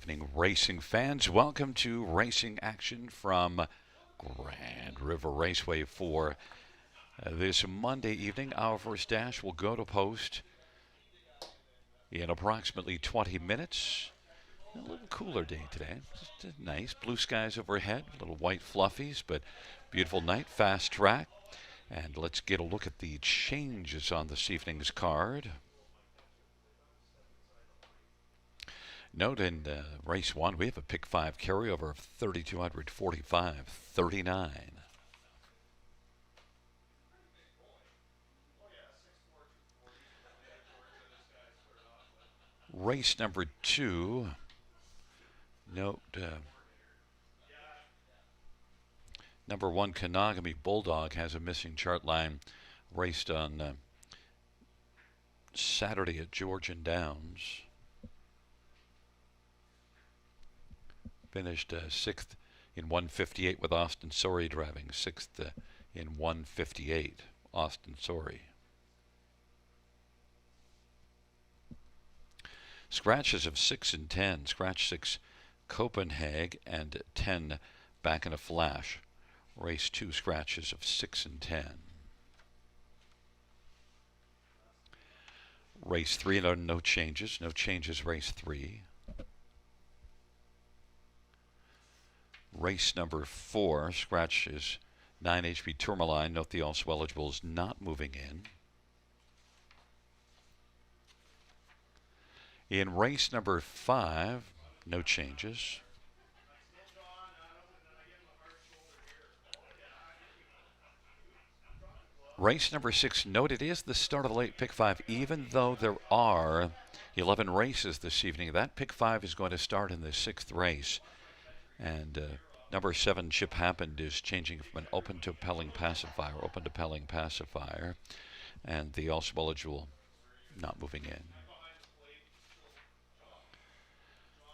evening, racing fans. Welcome to racing action from Grand River Raceway for this Monday evening. Our first dash will go to post in approximately 20 minutes. A little cooler day today. Just nice blue skies overhead, little white fluffies, but beautiful night, fast track. And let's get a look at the changes on this evening's card. Note in race one, we have a pick five carryover of 3,245.39. Race number two, note number one, Kanagami Bulldog has a missing chart line, raced on Saturday at Georgian Downs. Finished sixth in 158 with Austin Sorey driving, sixth in 158, Austin Sorey. Scratches of 6 and 10, scratch 6 Copenhagen and 10 Back in a Flash. Race 2 scratches of 6 and 10. Race 3, no changes. No changes, race 3. Race number 4, scratch is 9 HP Tourmaline. Note the also eligible is not moving in. In race number 5, no changes. Race number 6, note it is the start of the late pick 5, even though there are 11 races this evening. That pick 5 is going to start in the 6th race. And number 7, Chip Happened, is changing from an open to Pelling pacifier. And the also eligible not moving in.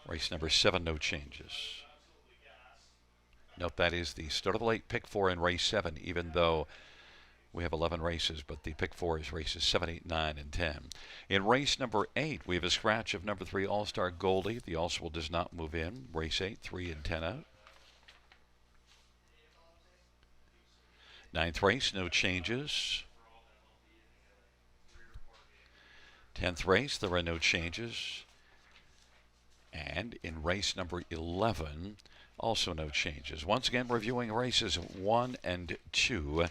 Race number 7, no changes. Note that is the start of the late pick 4 in race 7, even though we have 11 races, but the pick 4 is races 7, 8, 9, and 10. In race number 8, we have a scratch of number 3, All-Star Goldie. The also does not move in. Race 8, 3 and 10 out. 9th race, no changes. 10th race, there are no changes. And in race number 11, also no changes. Once again, reviewing races 1 and 2.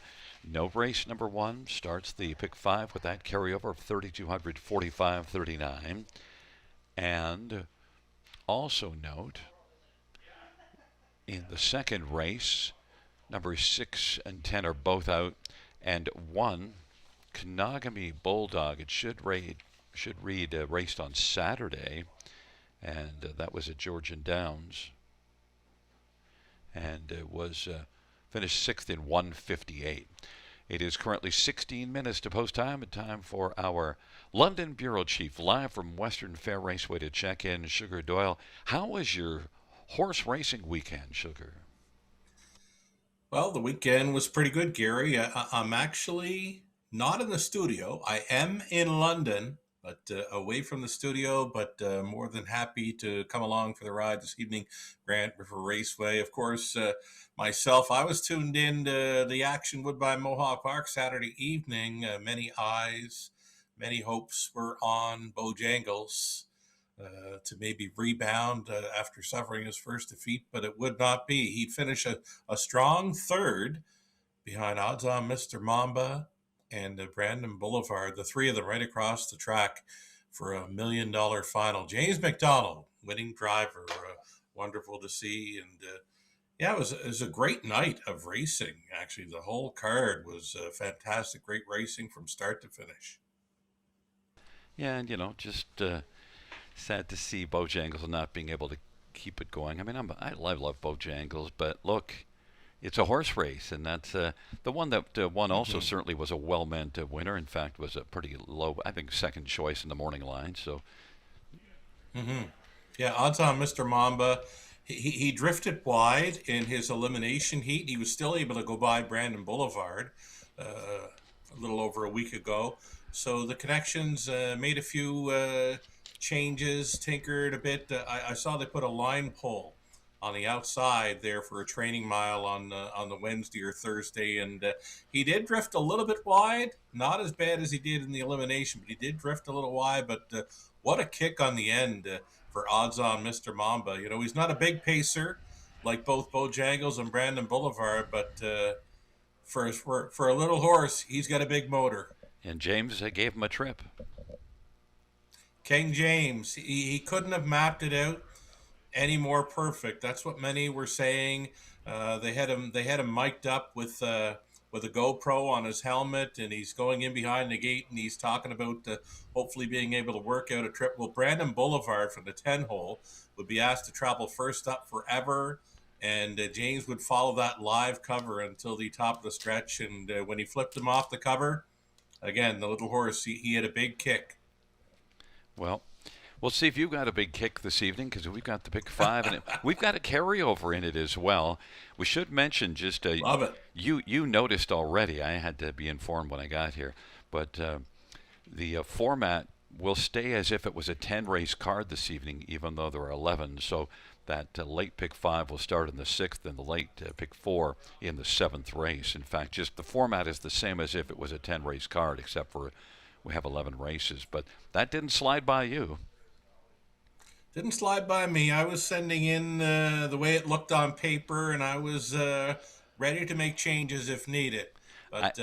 No race number 1 starts the pick 5 with that carryover of 3,245.39. And also note, in the second race, numbers 6 and 10 are both out. And 1, Kanagami Bulldog, it should read raced on Saturday. And that was at Georgian Downs. And it was finished 6th in 158. It is currently 16 minutes to post time, and time for our London Bureau Chief, live from Western Fair Raceway to check in, Sugar Doyle. How was your horse racing weekend, Sugar? Well, the weekend was pretty good, Gary. I'm actually not in the studio. I am in London, but away from the studio, but more than happy to come along for the ride this evening. Grand River Raceway, of course. Myself, I was tuned in to the action Woodbine Mohawk Park Saturday evening. Many eyes, many hopes were on Bojangles to maybe rebound after suffering his first defeat, but it would not be. He'd finish a strong third behind odds on Mr. Mamba and Brandon Boulevard, the three of them right across the track for $1 million final. James McDonald, winning driver, wonderful to see. And yeah, it was a great night of racing. Actually, the whole card was fantastic, great racing from start to finish. Yeah, and just sad to see Bojangles not being able to keep it going. I mean, I love Bojangles, but look, it's a horse race, and that's the one that won also Mm-hmm. certainly was a well-meant winner. In fact, was a pretty low, I think, second choice in the morning line. So, Mm-hmm. Yeah, odds on Mr. Mamba. He drifted wide in his elimination heat. He was still able to go by Brandon Boulevard a little over a week ago. So the connections made a few changes, tinkered a bit. I saw they put a line pole on the outside there for a training mile on the Wednesday or Thursday, and he did drift a little bit wide. Not as bad as he did in the elimination, but he did drift a little wide. But what a kick on the end for odds-on Mr. Mamba. You know, he's not a big pacer like both Bojangles and Brandon Boulevard, but for a little horse, he's got a big motor. And James gave him a trip. King James, he couldn't have mapped it out any more perfect. That's what many were saying. They had him mic'd up with a GoPro on his helmet, and he's going in behind the gate, and he's talking about hopefully being able to work out a trip. Well, Brandon Boulevard from the 10 hole would be asked to travel first up forever, and James would follow that live cover until the top of the stretch. And when he flipped him off the cover, again, the little horse, he had a big kick. Well, we'll see if you've got a big kick this evening because we've got the pick five and we've got a carryover in it as well. We should mention just Love it. you noticed already. I had to be informed when I got here, but the format will stay as if it was a 10 race card this evening, even though there are 11. So that late pick five will start in the sixth and the late pick four in the seventh race. In fact, just the format is the same as if it was a 10 race card, except for we have 11 races. But that didn't slide by you. Didn't slide by me. I was sending in the way it looked on paper, and I was ready to make changes if needed. But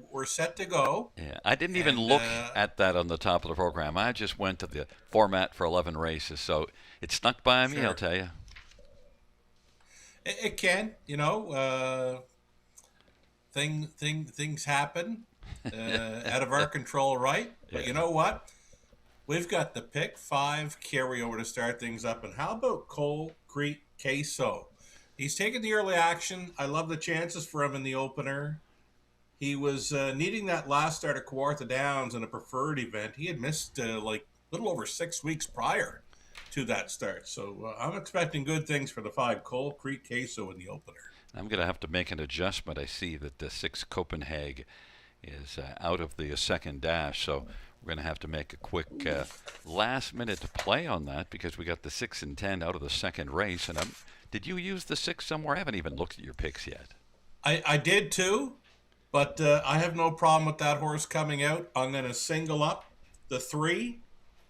we're set to go. Yeah, I didn't even And look at that on the top of the program. I just went to the format for 11 races. So it snuck by me, I'll sure, tell you. it can, things happen out of our control, right? But you Yeah. know what? We've got the pick five carryover to start things up. And how about Cole Creek Queso? He's taking the early action. I love the chances for him in the opener. He was needing that last start at Kawartha Downs in a preferred event. He had missed like a little over 6 weeks prior to that start. So I'm expecting good things for the five Cole Creek Queso in the opener. I'm going to have to make an adjustment. I see that the 6 Copenhagen is out of the second dash. So we're going to have to make a quick last minute play on that because we got the 6 and 10 out of the second race. And did you use the 6 somewhere? I haven't even looked at your picks yet. I did too, but I have no problem with that horse coming out. I'm going to single up the 3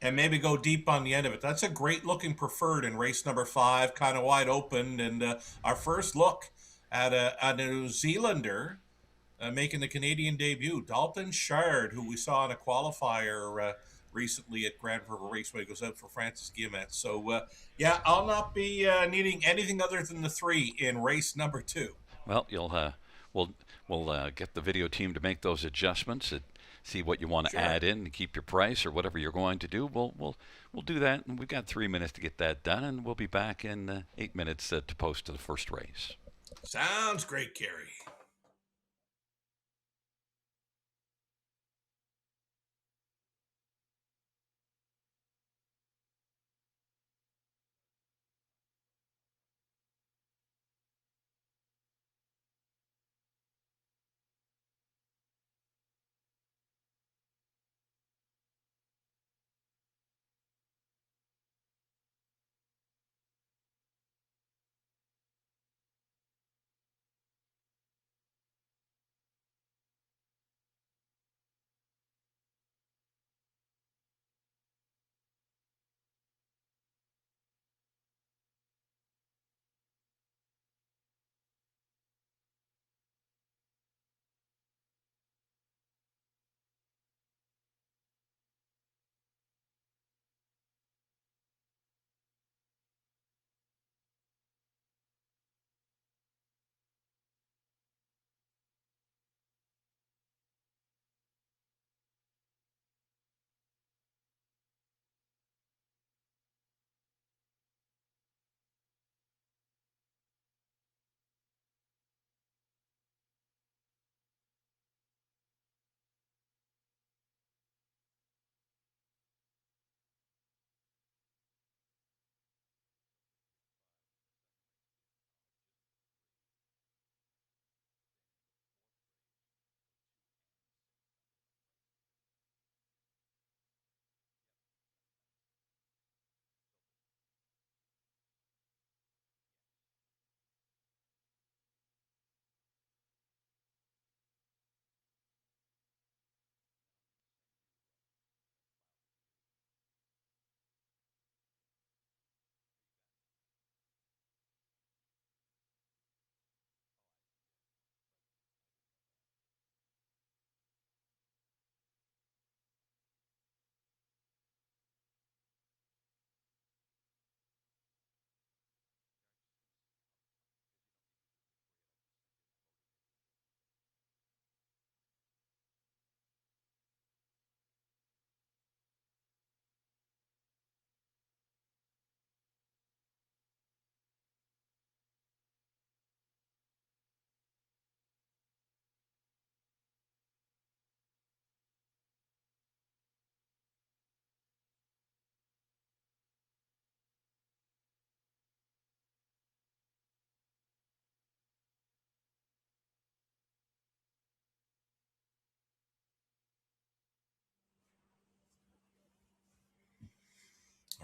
and maybe go deep on the end of it. That's a great looking preferred in race number 5, kind of wide open. And our first look at a New Zealander making the Canadian debut, Dalton Shard, who we saw in a qualifier recently at Grand River Raceway, goes out for Francis Guillemette. So, yeah, I'll not be needing anything other than the 3 in race number 2. Well, we'll get the video team to make those adjustments and see what you want to Sure. add in and keep your price or whatever you're going to do. We'll do that, and we've got 3 minutes to get that done, and we'll be back in 8 minutes to post to the first race. Sounds great, Gary.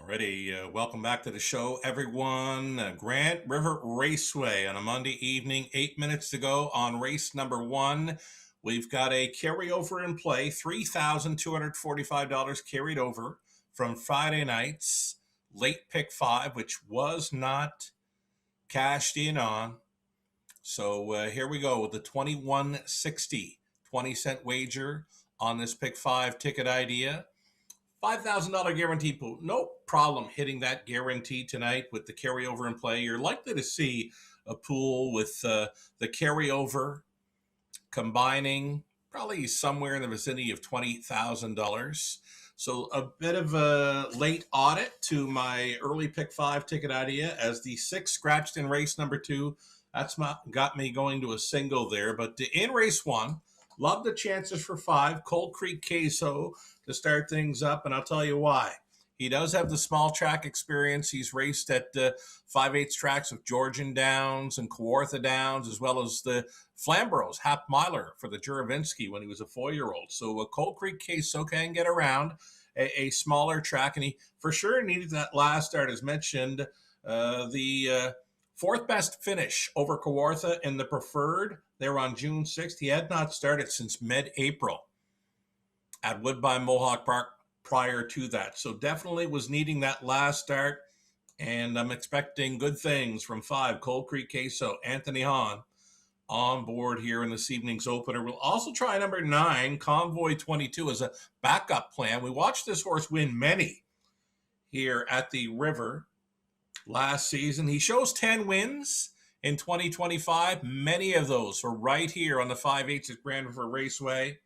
Alrighty, welcome back to the show, everyone. Grand River Raceway on a Monday evening, 8 minutes to go on race number 1. We've got a carryover in play, $3,245 carried over from Friday night's late pick 5, which was not cashed in on. So here we go with the 2160 20-cent wager on this pick 5 ticket idea. $5,000 guarantee pool. No problem hitting that guarantee tonight with the carryover in play. You're likely to see a pool with the carryover combining probably somewhere in the vicinity of $20,000. So a bit of a late audit to my early pick 5 ticket idea as the 6 scratched in race number 2. That's got me going to a single there. But in race 1, love the chances for 5. Cold Creek Queso to start things up, and I'll tell you why. He does have the small track experience. He's raced at 5/8 tracks with Georgian Downs and Kawartha Downs, as well as the Flamboro's Hap Miler for the Juravinsky when he was a 4-year-old. So Cold Creek Queso can get around a smaller track, and he for sure needed that last start, as mentioned. The fourth best finish over Kawartha in the preferred there on June 6th. He had not started since mid-April at Woodbine Mohawk Park prior to that. So definitely was needing that last start, and I'm expecting good things from 5, Cold Creek Queso, Anthony Hahn, on board here in this evening's opener. We'll also try number 9, Convoy 22, as a backup plan. We watched this horse win many here at the River last season. He shows 10 wins in 2025. Many of those are right here on the 5/8 at Grand River Raceway.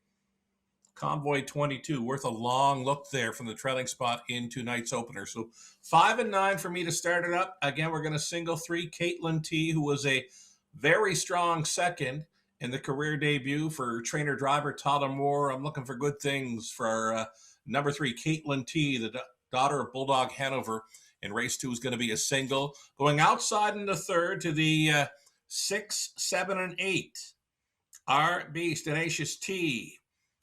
Convoy 22, worth a long look there from the trailing spot in tonight's opener. So 5 and 9 for me to start it up. Again, we're going to single 3, Caitlin T, who was a very strong second in the career debut for trainer-driver Todd Moore. I'm looking for good things for number 3, Caitlin T, the daughter of Bulldog Hanover. And race 2 is going to be a single. Going outside in the third to the 6, 7, and 8. Our Beast, Tenacious T.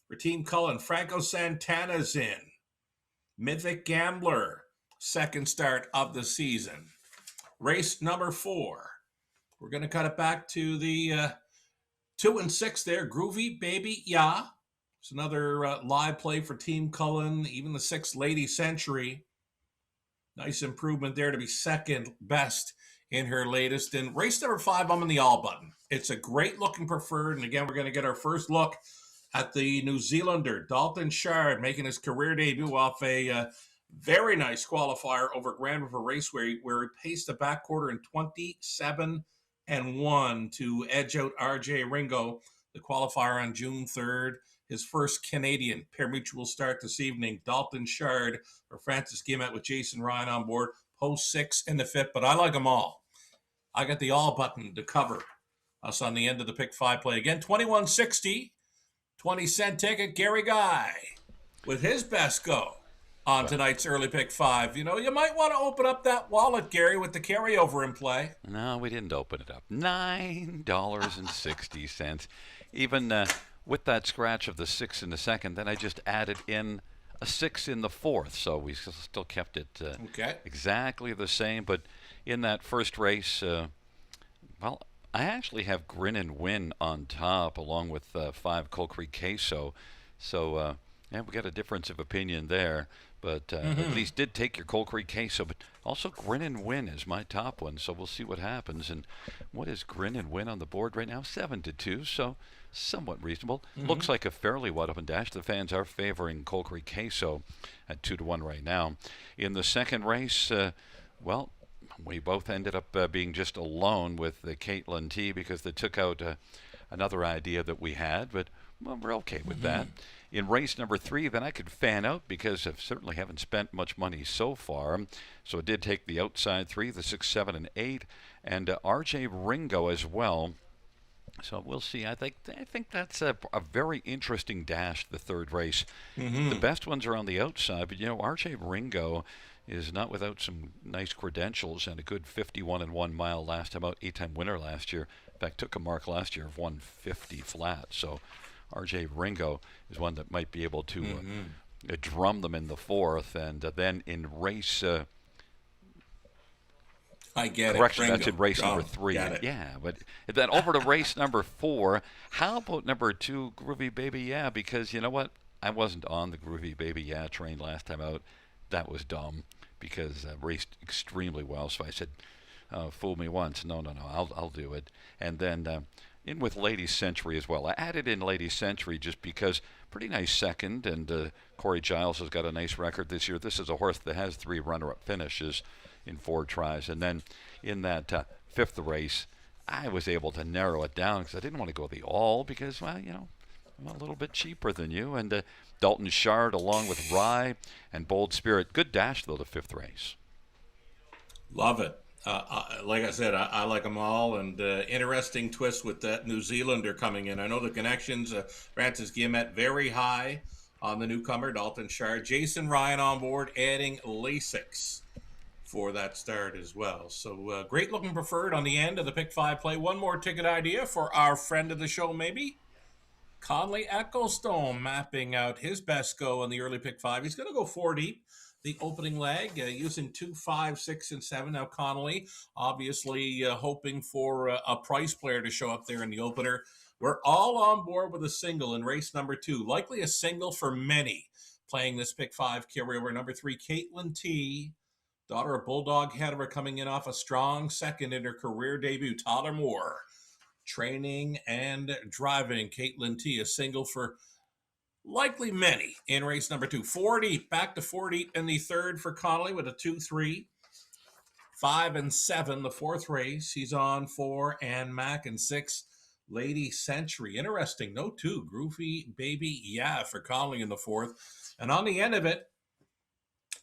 For Team Cullen, Franco Santana's in. Mythic Gambler, second start of the season. Race number 4. We're going to cut it back to the 2 and 6 there. Groovy Baby Ya. It's another live play for Team Cullen. Even the 6 Lady Century. Nice improvement there to be second best in her latest. In race number 5, I'm on the all button. It's a great looking preferred. And again, we're going to get our first look at the New Zealander, Dalton Shard, making his career debut off a very nice qualifier over Grand River Raceway, where he paced the back quarter in 27-1 to edge out RJ Ringo, the qualifier on June 3rd. His first Canadian pari-mutuel start this evening. Dalton Shard or Francis Guillemette with Jason Ryan on board. Post 6 in the 5th, but I like them all. I got the all button to cover us on the end of the pick 5 play. Again, 2160. 20-cent ticket, Gary Guy, with his best go on tonight's early pick 5. You know, you might want to open up that wallet, Gary, with the carryover in play. No, we didn't open it up. $9.60. Even with that scratch of the 6 in the second, then I just added in a 6 in the 4th, so we still kept it exactly the same. But in that first race, well, I actually have Grin and Win on top, along with 5 Cold Creek Queso. So, yeah, we got a difference of opinion there. But at least did take your Cold Creek Queso. But also Grin and Win is my top one. So we'll see what happens. And what is Grin and Win on the board right now? 7-2. So somewhat reasonable. Looks like a fairly wide open dash. The fans are favoring Cold Creek Queso at 2-1 right now. In the second race, well, we both ended up being just alone with the Caitlin T because they took out another idea that we had, but well, we're okay with that. In race number 3, then I could fan out because I certainly haven't spent much money so far. So I did take the outside 3, the 6, 7, and 8, and RJ Ringo as well. So we'll see. I think that's a very interesting dash, the third race. The best ones are on the outside, but, you know, RJ Ringo is not without some nice credentials and a good 51-1 mile last time out, 8-time winner last year. In fact, took a mark last year of 150 flat. So RJ Ringo is one that might be able to drum them in the fourth, and then in race. I get it. Correction, that's Ringo. in race number Drum. 3. Get it. Yeah, but then over to race number 4. How about number 2, Groovy Baby Yeah? Because you know what? I wasn't on the Groovy Baby Yeah train last time out. That was dumb because I raced extremely well. So I said, fool me once. No, no, no. I'll do it. And then in with Lady Century as well. I added in Lady Century just because pretty nice second, and Corey Giles has got a nice record this year. This is a horse that has 3 runner-up finishes in 4 tries. And then in that 5th race, I was able to narrow it down because I didn't want to go the all because, well, you know, I'm a little bit cheaper than you. And Dalton Shard along with Rye and Bold Spirit. Good dash, though, the 5th race. Love it. Like I said, I like them all, and interesting twist with that New Zealander coming in. I know the connections. Francis Guillemette very high on the newcomer, Dalton Shard. Jason Ryan on board, adding Lasix for that start as well. So great looking preferred on the end of the pick 5 play. One more ticket idea for our friend of the show, maybe. Conley Ecclestone mapping out his best go on the early pick 5. He's going to go 4 deep. The opening leg using 2, 5, 6, and 7. Now Connolly obviously hoping for a price player to show up there in the opener. We're all on board with a single in race number 2. Likely a single for many playing this pick 5 carryover. Number 3, Caitlin T. Daughter of Bulldog Hanover coming in off a strong second in her career debut. Tyler Moore training and driving. Caitlin T. a single for likely many in race number 2. 4 deep, back to 4 deep in the third for Connolly with a 2, 3, 5, and 7. The 4th race, he's on 4, and Mac, and 6, Lady Century. Interesting. No 2, Groovy Baby Yeah for Connolly in the 4th. And on the end of it,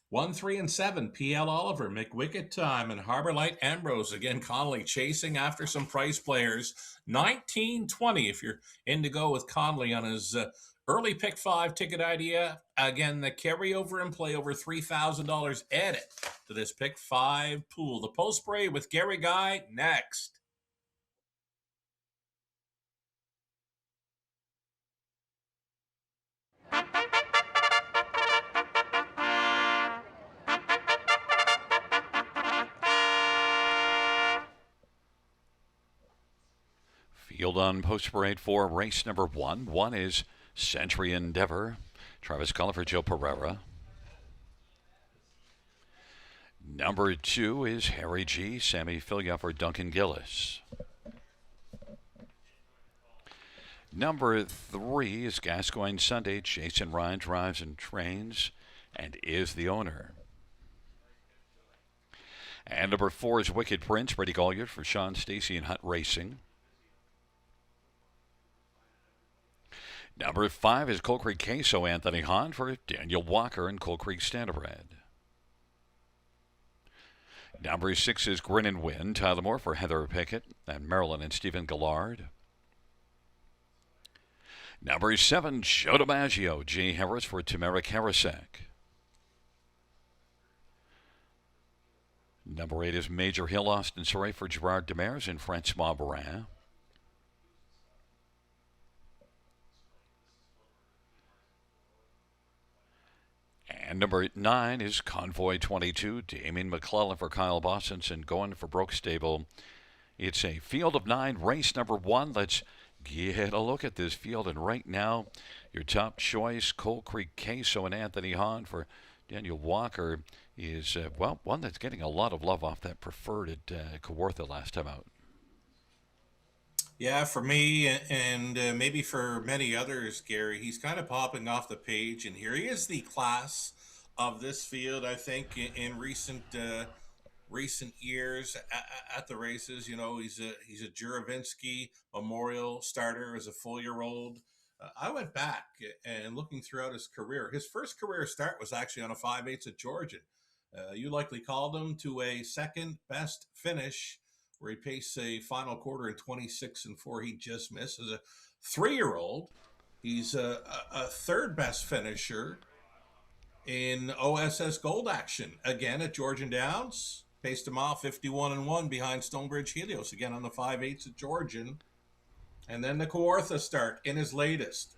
1, 3, and 7, PL Oliver, McWicked Time, and Harbor Light Ambrose. Again, Connolly chasing after some price players. 1920 if you're in to go with Connolly on his early pick 5 ticket idea. Again, the carryover and play over $3,000 added to this pick 5 pool. The post spray with Gary Guy next. Field on post parade for race number 1. 1 is Century Endeavor. Travis Cullen for Joe Pereira. Number 2 is Harry G. Sammy Filia for Duncan Gillis. Number 3 is Gascoigne Sunday. Jason Ryan drives and trains and is the owner. And number 4 is Wicked Prince. Brady Collier for Sean Stacy and Hunt Racing. Number 5 is Coal Creek Queso, Anthony Hahn for Daniel Walker and Coal Creek Standardbred. Number 6 is Grin and Win, Tyler Moore for Heather Pickett and Marilyn and Stephen Gillard. Number 7, Joe DiMaggio, G. Harris for Tamara Karasek. Number 8 is Major Hill, Austin Surrey for Gerard Demers and Francois Barin. And number 9 is Convoy 22, Damien McClellan for Kyle Bostonson, going for Broke Stable. It's a field of 9, race number 1. Let's get a look at this field. And right now, your top choice, Coal Creek Queso and Anthony Hahn for Daniel Walker, is, well, one that's getting a lot of love off that preferred at Kawartha last time out. Yeah, for me and maybe for many others, Gary, he's kind of popping off the page, and here he is, the class of this field. I think in recent years at the races, you know, he's a Juravinsky Memorial starter as a full-year-old. I went back and looking throughout his career. His first career start was actually on a 5/8 at Georgian. You likely called him to a second best finish, where he paced a final quarter in 26 and 4. He just missed. As a 3-year-old, he's a third best finisher in OSS Gold Action. Again at Georgian Downs, paced a mile 51 and 1 behind Stonebridge Helios. Again on the 5/8 at Georgian. And then the Kawartha start in his latest.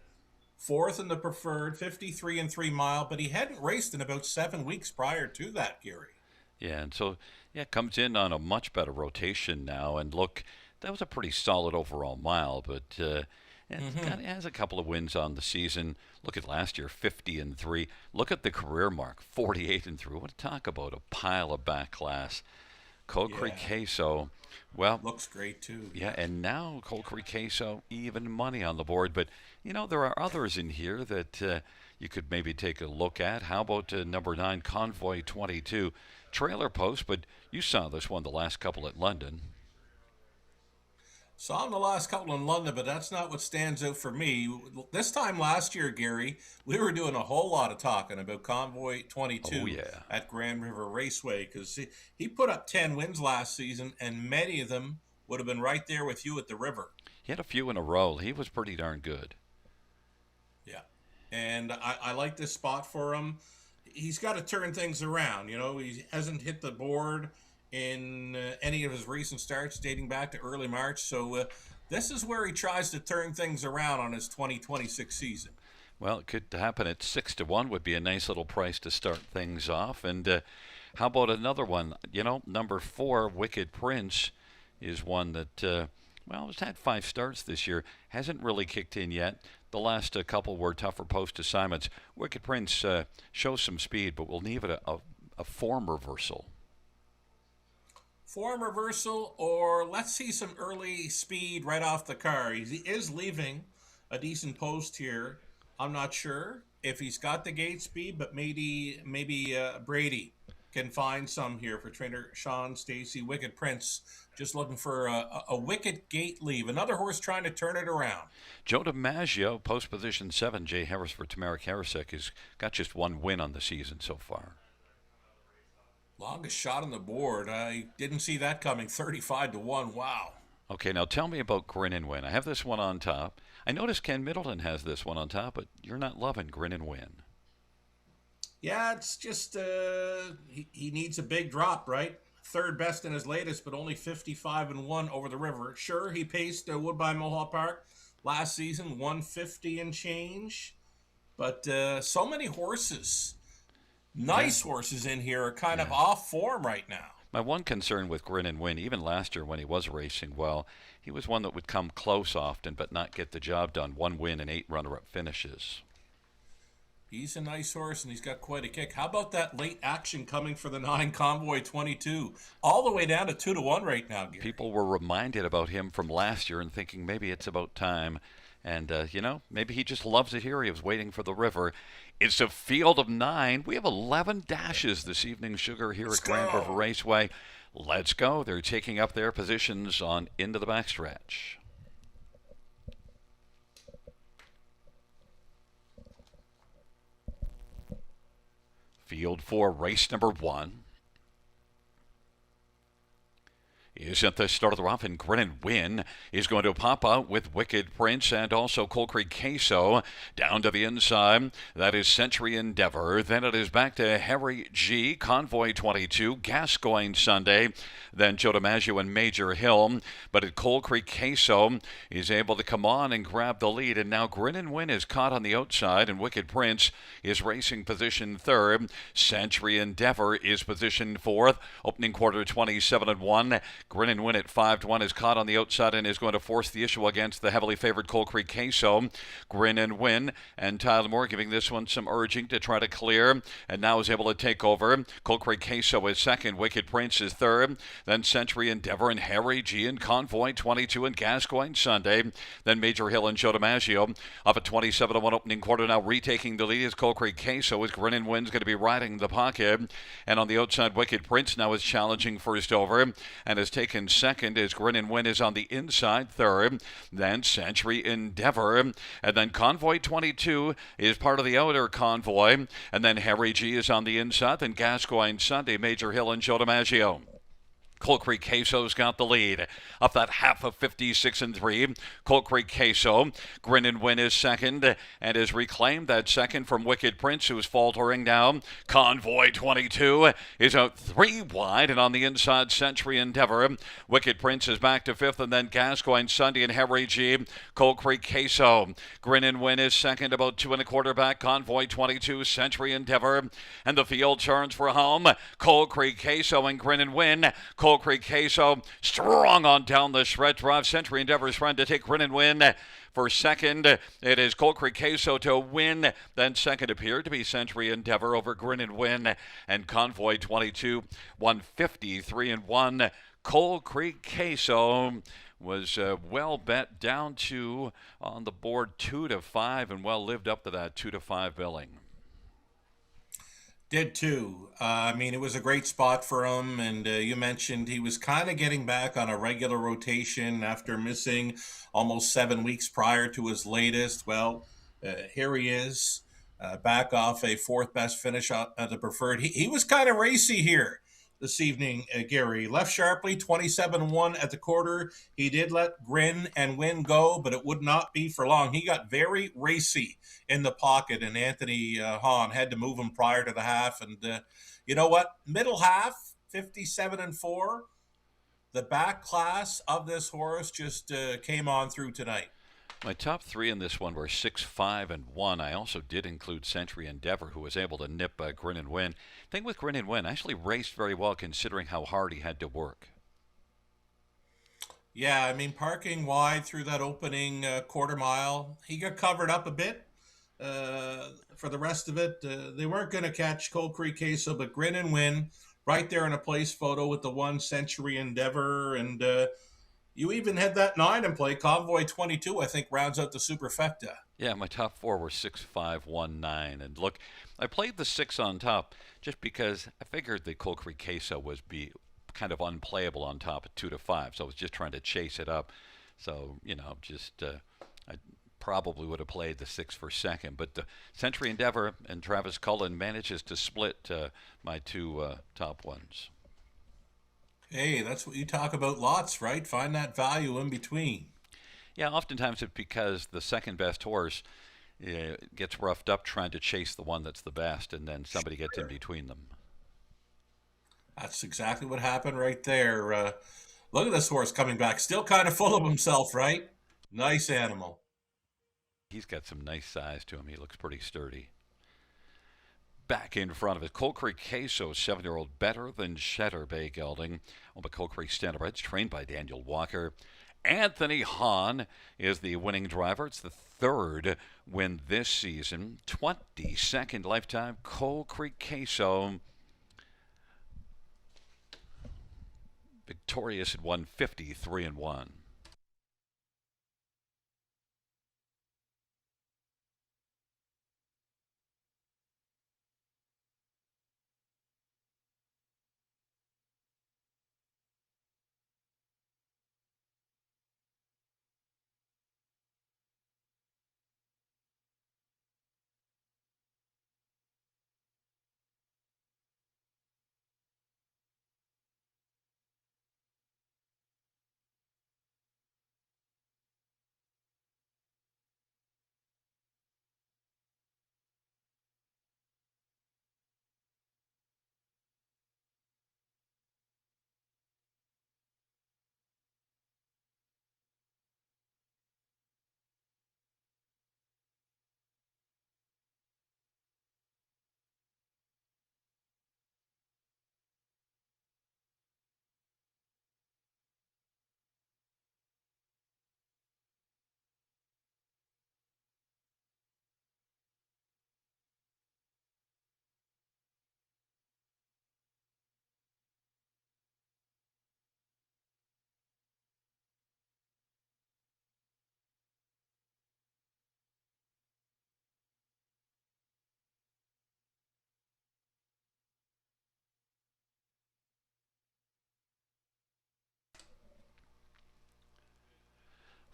fourth in the preferred, 53 and 3 mile, but he hadn't raced in about 7 weeks prior to that, Gary. Yeah, and so yeah, comes in on a much better rotation now. And look, that was a pretty solid overall mile, but it has a couple of wins on the season. Look at last year, 50 and 3. Look at the career mark, 48 and 3. What to talk about a pile of back class. Cold Creek Yeah, Queso, well, looks great too. yeah, Yes. and now Cold Creek Queso, even money on the board. But, there are others in here that you could maybe take a look at. How about number 9, Convoy 22? Trailer post, but you saw this one the last couple at London. Saw him the last couple in London, but that's not what stands out for me. This time last year, Gary, we were doing a whole lot of talking about Convoy Oh, 22 yeah. at Grand River Raceway because he put up 10 wins last season, and many of them would have been right there with you at the river. He had a few in a row. He was pretty darn good. Yeah. And I like this spot for him. He's got to turn things around. He hasn't hit the board in any of his recent starts dating back to early March. So this is where he tries to turn things around on his 2026 season. Well, it could happen at 6-1 would be a nice little price to start things off. And how about another one? Number 4, Wicked Prince, is one that, has had 5 starts this year. Hasn't really kicked in yet. The last couple were tougher post assignments. Wicked Prince shows some speed, but we'll need it a form reversal. Form reversal, or let's see some early speed right off the car. He is leaving a decent post here. I'm not sure if he's got the gate speed, but maybe Brady can find some here for trainer Sean Stacy. Wicked Prince just looking for a wicked gate leave. Another horse trying to turn it around. Joe DiMaggio, post position 7. Jay Harris for Tamara Karasek has got just 1 win on the season so far. Longest shot on the board. I didn't see that coming. 35-1. Wow. Okay, now tell me about Grin and Win. I have this one on top. I noticed Ken Middleton has this one on top, but you're not loving Grin and Win. Yeah, it's just he needs a big drop, right? Third best in his latest, but only 55-1 over the river. Sure, he paced Woodbine Mohawk Park last season, 150 and change. But so many horses, nice horses in here, are kind of off form right now. My one concern with Grin and Win, even last year when he was racing well, he was one that would come close often but not get the job done. 1 win and 8 runner-up finishes. He's a nice horse, and he's got quite a kick. How about that late action coming for the 9 Convoy 22? All the way down to 2-1 right now, Gary. People were reminded about him from last year and thinking maybe it's about time. And, maybe he just loves it here. He was waiting for the river. It's a field of 9. We have 11 dashes this evening, Sugar, here at Grand River Raceway. Let's go. They're taking up their positions on into the backstretch. Field 4, race number 1. Is at the start of the rough, and Grin and Win is going to pop out with Wicked Prince and also Cold Creek Queso down to the inside. That is Century Endeavor. Then it is back to Harry G, Convoy 22, Gascoigne Sunday, then Joe DiMaggio and Major Hill. But at Cold Creek Queso is able to come on and grab the lead, and now Grin and Win is caught on the outside, and Wicked Prince is racing position 3rd. Century Endeavor is positioned 4th. Opening quarter 27-1. Grin and Win at 5-1 is caught on the outside and is going to force the issue against the heavily favored Cold Creek Queso. Grin and Win and Tyler Moore giving this one some urging to try to clear, and now is able to take over. Cold Creek Queso is 2nd. Wicked Prince is 3rd. Then Century Endeavor and Harry G and Convoy 22 and Gascoigne Sunday. Then Major Hill and Joe DiMaggio up at 27-1 opening quarter. Now retaking the lead is Cold Creek Queso as Grin and Win's going to be riding the pocket. And on the outside, Wicked Prince now is challenging first over and is taken 2nd as Grin and Win is on the inside 3rd. Then Century Endeavor. And then Convoy 22 is part of the outer convoy. And then Harry G is on the inside. Then Gascoigne Sunday, Major Hill and Joe DiMaggio. Coal Creek Queso's got the lead. Up that half of 56 and 3. Coal Creek Queso. Grin and Win is second and has reclaimed that second from Wicked Prince, who's faltering down. Convoy 22 is out 3 wide, and on the inside, Century Endeavor. Wicked Prince is back to fifth, and then Gascoigne, Sunday, and Harry G. Coal Creek Queso. Grin and Win is second, about 2.25 back. Convoy 22, Century Endeavor. And the field turns for home. Coal Creek Queso and Grin and Win. Coal Creek Queso strong on down the stretch. Drive Century Endeavor's trying to take Grin and Win. For second, it is Coal Creek Queso to win. Then second appeared to be Century Endeavor over Grin and Win. And Convoy 22, 153 and 1. Coal Creek Queso was well bet down to on the board 2-5 and well lived up to that 2-5 billing. Did too. I mean, it was a great spot for him, and you mentioned he was kind of getting back on a regular rotation after missing almost 7 weeks prior to his latest. Well, here he is, back off a fourth best finish at the preferred. He was kind of racy here this evening, Gary. Left sharply, 27-1 at the quarter. He did let Grin and Win go, but it would not be for long. He got very racy in the pocket, and Anthony Hahn had to move him prior to the half. And you know what? Middle half, 57-4. The back class of this horse just came on through tonight. My top three in this one were 6, 5, and 1. I also did include Century Endeavor, who was able to nip Grin and Win. Thing with Grin and Win, actually raced very well considering how hard he had to work. Yeah, I mean, parking wide through that opening quarter mile, he got covered up a bit. For the rest of it, they weren't going to catch Coal Creek Queso, but Grin and Win right there in a place photo with the 1 Century Endeavor. And you even had that 9 in play. Convoy 22, I think, rounds out the superfecta. Yeah, my top four were 6, 5, 1, 9. And look, I played the 6 on top just because I figured the Coal Creek Queso was be kind of unplayable on top at 2-5. So I was just trying to chase it up. So, just I probably would have played the 6 for second. But the Century Endeavor and Travis Cullen manages to split my two top ones. Hey, that's what you talk about lots, right? Find that value in between. Yeah, oftentimes it's because the second best horse gets roughed up trying to chase the one that's the best, and then somebody gets in between them. That's exactly what happened right there. Look at this horse coming back. Still kind of full of himself, right? Nice animal. He's got some nice size to him. He looks pretty sturdy. Back in front of it, Coal Creek Queso, 7-year-old, better than Shetter Bay Gelding. On the Coal Creek Standardbreds, trained by Daniel Walker. Anthony Hahn is the winning driver. It's the third win this season. 22nd lifetime Coal Creek Queso. Victorious at 153 and 1.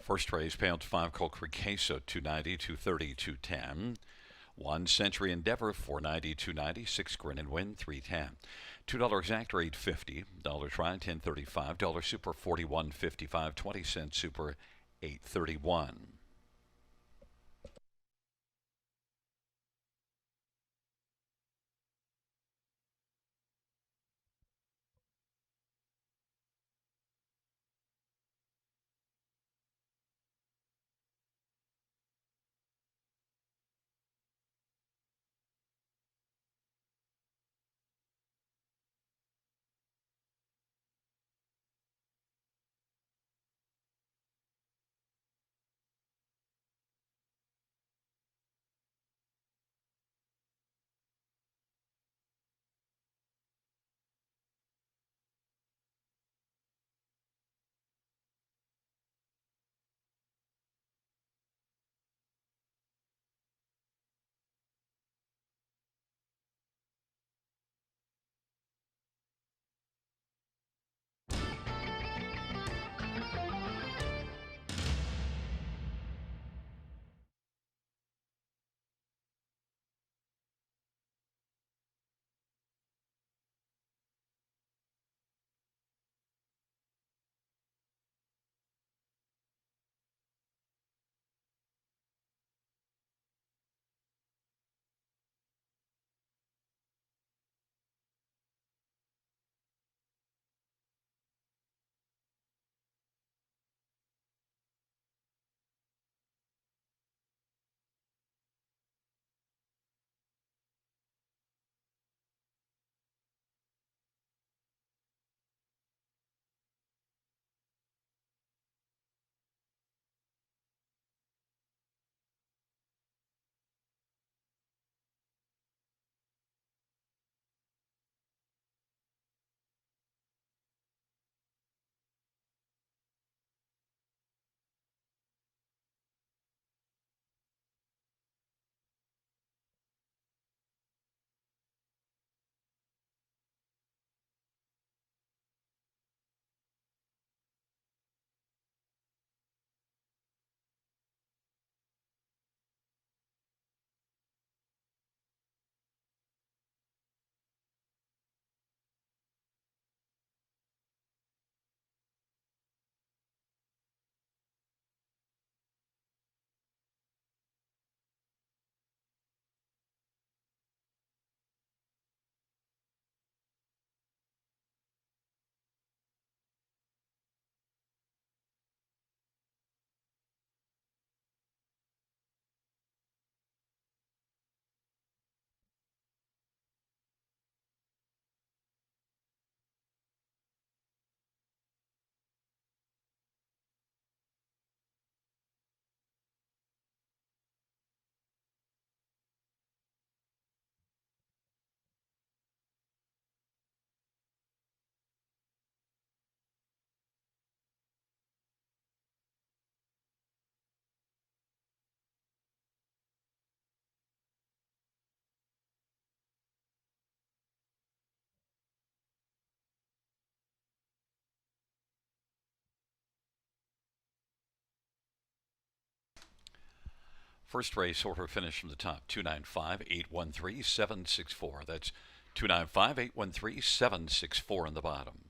First race, pound 5, Coal Creek Queso, 290, 230, 210. 1 Century Endeavor, $4.90, $2.90. 6 Grin and Win, $3.10. $2 Exactor, $8.50. Dollar Try, $10.35. Dollar Super, $41.55. 20-cent Super, $8.31. First race order finish from the top, 295-813-764. That's 295-813-764 in the bottom.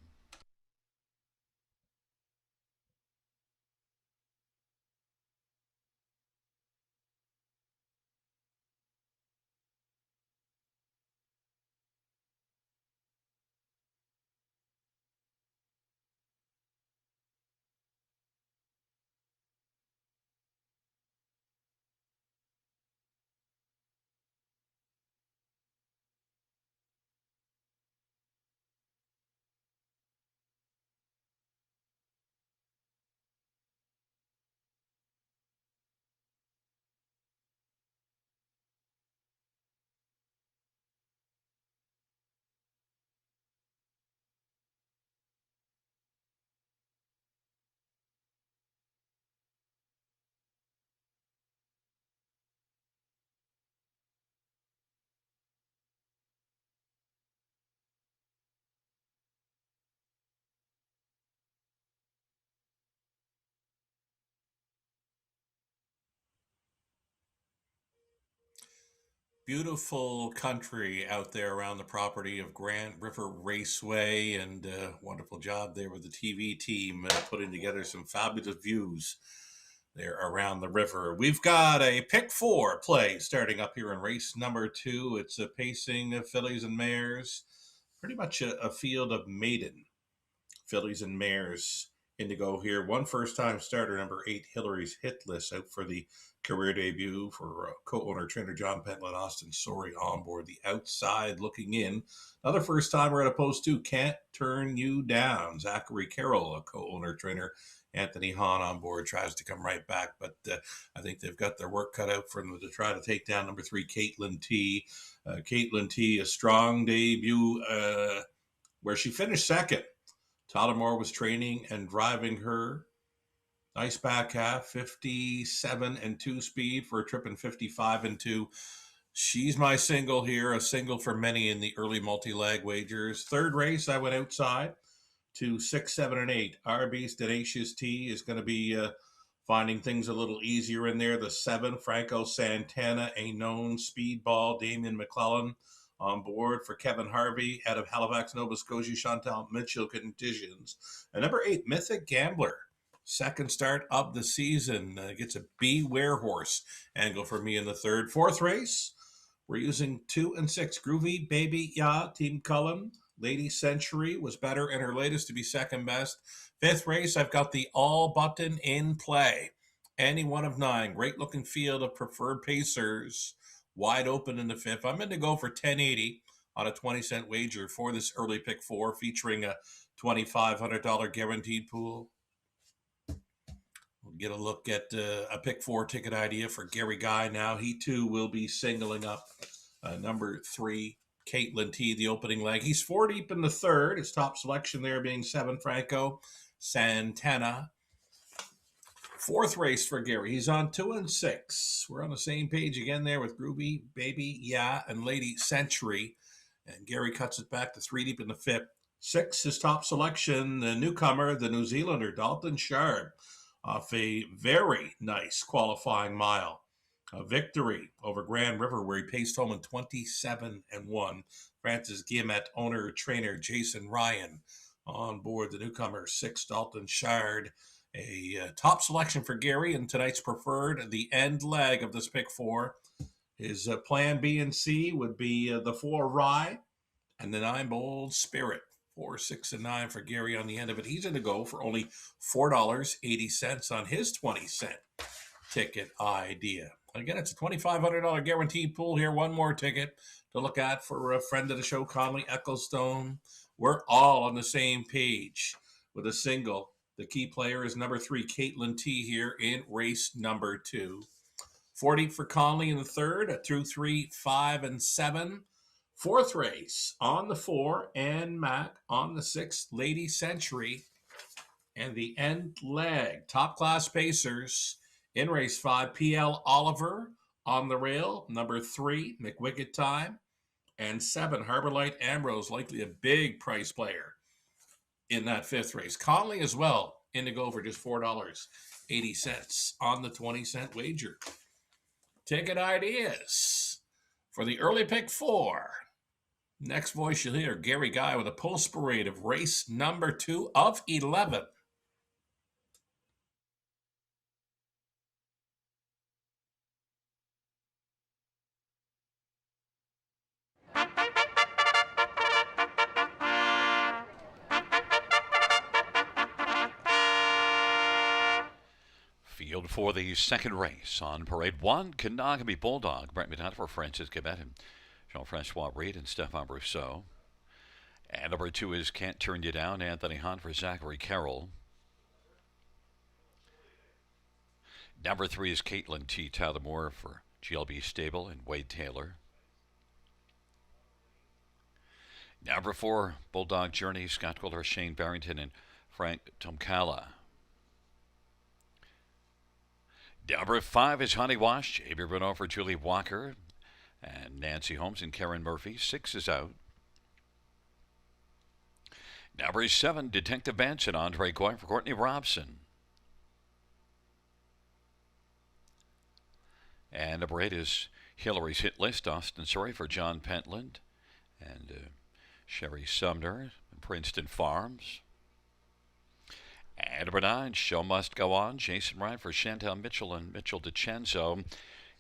Beautiful country out there around the property of Grand River Raceway, and wonderful job there with the TV team putting together some fabulous views there around the river. We've got a pick four play starting up here in race number two. It's a pacing of fillies and mares, pretty much a field of maiden fillies and mares indigo here. One first time starter, number 8, Hillary's Hitless, out for the career debut for co-owner trainer John Pentland, Austin Sorey on board the outside looking in. Another first timer at a post 2, Can't Turn You Down. Zachary Carroll, a co-owner trainer Anthony Hahn on board, tries to come right back, but I think they've got their work cut out for them to try to take down number 3, Caitlin T. Caitlin T, a strong debut where she finished second. Tyler Moore was training and driving her. Nice back half, 57 and 2 speed for a trip in 55 and 2. She's my single here, a single for many in the early multi-leg wagers. Third race, I went outside to 6, 7, and 8. RB's Tenacious T is going to be finding things a little easier in there. The 7, Franco Santana, a known speedball. Damian McClellan on board for Kevin Harvey out of Halifax, Nova Scotia. Chantal Mitchell conditions. And number 8, Mythic Gambler. Second start of the season. Gets a Beware Horse angle for me in the third. Fourth race, we're using 2 and 6. Groovy Baby Ya, Team Cullen. Lady Century was better in her latest to be second best. Fifth race, I've got the all button in play. Any one of 9. Great looking field of preferred pacers. Wide open in the fifth. I'm in to go for 1080 on a 20-cent wager for this early pick 4, featuring a $2,500 guaranteed pool. We'll get a look at a pick 4 ticket idea for Gary Guy now. He too will be singling up number 3, Caitlin T, the opening leg. He's 4 deep in the third. His top selection there being 7, Franco Santana. Fourth race for Gary. He's on 2 and 6. We're on the same page again there with Groovy Baby Ya and Lady Century. And Gary cuts it back to 3 deep in the fifth. 6, his top selection, the newcomer, the New Zealander, Dalton Shard, off a very nice qualifying mile. A victory over Grand River, where he paced home in 27 and 1. Francis Guillemette, owner, trainer Jason Ryan on board the newcomer, 6, Dalton Shard. A top selection for Gary in tonight's preferred, the end leg of this pick 4. His plan B and C would be the 4 Rye and the 9 Bold Spirit. 4, 6, and 9 for Gary on the end of it. He's going to go for only $4.80 on his 20-cent ticket idea. Again, it's a $2,500 guaranteed pool here. One more ticket to look at for a friend of the show, Conley Ecclestone. We're all on the same page with a single. The key player is number 3, Caitlin T here in race number 2. 40 for Conley in the third, at 2, 3, 5, and 7. Fourth race on the 4, and Mac on the 6, Lady Century. And the end leg, top class pacers in race 5, PL Oliver on the rail, number 3, McWicked Time, and 7, Harbor Light Ambrose, likely a big price player in that fifth race. Conley as well, in to go for just $4.80 on the 20-cent wager. Ticket ideas for the early pick 4. Next voice you'll hear, Gary Guy with a post parade of race number 2 of 11. Field for the second race on parade 1, Kanagami Bulldog. Brent Medina for Francis Gabet and Jean-Francois Reid and Stephane Brousseau. And number 2 is Can't Turn You Down, Anthony Hunt for Zachary Carroll. Number 3 is Caitlin T. Tyler Moore for GLB Stable and Wade Taylor. Number 4, Bulldog Journey, Scott Quiller, Shane Barrington, and Frank Tomkala. Number 5 is Honey Wash, J.B. Renault for Julie Walker and Nancy Holmes and Karen Murphy. 6 is out. Number 7, Detective Benson, Andre Goy for Courtney Robson. And number 8 is Hillary's hit list, Austin Surrey for John Pentland and Sherry Sumner, Princeton Farms. And number 9, Show Must Go On, Jason Ryan for Chantal Mitchell and Mitchell DiCenzo.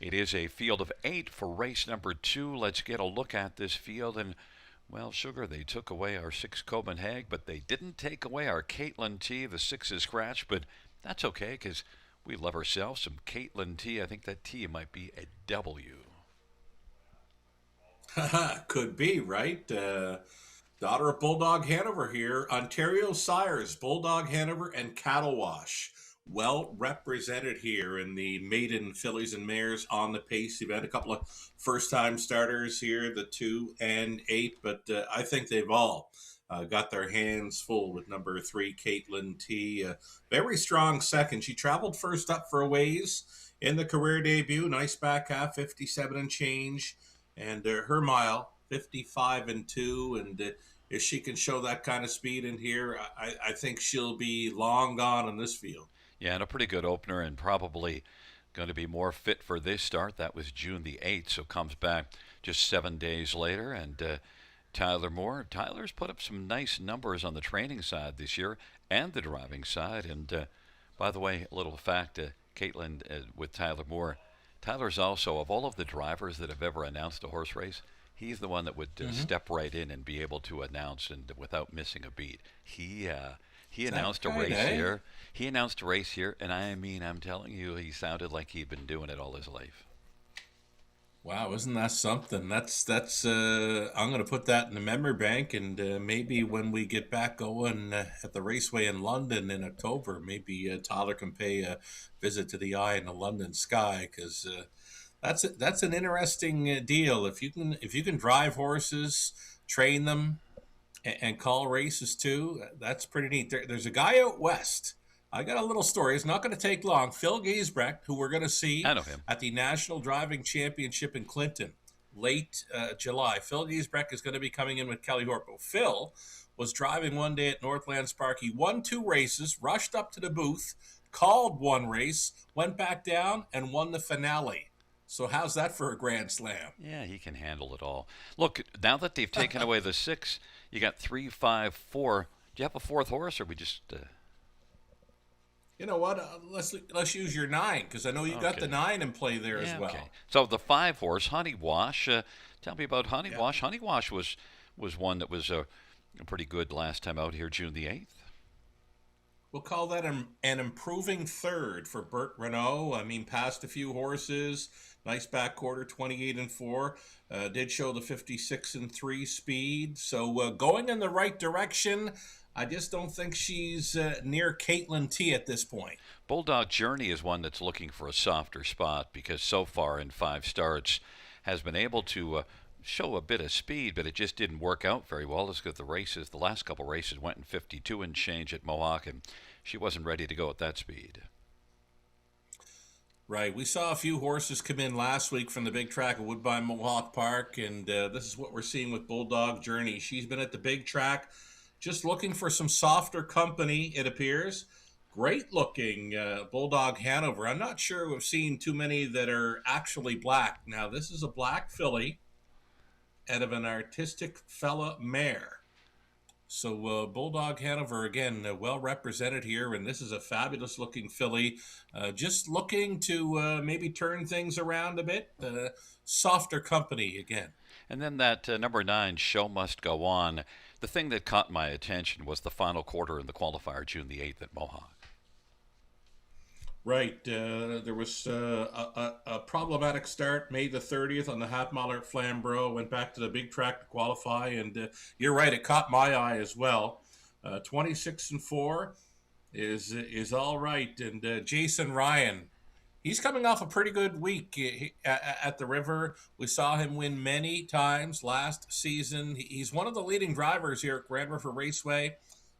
It is a field of 8 for race number 2. Let's get a look at this field. And, well, Sugar, they took away our 6 Copenhagen, but they didn't take away our Caitlin T. The 6 is scratched, but that's okay because we love ourselves some Caitlin T. I think that T might be a W. Could be, right? Daughter of Bulldog Hanover here. Ontario Sires, Bulldog Hanover, and Cattle Wash. Well represented here in the maiden fillies and mares on the pace event. A couple of first-time starters here, the 2 and 8, but I think they've all got their hands full with number 3, Caitlin T. Very strong second. She traveled first up for a ways in the career debut. Nice back half, 57 and change. And her mile, 55 and 2. And if she can show that kind of speed in here, I think she'll be long gone in this field. Yeah, and a pretty good opener and probably going to be more fit for this start. That was June the 8th, so comes back just 7 days later. And Tyler Moore. Tyler's put up some nice numbers on the training side this year and the driving side. And by the way, a little fact, Caitlin, with Tyler Moore, Tyler's also, of all of the drivers that have ever announced a horse race, he's the one that would step right in and be able to announce and without missing a beat. He announced a race here. He announced a race here, and I mean, I'm telling you, he sounded like he'd been doing it all his life. Wow, isn't that something? That's I'm going to put that in the memory bank, and maybe when we get back going at the Raceway in London in October, maybe Tyler can pay a visit to the Eye in the London Sky, because that's an interesting deal. If you can drive horses, train them, and call races too, that's pretty neat. There's a guy out west. I got a little story. It's not going to take long. Phil Giesbrecht, who we're going to see I know him. at the National Driving Championship in Clinton, late July. Phil Giesbrecht is going to be coming in with Kelly Horpo. Phil was driving one day at Northlands Park. He won 2 races, rushed up to the booth, called 1 race, went back down, and won the finale. So how's that for a Grand Slam? Yeah, he can handle it all. Look, now that they've taken away the 6, you got 3, 5, 4. Do you have a 4th horse, or we just... You know what? Let's use your 9, because I know you got the 9 in play there as well. Okay. So the 5 horse, Honey Wash. Tell me about Honey Wash. Honey Wash was one that was pretty good last time out here, June the 8th. We'll call that an improving third for Bert Renault. I mean, passed a few horses. Nice back quarter, 28 and 4. Did show the 56 and 3 speed. So going in the right direction. I just don't think she's near Caitlin T at this point. Bulldog Journey is one that's looking for a softer spot because so far in 5 starts has been able to show a bit of speed, but it just didn't work out very well. Let's get the races. The last couple races went in 52 and change at Mohawk, and she wasn't ready to go at that speed. Right. We saw a few horses come in last week from the big track at Woodbine Mohawk Park, and this is what we're seeing with Bulldog Journey. She's been at the big track just looking for some softer company, it appears. Great looking Bulldog Hanover. I'm not sure we've seen too many that are actually black. Now, this is a black filly out of an artistic fella mare. So Bulldog Hanover, again, well represented here, and this is a fabulous looking filly. Just looking to maybe turn things around a bit. Softer company again. And then that number 9, Show Must Go On. The thing that caught my attention was the final quarter in the qualifier, June the 8th at Mohawk. Right. There was a problematic start, May the 30th on the half mile at Flamborough. Went back to the big track to qualify, and you're right, it caught my eye as well. 26 and 4 is all right. And Jason Ryan, he's coming off a pretty good week at the River. We saw him win many times last season. He's one of the leading drivers here at Grand River Raceway.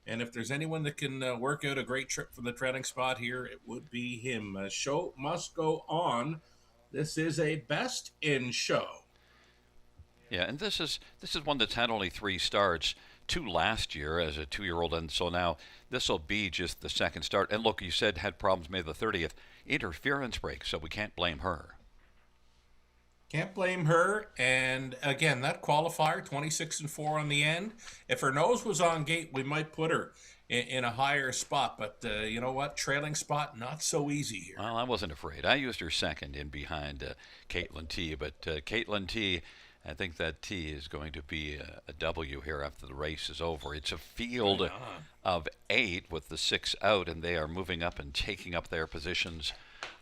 And if there's anyone that can work out a great trip from the training spot here, it would be him. Show must go on. This is a best in show. Yeah, and this is one that's had only 3 starts, 2 last year as a 2-year-old, and so now this will be just the second start. And look, you said had problems May the 30th. Interference break, so we can't blame her. Can't blame her. And again, that qualifier, 26-4 on the end. If her nose was on gate, we might put her in a higher spot. But you know what? Trailing spot, not so easy here. Well, I wasn't afraid. I used her second in behind Caitlin T. But Caitlin T, I think that T is going to be a W here after the race is over. It's a Right field on. of 8 with the 6 out, and they are moving up and taking up their positions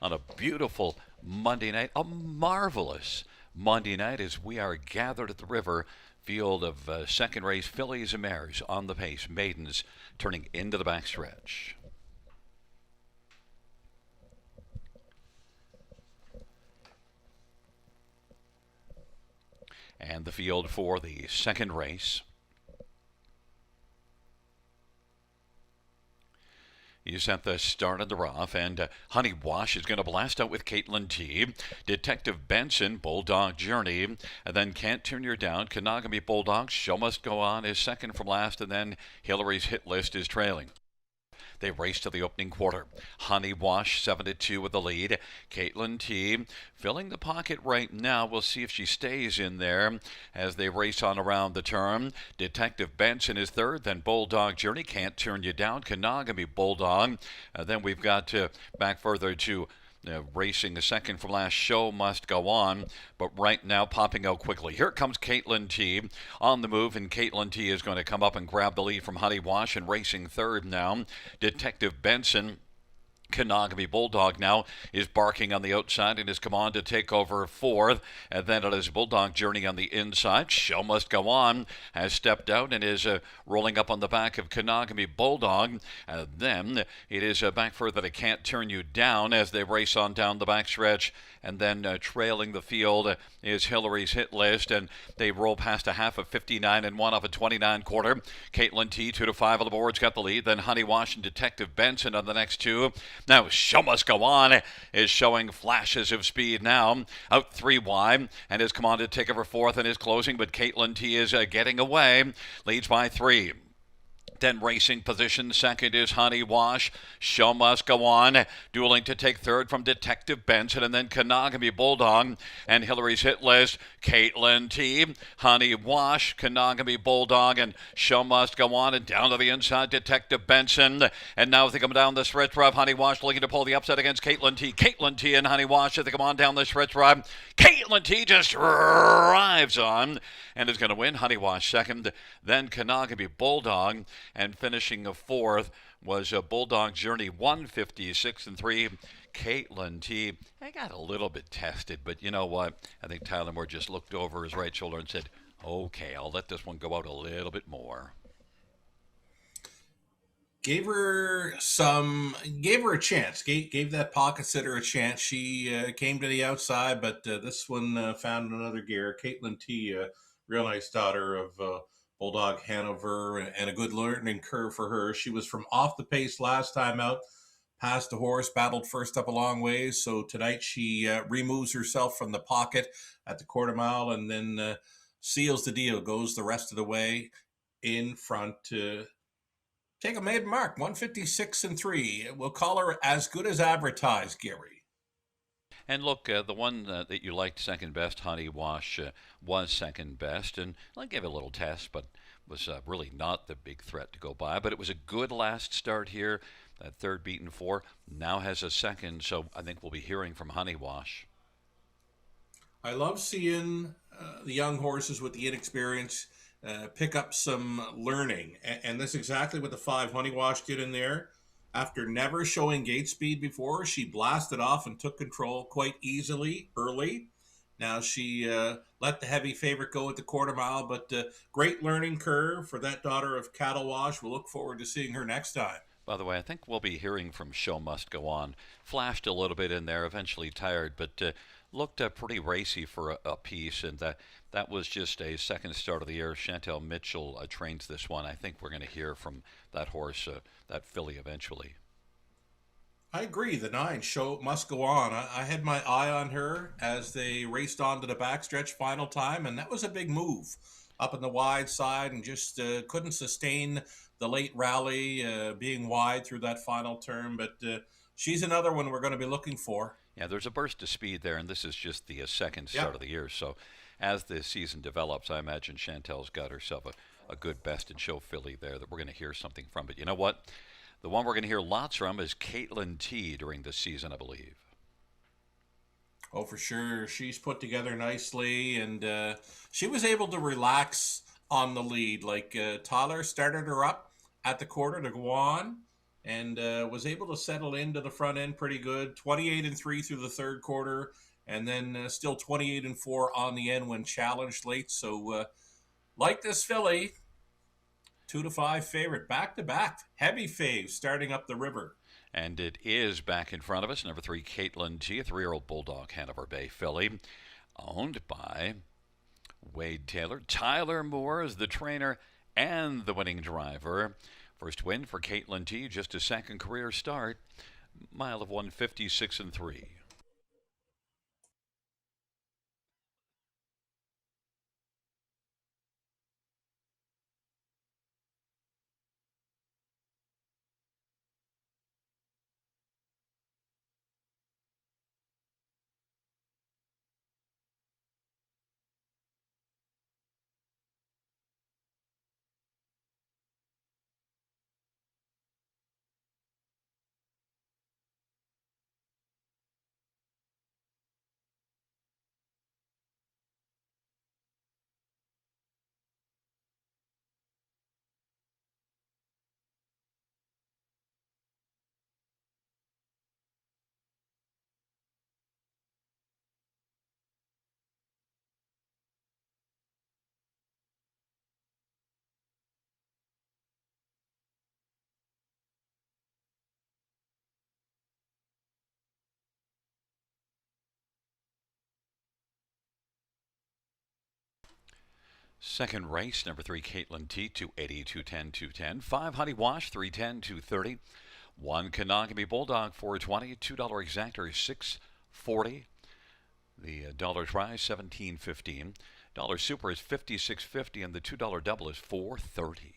on a beautiful Monday night. A marvelous Monday night as we are gathered at the river. Field of second race fillies and mares on the pace. Maidens turning into the backstretch. And the field for the second race is at the start of the rough, and Honey Wash is going to blast out with Caitlin T. Detective Benson, Bulldog Journey, and then Can't Turn You Down. Kanagami Bulldog, Show Must Go On is second from last, and then Hillary's Hit List is trailing. They race to the opening quarter. Honey Wash 7-2 with the lead. Caitlin T filling the pocket right now. We'll see if she stays in there as they race on around the turn. Detective Benson is third. Then Bulldog Journey. Can't Turn You Down. Kanagami Bulldog. Then we've got back further to racing the second from last. Show Must Go On, but right now popping out quickly. Here comes Caitlin T on the move, and Caitlin T is going to come up and grab the lead from Honey Wash, and racing third now. Detective Benson. Kanagami Bulldog now is barking on the outside and has come on to take over fourth. And then it is Bulldog Journey on the inside. Show Must Go On has stepped out and is rolling up on the back of Kanagami Bulldog. Then it is back further to Can't Turn You Down as they race on down the backstretch. And then trailing the field is Hillary's Hit List, and they roll past a half of 59 and 1 off a 29 quarter. Caitlin T 2-5 on the boards got the lead. Then Honey Wash and Detective Benson on the next two. Now Show Must Go On is showing flashes of speed now. Out 3 wide and has come on to take over fourth and is closing, but Caitlin T is getting away. Leads by 3. Then racing position second is Honey Wash. Show Must Go On. Dueling to take third from Detective Benson, and then Kanagami Bulldog and Hillary's Hit List. Caitlin T, Honey Wash, Kanagami Bulldog, and Show Must Go On. And down to the inside, Detective Benson. And now they come down the stretch drive. Honey Wash looking to pull the upset against Caitlin T. Caitlin T and Honey Wash as they come on down the stretch drive. Caitlin T just drives on and is going to win. Honey Wash second. Then Kanagami Bulldog. And finishing a fourth was a Bulldog Journey 156-3. Caitlin T. I got a little bit tested, but you know what? I think Tyler Moore just looked over his right shoulder and said, okay, I'll let this one go out a little bit more. Gave her a chance. Gave that pocket sitter a chance. She came to the outside, but this one found another gear. Caitlin T, real nice daughter of Bulldog Hanover, and a good learning curve for her. She was from off the pace last time out, passed the horse, battled first up a long ways. So tonight she removes herself from the pocket at the quarter mile and then seals the deal, goes the rest of the way in front to take a maiden mark, 156-3. We'll call her as good as advertised, Gary. And look, the one that you liked second best, Honey Wash, was second best. And I gave it a little test, but was really not the big threat to go by. But it was a good last start here. That third beaten 4 now has a second. So I think we'll be hearing from Honey Wash. I love seeing the young horses with the inexperience pick up some learning. And that's exactly what the 5 Honey Wash did in there. After never showing gate speed before, she blasted off and took control quite easily early. Now she let the heavy favorite go at the quarter mile, but great learning curve for that daughter of Cattle Wash. We'll look forward to seeing her next time. By the way, I think we'll be hearing from Show Must Go On. Flashed a little bit in there, eventually tired, but looked pretty racy for a piece, and that was just a second start of the year. Chantel Mitchell trains this one. I think we're going to hear from that horse, that filly, eventually. I agree. The 9 Show Must Go On. I had my eye on her as they raced on to the backstretch final time, and that was a big move up in the wide side and just couldn't sustain the late rally being wide through that final turn. But she's another one we're going to be looking for. Yeah, there's a burst of speed there, and this is just the second Yeah. start of the year. So, as the season develops, I imagine Chantel's got herself a good best in show filly there that we're going to hear something from. But you know what? The one we're going to hear lots from is Caitlin T during this season, I believe. Oh, for sure. She's put together nicely, and she was able to relax on the lead. Like Tyler started her up at the quarter to go on, and was able to settle into the front end pretty good. 28-3 through the third quarter, and then still 28-4 on the end when challenged late. So, like this filly, 2-5 favorite, back to back, heavy fave starting up the river. And it is back in front of us. Number 3, Caitlin T, a 3-year-old Bulldog Hanover Bay filly, owned by Wade Taylor. Tyler Moore is the trainer and the winning driver. First win for Caitlin T, just a second career start. Mile of 156-3. Second race, number 3, Caitlin T, 280, 210, 210. 5, Honey Wash, 310, 230. 1, Kanagami Bulldog, 420. $2 exactor, 640. The dollar try, 17.15. Dollar super is 56.50, and the $2 double is 4.30.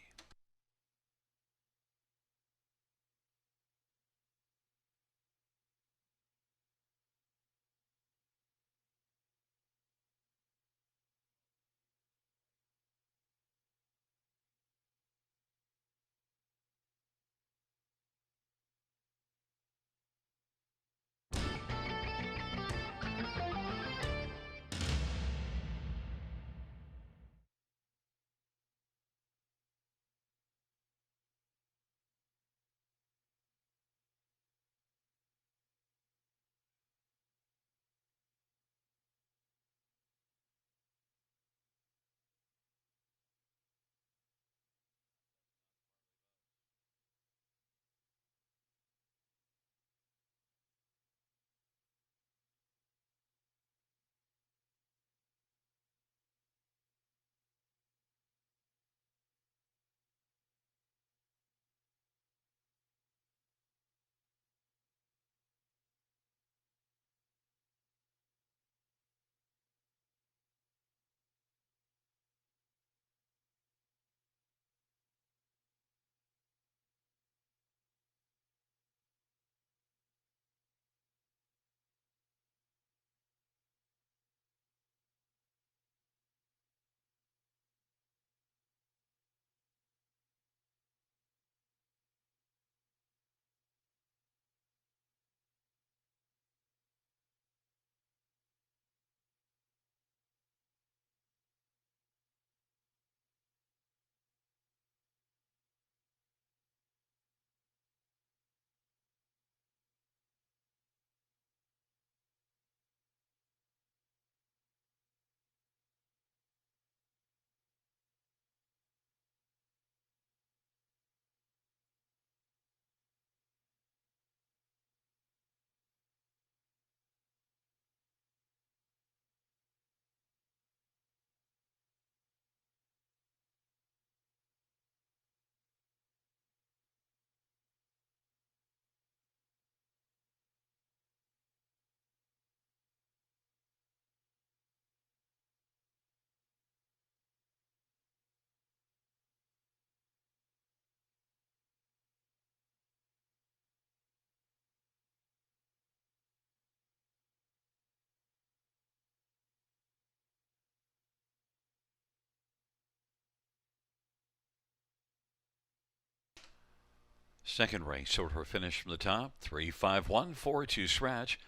Second race order finish from the top 35142 scratch,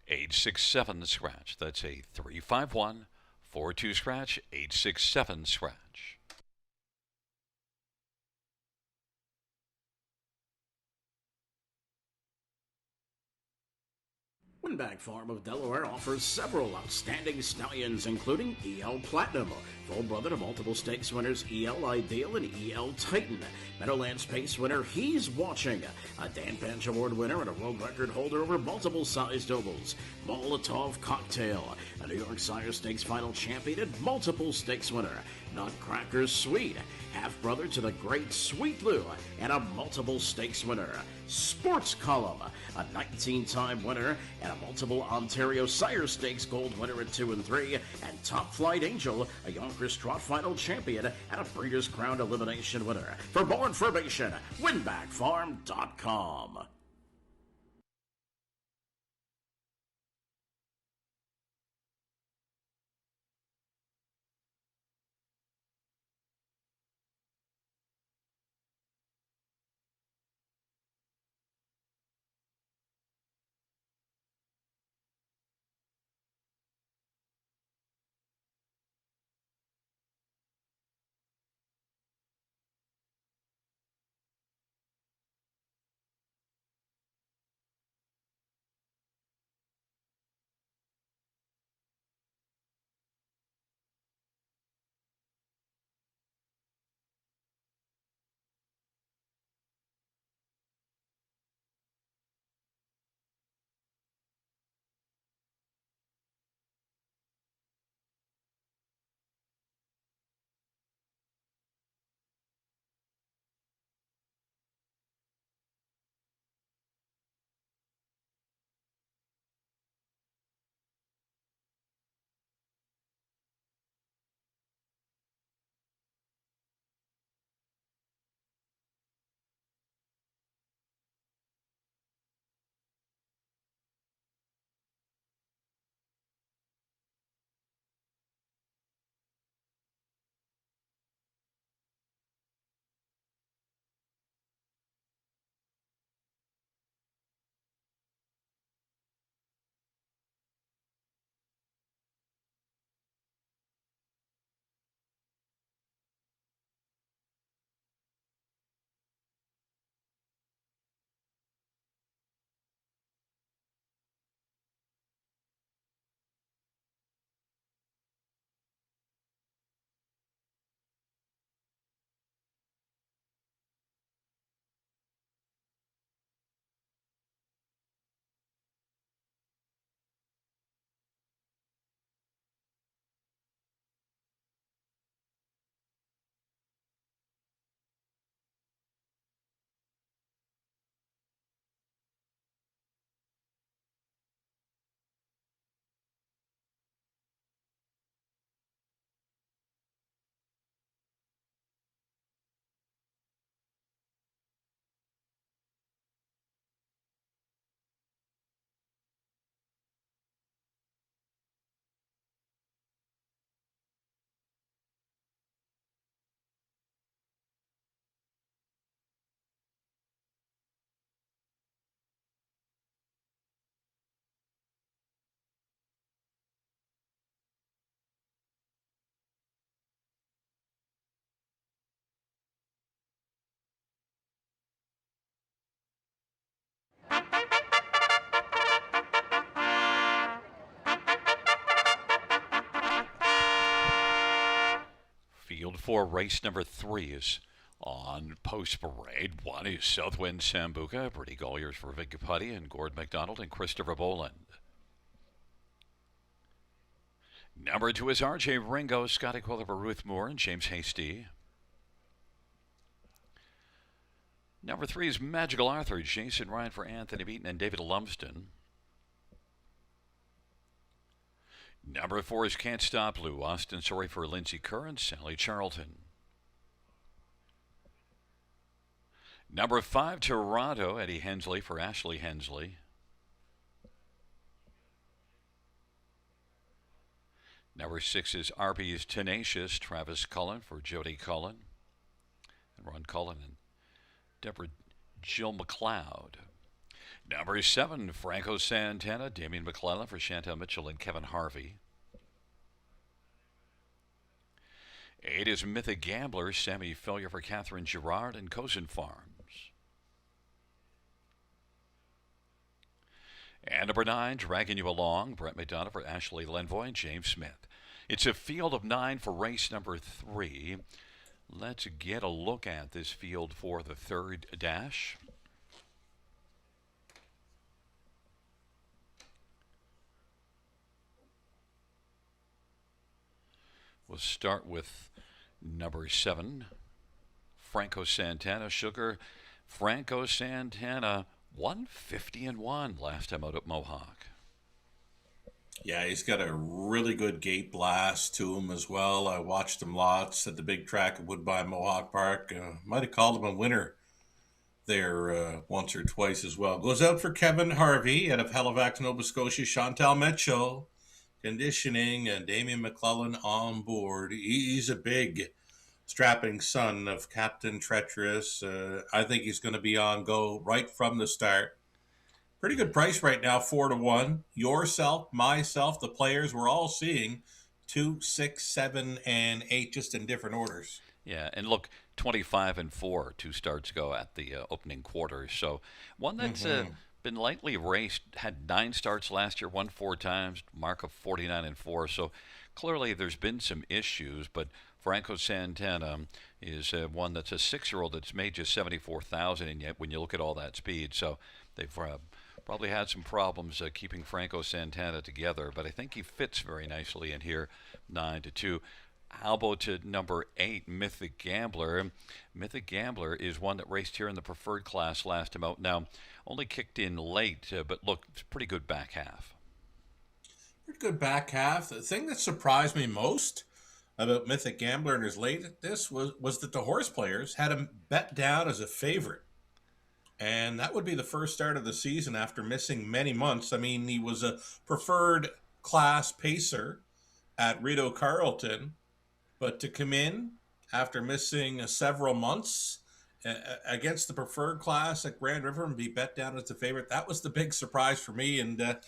867 scratch. That's a 35142 scratch, 867 scratch. Winbag Farm of Delaware offers several outstanding stallions, including EL Platinum, full brother to multiple stakes winners EL Ideal and EL Titan, Meadowlands Pace winner He's Watching, a Dan Bench Award winner and a world record holder over multiple sized ovals, Molotov Cocktail, a New York Sire Stakes final champion and multiple stakes winner, Nutcracker Sweet, half brother to the great Sweet Blue, and a multiple stakes winner, Sports Column, a 19-time winner and a multiple Ontario Sire Stakes Gold winner at 2 and 3, and Top Flight Angel, a Yonkers Trot Final champion and a Breeders' Crown elimination winner. For more information, winbackfarm.com. Field 4, race number 3 is on post parade. 1 is Southwind Sambuca, Brittany Golliers for Vic Putty, and Gord McDonald and Christopher Boland. Number 2 is RJ Ringo, Scotty Quiller for Ruth Moore, and James Hasty. Number 3 is Magical Arthur, Jason Ryan for Anthony Beaton and David Lumsden. Number 4 is Can't Stop Lou, Austin Sorry for Lindsey Kerr and Sally Charlton. Number 5, Toronto, Eddie Hensley for Ashley Hensley. Number 6 is Arby's Tenacious, Travis Cullen for Jody Cullen and Ron Cullen and Deborah Jill McLeod. Number 7, Franco Santana, Damian McClellan for Chantal Mitchell and Kevin Harvey. 8 is Mythic Gambler, Sammy Fillier for Catherine Girard and Cozen Farms. And number 9, dragging you along, Brett McDonough for Ashley Lenvoy and James Smith. It's a field of 9 for race number 3. Let's get a look at this field for the third dash. We'll start with number 7, Franco Santana. Sugar, Franco Santana, 150-1 last time out at Mohawk. Yeah, he's got a really good gate blast to him as well. I watched him lots at the big track at Woodbine Mohawk Park. Might have called him a winner there once or twice as well. Goes out for Kevin Harvey out of Halifax, Nova Scotia. Chantal Mitchell, conditioning, and Damian McClellan on board. He's a big strapping son of Captain Treacherous. I think he's going to be on go right from the start. Pretty good price right now, 4-1. Yourself, myself, the players, we're all seeing 2, 6, 7, and 8 just in different orders. Yeah, and look, 25-4, 2 starts go at the opening quarter. So one that's been lightly raced, had 9 starts last year, won 4 times, mark of 49-4. So clearly there's been some issues, but Franco Santana is one that's a 6-year-old that's made just 74,000, and yet when you look at all that speed, so they've probably had some problems keeping Franco Santana together, but I think he fits very nicely in here, 9-2. How about to number 8, Mythic Gambler? Mythic Gambler is one that raced here in the preferred class last time out. Now, only kicked in late, but look, it's pretty good back half. Pretty good back half. The thing that surprised me most about Mythic Gambler in his latest was that the horse players had him bet down as a favorite. And that would be the first start of the season after missing many months. I mean, he was a preferred class pacer at Rideau Carleton, but to come in after missing several months against the preferred class at Grand River and be bet down as the favorite, that was the big surprise for me. And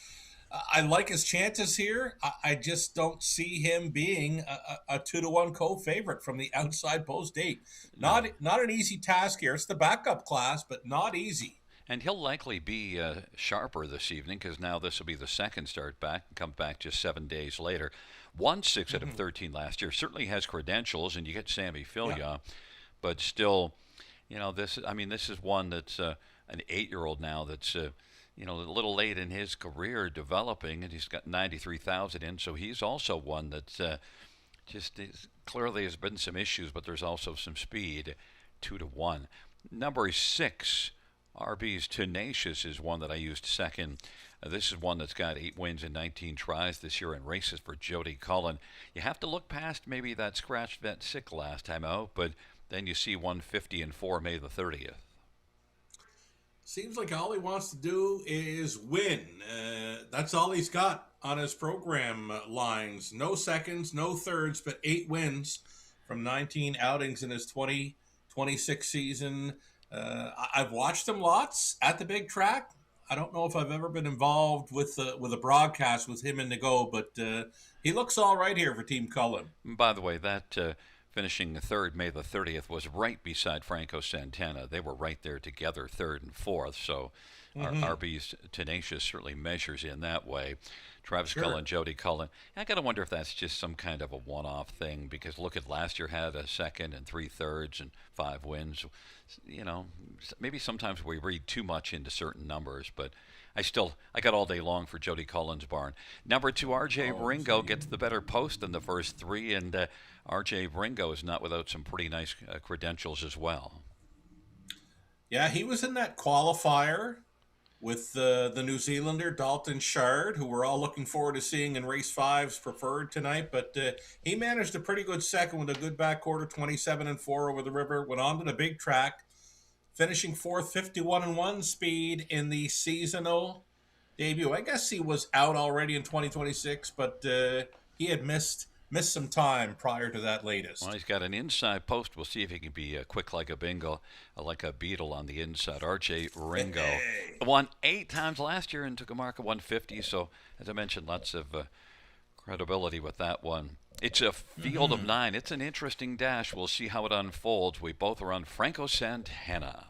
I like his chances here. I just don't see him being a 2-1 co-favorite from the outside post 8. Not an easy task here. It's the backup class, but not easy. And he'll likely be sharper this evening because now this will be the second start back and come back just 7 days later. Won 6 out of 13 last year. Certainly has credentials, and you get Sammy Fillier, but still, this is one that's an 8-year-old now that's a little late in his career developing, and he's got 93,000 in, so he's also one that's clearly has been some issues, but there's also some speed, 2-1. Number 6, RB's Tenacious is one that I used second. This is one that's got 8 wins and 19 tries this year and races for Jody Cullen. You have to look past maybe that scratch vet sick last time out, but then you see 150-4 May the 30th. Seems like all he wants to do is win. That's all he's got on his program lines. No seconds, no thirds, but 8 wins from 19 outings in his 2026 season. I've watched him lots at the big track. I don't know if I've ever been involved with a broadcast with him in the go, but he looks all right here for Team Cullen. By the way, that finishing third May the 30th was right beside Franco Santana. They were right there together, third and fourth. So our RB's Tenacious certainly measures in that way. Travis Cullen, Jody Cullen. I got to wonder if that's just some kind of a one-off thing, because look at last year had a second and 3/3 and 5 wins. Maybe sometimes we read too much into certain numbers, but I got all day long for Jody Cullen's barn. Number 2, R.J. Ringo gets the better post in the first 3, and R.J. Ringo is not without some pretty nice credentials as well. Yeah, he was in that qualifier with the New Zealander, Dalton Shard, who we're all looking forward to seeing in Race 5's preferred tonight. But he managed a pretty good second with a good back quarter, 27-4 over the river. Went on to the big track, finishing 4th, 51-1 speed in the seasonal debut. I guess he was out already in 2026, but he had missed missed some time prior to that latest. Well, he's got an inside post. We'll see if he can be quick like a bingo, like a beetle on the inside. R.J. Ringo Hey. won 8 times last year and took a mark of 150. So, as I mentioned, lots of credibility with that one. It's a field of 9. It's an interesting dash. We'll see how it unfolds. We both are on Franco Santana.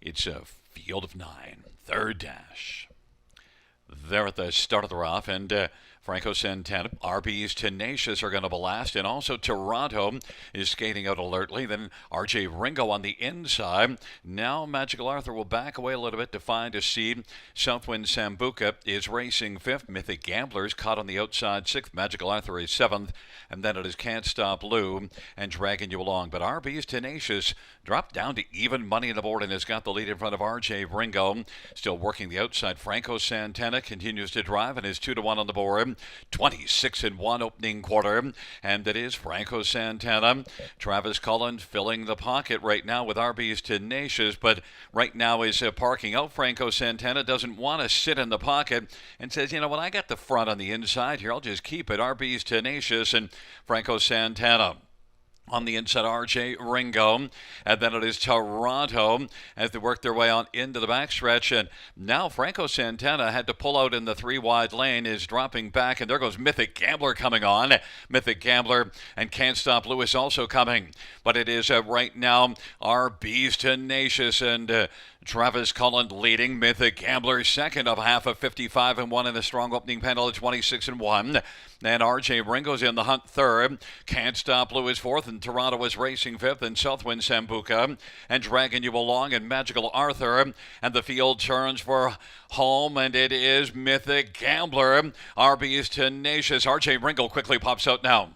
It's a field of 9. Third dash. There at the start of the rough, and Franco Santana, RB's Tenacious are going to blast, and also Toronto is skating out alertly. Then R.J. Ringo on the inside. Now Magical Arthur will back away a little bit to find a seed. Southwind Sambuca is racing 5th. Mythic Gamblers caught on the outside 6th. Magical Arthur is 7th. And then it is Can't Stop Lou and dragging you along. But RB's Tenacious dropped down to even money on the board and has got the lead in front of R.J. Ringo. Still working the outside. Franco Santana continues to drive and is 2-1 on the board. 26-1 opening quarter, and it is Franco Santana. Travis Cullen filling the pocket right now with RB's Tenacious, but right now is parking out. Franco Santana doesn't want to sit in the pocket and says, you know what, I got the front on the inside here. I'll just keep it. RB's Tenacious and Franco Santana. On the inside, R.J. Ringo, and then it is Toronto as they work their way on into the backstretch. And now Franco Santana had to pull out in the 3-wide lane, is dropping back, and there goes Mythic Gambler coming on. Mythic Gambler and Can't Stop Lewis also coming. But it is right now RB's Tenacious and Travis Cullen leading. Mythic Gambler second of half of 55-1 in the strong opening panel at 26-1. And R.J. Ringo's in the hunt third. Can't Stop Lewis fourth, and Toronto is racing fifth, and Southwind Sambuca and dragging you along, and Magical Arthur. And the field turns for home, and it is Mythic Gambler. RB's Tenacious. R.J. Ringo quickly pops out now.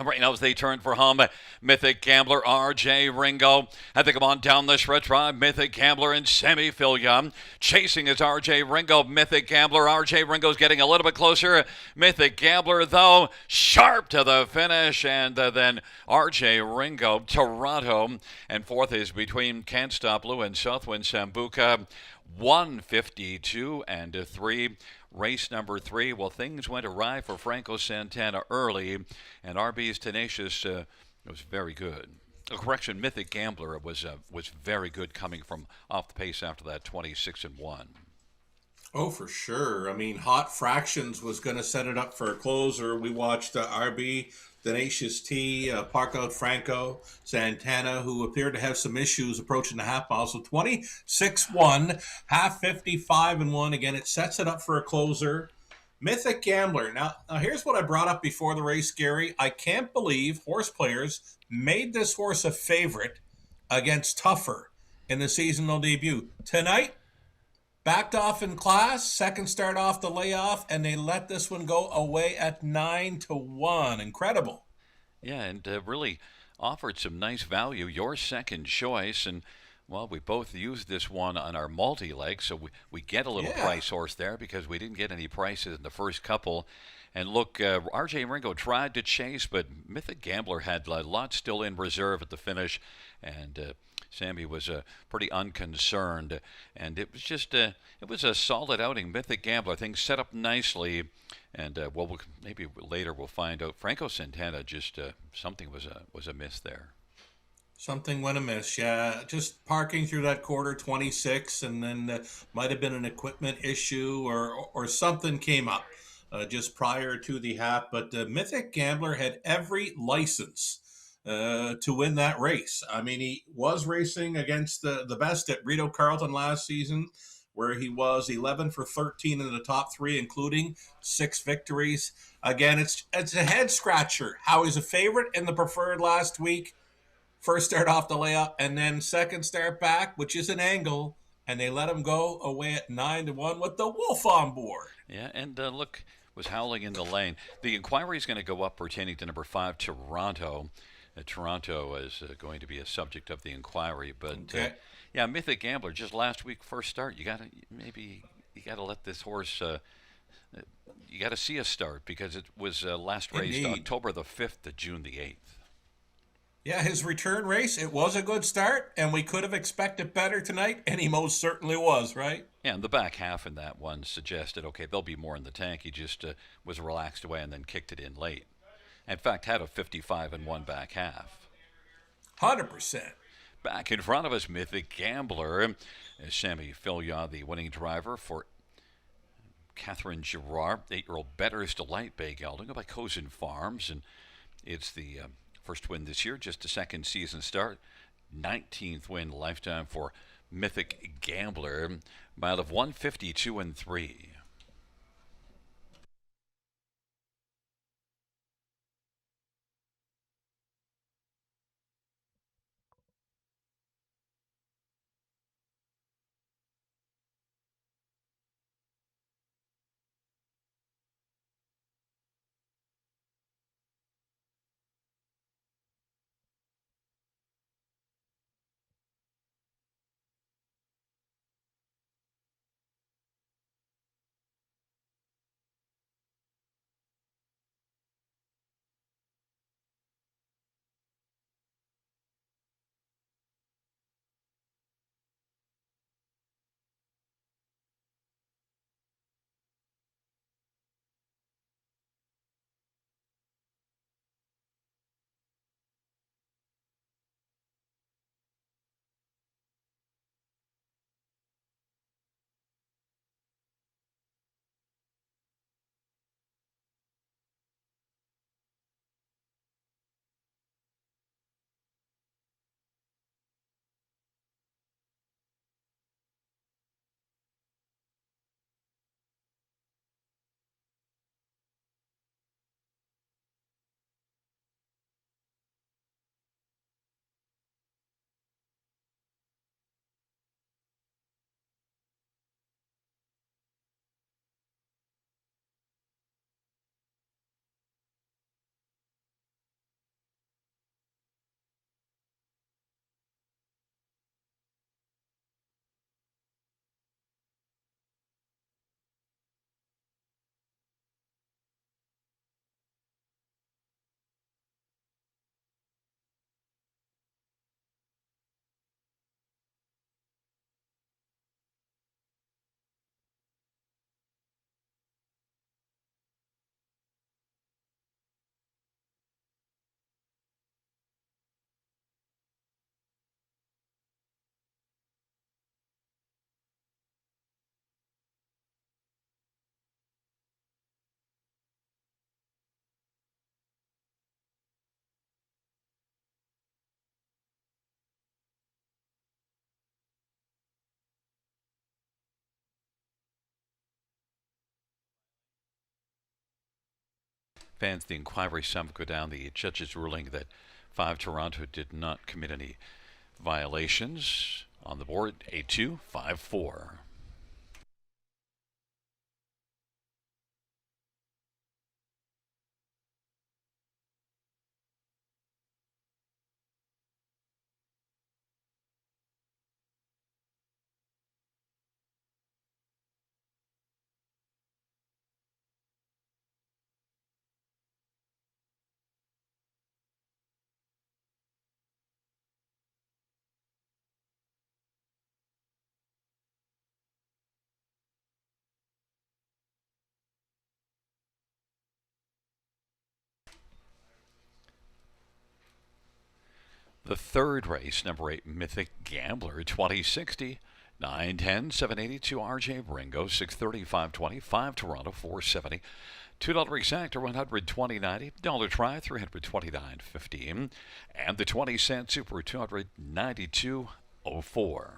Right now as they turn for home, Mythic Gambler, R.J. Ringo. As they come on down the stretch drive, Mythic Gambler and Semi-Filia. Chasing is R.J. Ringo, Mythic Gambler. R.J. Ringo's getting a little bit closer. Mythic Gambler, though, sharp to the finish. And then R.J. Ringo, Toronto. And fourth is between Can't Stop Lou and Southwind Sambuca. 152-3. Race number 3. Well, things went awry for Franco Santana early, and RB's Tenacious was very good. Correction, Mythic Gambler was very good coming from off the pace after that 26-1. Oh, for sure. I mean, Hot Fractions was going to set it up for a closer. We watched RB, Tenacious T, park out Franco Santana, who appeared to have some issues approaching the half mile. So 26-1, half 55-1. Again, it sets it up for a closer. Mythic Gambler. Now, here's what I brought up before the race, Gary. I can't believe horse players made this horse a favorite against Tougher in the seasonal debut. Tonight, backed off in class, second start off the layoff, and they let this one go away at 9-1. Incredible. Yeah, and really offered some nice value. Your second choice, and well, we both used this one on our multi-leg, so we get a little price horse there because we didn't get any prices in the first couple. And look, R.J. Ringo tried to chase, but Mythic Gambler had a lot still in reserve at the finish, and Sammy was pretty unconcerned, and it was just it was a solid outing. Mythic Gambler, things set up nicely, and well, maybe later we'll find out. Franco Santana just something was amiss there. Something went amiss, yeah. Just parking through that quarter 26, and then might have been an equipment issue or something came up just prior to the half. But Mythic Gambler had every license to win that race. I mean, he was racing against the best at Rito Carlton last season, where he was 11 for 13 in the top 3, including 6 victories. Again, it's a head scratcher how he's a favorite in the preferred last week. First start off the layup, and then second start back, which is an angle, and they let him go away at 9-1 with the Wolf on board. Yeah, and look, was howling in the lane. The inquiry is going to go up pertaining to number 5, Toronto. Toronto is going to be a subject of the inquiry, but okay. Yeah, Mythic Gambler just last week first start. You gotta let this horse. You gotta see a start because it was last raced Indeed. October the 5th to June the 8th. Yeah, his return race, it was a good start, and we could have expected better tonight, and he most certainly was, right? And the back half in that one suggested, okay, there'll be more in the tank. He just was relaxed away and then kicked it in late. In fact, had a 55 and one back half. 100%. Back in front of us, Mythic Gambler. Sammy Filya, the winning driver for Catherine Girard, 8-year-old Better's Delight Bay gelding by Cozen Farms. And it's the first win this year, just a second season start. 19th win lifetime for Mythic Gambler. Mile of 152 and 3. Fans, the inquiry some go down the judge's ruling that 5 Toronto did not commit any violations. On the board, A2, 5-4. The third race, number 8, Mythic Gambler, 2060. 910, 782 RJ Ringo, 630, 520, 5 Toronto, 470. $2 exacta, 129.90. Dollar try, 329.15. And the 20-cent super, 292.04.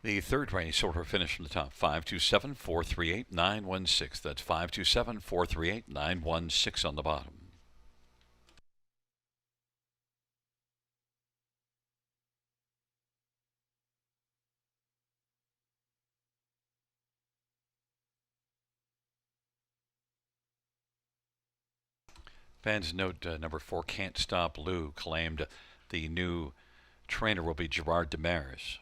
The third race order finish from the top, 527-438-916. That's 527-438-916 on the bottom. Fans note number 4, Can't Stop Lou, claimed the new trainer will be Gerard Demers.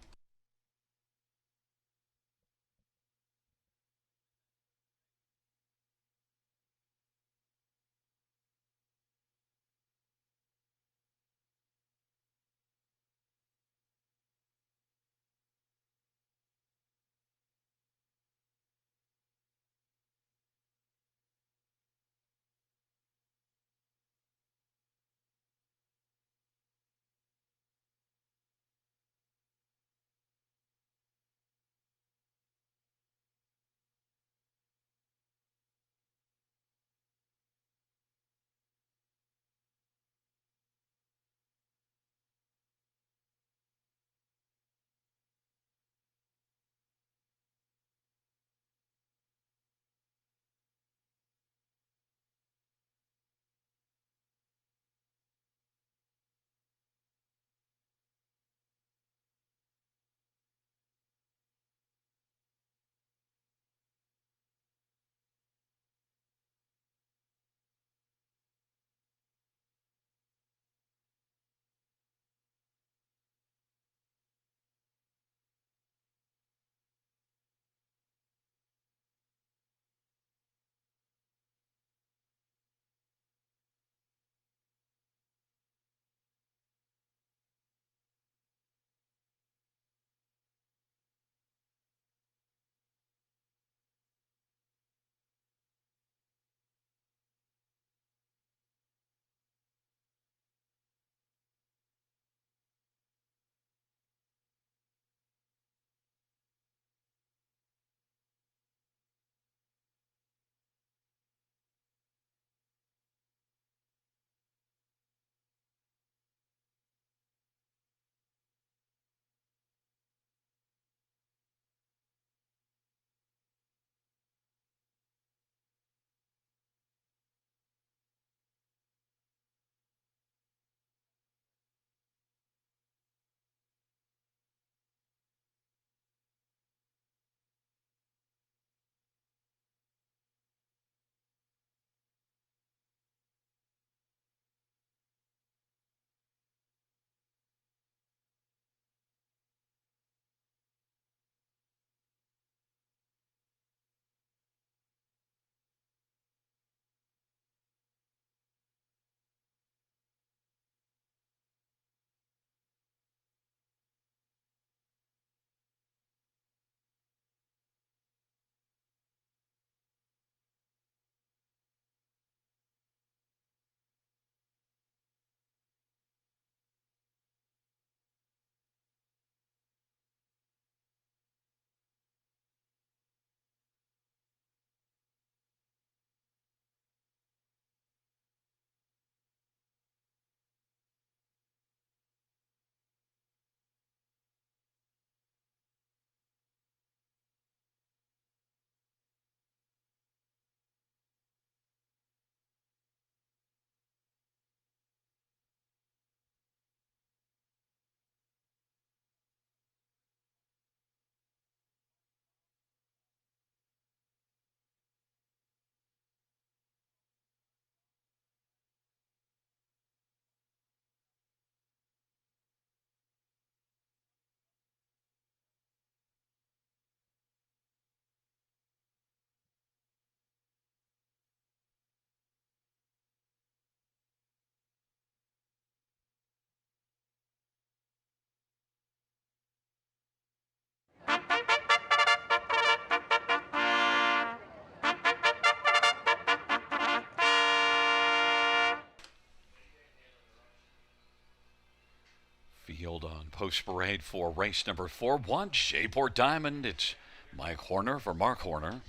Field on post parade for race number 4, 1 Shayport Diamond. It's Mike Horner for Mark Horner.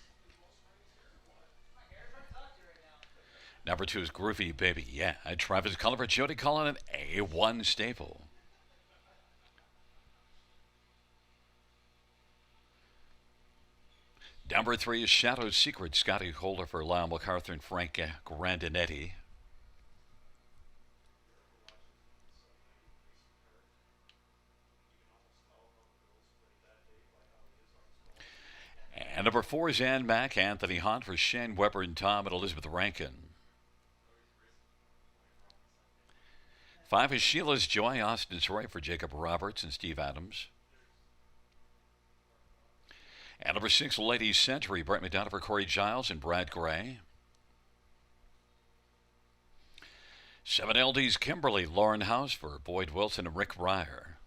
Number 2 is Groovy Baby. Yeah, Travis Culliver, Jody Cullen, and A1 Staple. Number 3 is Shadow's Secret. Scotty Holder for Lyle MacArthur and Frank Grandinetti. And number 4 is Ann Mack, Anthony Hahn for Shane Weber and Tom and Elizabeth Rankin. 5 is Sheila's Joy, Austin's Roy for Jacob Roberts and Steve Adams. And number 6, Ladies Century, Brett McDonough for Corey Giles and Brad Gray. 7 LD's Kimberly, Lauren House for Boyd Wilson and Rick Ryer.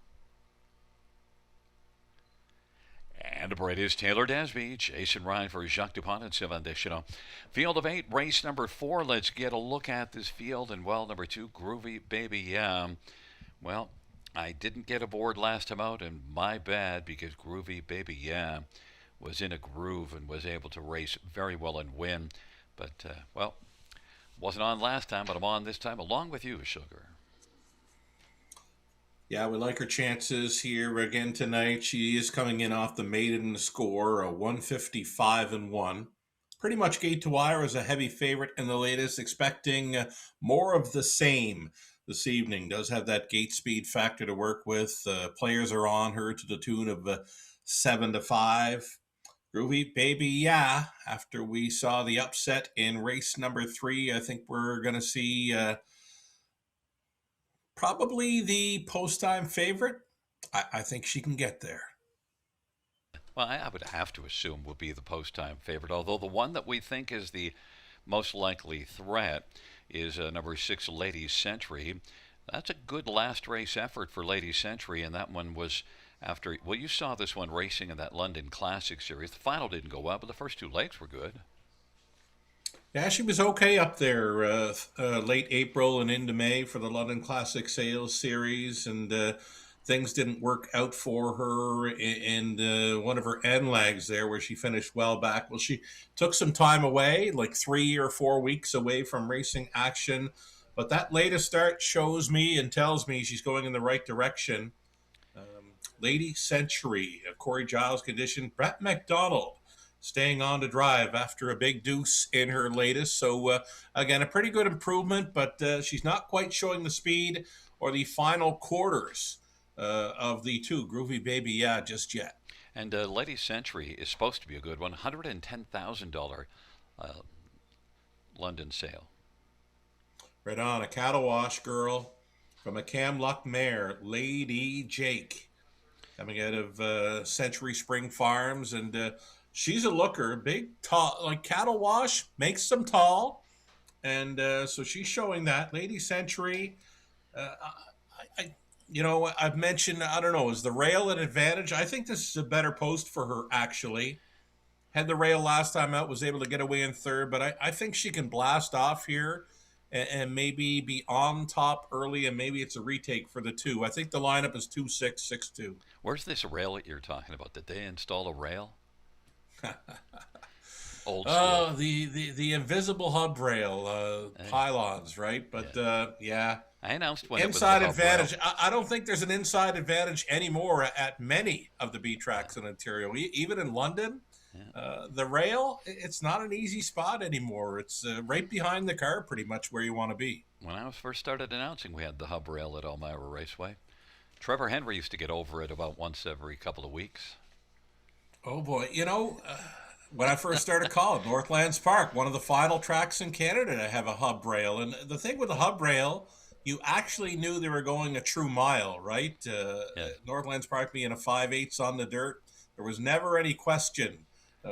And number 8 is Taylor Dasby, Jason Ryan for Jacques Dupont and Sylvain Deschanel. Field of 8, race number 4. Let's get a look at this field. And, well, number 2, Groovy Baby Yeah. Well, I didn't get aboard last time out, and my bad, because Groovy Baby Yeah was in a groove and was able to race very well and win. But, well, wasn't on last time, but I'm on this time along with you, Sugar. Yeah, we like her chances here again tonight. She is coming in off the maiden score, a 155-1. Pretty much gate to wire as a heavy favorite in the latest, expecting more of the same this evening. Does have that gate speed factor to work with. Players are on her to the tune of 7-5. Groovy Baby Yeah. After we saw the upset in race number 3, I think we're going to see probably the post-time favorite. I think she can get there. Well, I would have to assume will be the post-time favorite, although the one that we think is the most likely threat is number 6, Ladies Century. That's a good last race effort for Ladies Century, and that one was after, well, you saw this one racing in that London Classic Series. The final didn't go well, but the first 2 legs were good. Yeah, she was okay up there late April and into May for the London Classic Sales Series, and things didn't work out for her in one of her end legs there where she finished well back. Well, she took some time away, like 3 or 4 weeks away from racing action, but that latest start shows me and tells me she's going in the right direction. Lady Century, Corey Giles condition, Brett McDonald staying on to drive after a big deuce in her latest. So, again, a pretty good improvement, but she's not quite showing the speed or the final quarters of the 2, Groovy Baby Yeah, just yet. And Lady Century is supposed to be a good one, $110,000 London sale. Right on, a cattle wash girl from a Cam Luck mare, Lady Jake, coming out of Century Spring Farms, and she's a looker, big, tall, like cattle wash, makes them tall, and so she's showing that. Lady Century, I've mentioned, I don't know, is the rail an advantage? I think this is a better post for her, actually. Had the rail last time out, was able to get away in third, but I think she can blast off here and maybe be on top early, and maybe it's a retake for the 2. I think the lineup is 2-6, 6-2. Where's this rail that you're talking about? Did they install a rail? Old school. Oh, the invisible hub rail pylons, right? But yeah. I announced when inside it was advantage. I don't think there's an inside advantage anymore at many of the B tracks in Ontario, even in London. The rail, it's not an easy spot anymore. It's right behind the car, pretty much where you want to be. When I was first started announcing, we had the hub rail at Elmira Raceway. Trevor Henry used to get over it about once every couple of weeks. Oh boy, when I first started calling, Northlands Park, one of the final tracks in Canada to have a hub rail. And the thing with the hub rail, you actually knew they were going a true mile, right? Yeah. Northlands Park being a 5/8 on the dirt, there was never any question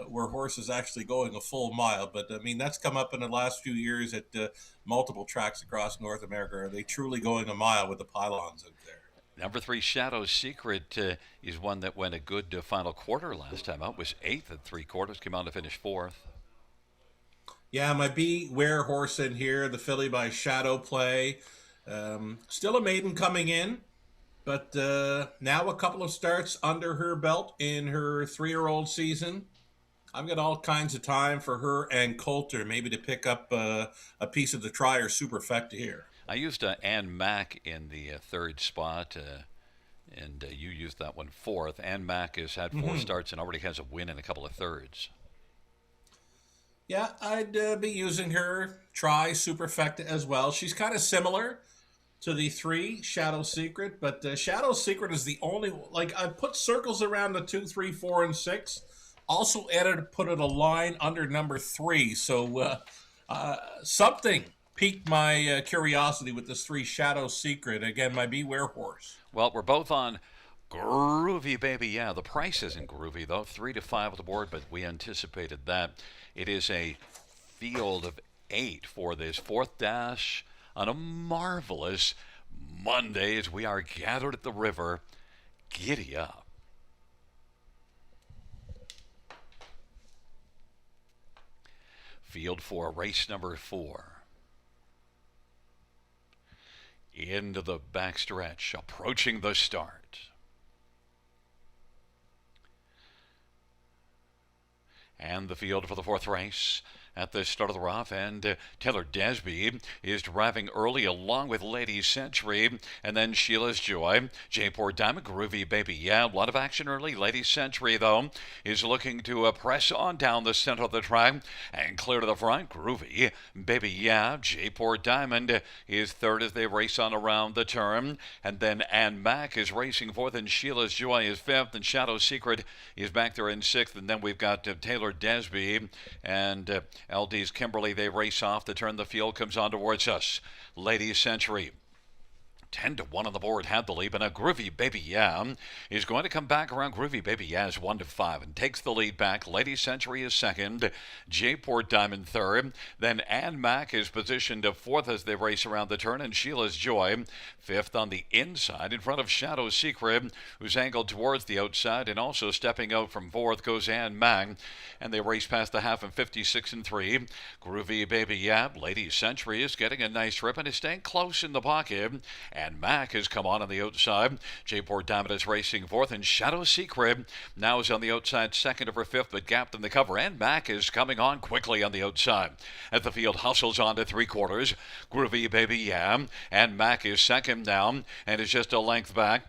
where horses actually going a full mile. But I mean, that's come up in the last few years at multiple tracks across North America. Are they truly going a mile with the pylons out there? Number 3, Shadow's Secret, is one that went a good final quarter last time out. Was 8th at 3/4, came on to finish 4th. Yeah, my Beware horse in here, the filly by Shadow Play. Still a maiden coming in, but now a couple of starts under her belt in her 3-year-old season. I've got all kinds of time for her and Coulter, maybe to pick up a piece of the Trier Superfecta here. I used Ann Mack in the 3rd spot, and you used that one 4th. Ann Mack has had 4 starts and already has a win in a couple of thirds. Yeah, I'd be using her Try Superfecta as well. She's kind of similar to the 3 Shadow Secret, but Shadow Secret is the only, like, I put circles around the 2, 3, 4, and 6. Also added, put it a line under number 3. So something piqued my curiosity with this 3 Shadow Secret. Again, my Beware horse. Well, we're both on Groovy Baby. Yeah, the price isn't groovy, though. 3 to 5 on the board, but we anticipated that. It is a field of 8 for this fourth dash on a marvelous Monday as we are gathered at the river. Giddy up. Field 4, race number 4. Into the backstretch, approaching the start. And the field for the fourth race at the start of the rough, and Taylor Desby is driving early along with Lady Century, and then Sheila's Joy, J-Port Diamond, Groovy Baby. Yeah, a lot of action early. Lady Century, though, is looking to press on down the center of the track and clear to the front. Groovy Baby, yeah, J-Port Diamond is third as they race on around the turn, and then Ann Mack is racing fourth, and Sheila's Joy is fifth, and Shadow Secret is back there in sixth, and then we've got Taylor Desby and LD's Kimberly. They race off the turn. The field comes on towards us. Lady Century 10 to 1 on the board, had the lead, and a Groovy Baby Yeah is going to come back around. Groovy Baby Yeah is 1 to 5 and takes the lead back. Lady Century is second, J-Port Diamond third, then Ann Mack is positioned fourth as they race around the turn, and Sheila's Joy fifth on the inside in front of Shadow Secret, who's angled towards the outside, and also stepping out from fourth goes Ann Mack, and they race past the half in 56 and 3. Groovy Baby Yeah, Lady Century is getting a nice rip and is staying close in the pocket, and Mack has come on the outside. J-Port Diamond is racing fourth, and Shadow Secret now is on the outside, second over fifth, but gapped in the cover, and Mack is coming on quickly on the outside. As the field hustles on to three quarters, Groovy Baby Yeah, and Mack is second down and is just a length back.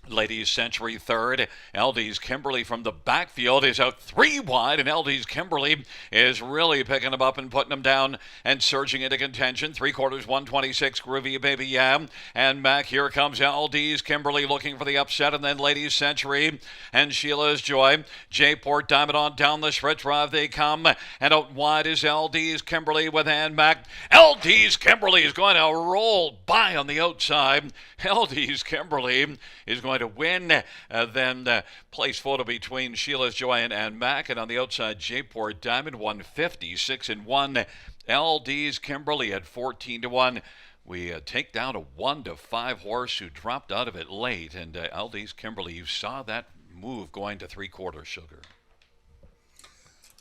Ladies Century third. LD's Kimberly from the backfield is out 3 wide, and LD's Kimberly is really picking them up and putting them down and surging into contention. 3/4, 126, Groovy Baby Yeah. And back here comes LD's Kimberly looking for the upset, and then Ladies Century and Sheila's Joy. J-Port Diamond on down the stretch drive they come, and out wide is LD's Kimberly with Ann Mack. LD's Kimberly is going to roll by on the outside. LD's Kimberly is going to win. Then place photo between Sheila's Joy and Ann Mack, and on the outside J-Port Diamond 156 and 1. LD's Kimberly at 14 to 1. We take down a 1 to 5 horse who dropped out of it late, and LD's Kimberly, you saw that move going to 3/4 sugar.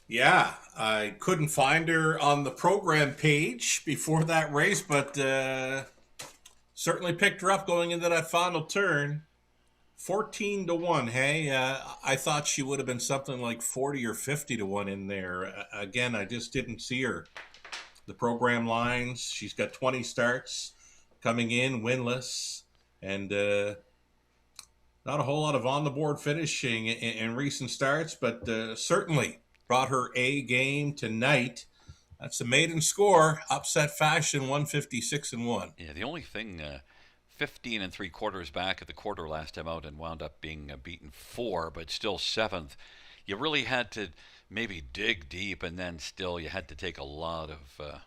Yeah, I couldn't find her on the program page before that race, but certainly picked her up going into that final turn. 14 to 1. Hey, I thought she would have been something like 40 or 50 to 1 in there. Again, I just didn't see her. The program lines, she's got 20 starts coming in winless, and not a whole lot of on the board finishing in recent starts, but certainly brought her A game tonight. That's a maiden score, upset fashion, 156 and 1. Yeah, the only thing, 15 3/4 back at the quarter last time out, and wound up being beaten 4, but still 7th. You really had to maybe dig deep, and then still you had to take a lot of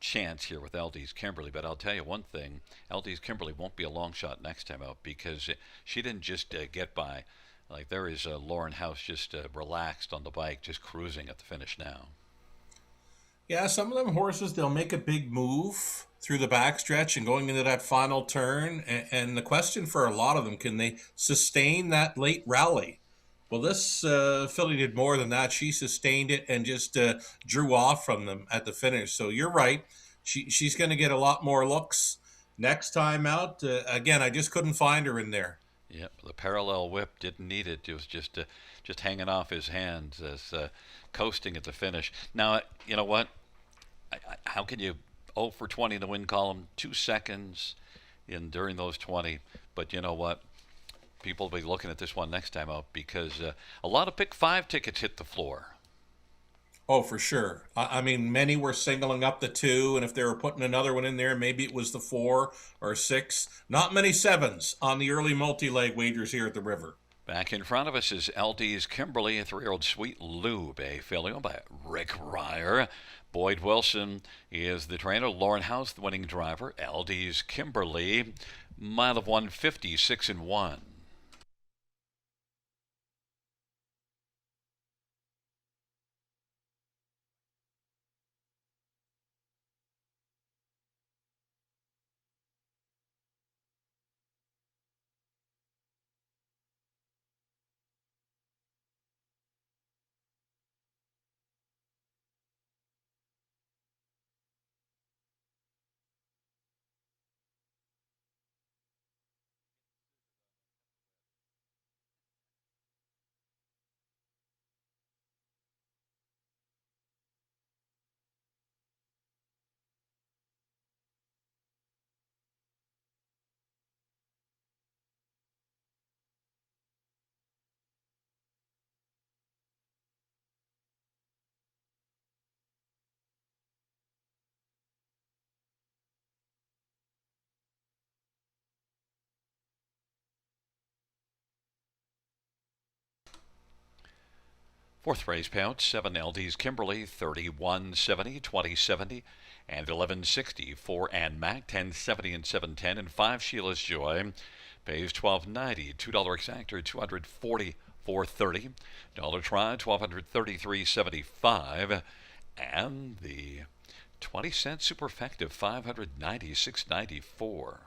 chance here with LD's Kimberly. But I'll tell you one thing, LD's Kimberly won't be a long shot next time out, because she didn't just get by. Like, there is Lauren House just relaxed on the bike, just cruising at the finish now. Yeah, some of them horses, they'll make a big move through the backstretch and going into that final turn. And the question for a lot of them, can they sustain that late rally? Well, this filly did more than that. She sustained it and just drew off from them at the finish. So you're right. She's going to get a lot more looks next time out. Again, I just couldn't find her in there. Yep, the parallel whip didn't need it. It was just hanging off his hands as coasting at the finish. Now, you know what? How can you 0 for 20 in the win column? 2 seconds during those 20. But you know what? People will be looking at this one next time out, because a lot of pick 5 tickets hit the floor. Oh, for sure. I mean, many were singling up the two, and if they were putting another one in there, maybe it was the four or six. Not many sevens on the early multi-leg wagers here at the river. Back in front of us is LD's Kimberly, a 3-year-old Sweet Lube, a filly by Rick Ryer. Boyd Wilson is the trainer. Lauren House, the winning driver. LD's Kimberly, mile of 150, 6-1. Fourth race payout, 7 LD's Kimberly, 31.70, 20.70, and 11.60 for Ann Mac, 10.70 and 7.10, and 5 Sheila's Joy pays $12.90, $2 exactor, 244.30, dollar try, 1,233.75, and the 20-cent superfective, 596.94.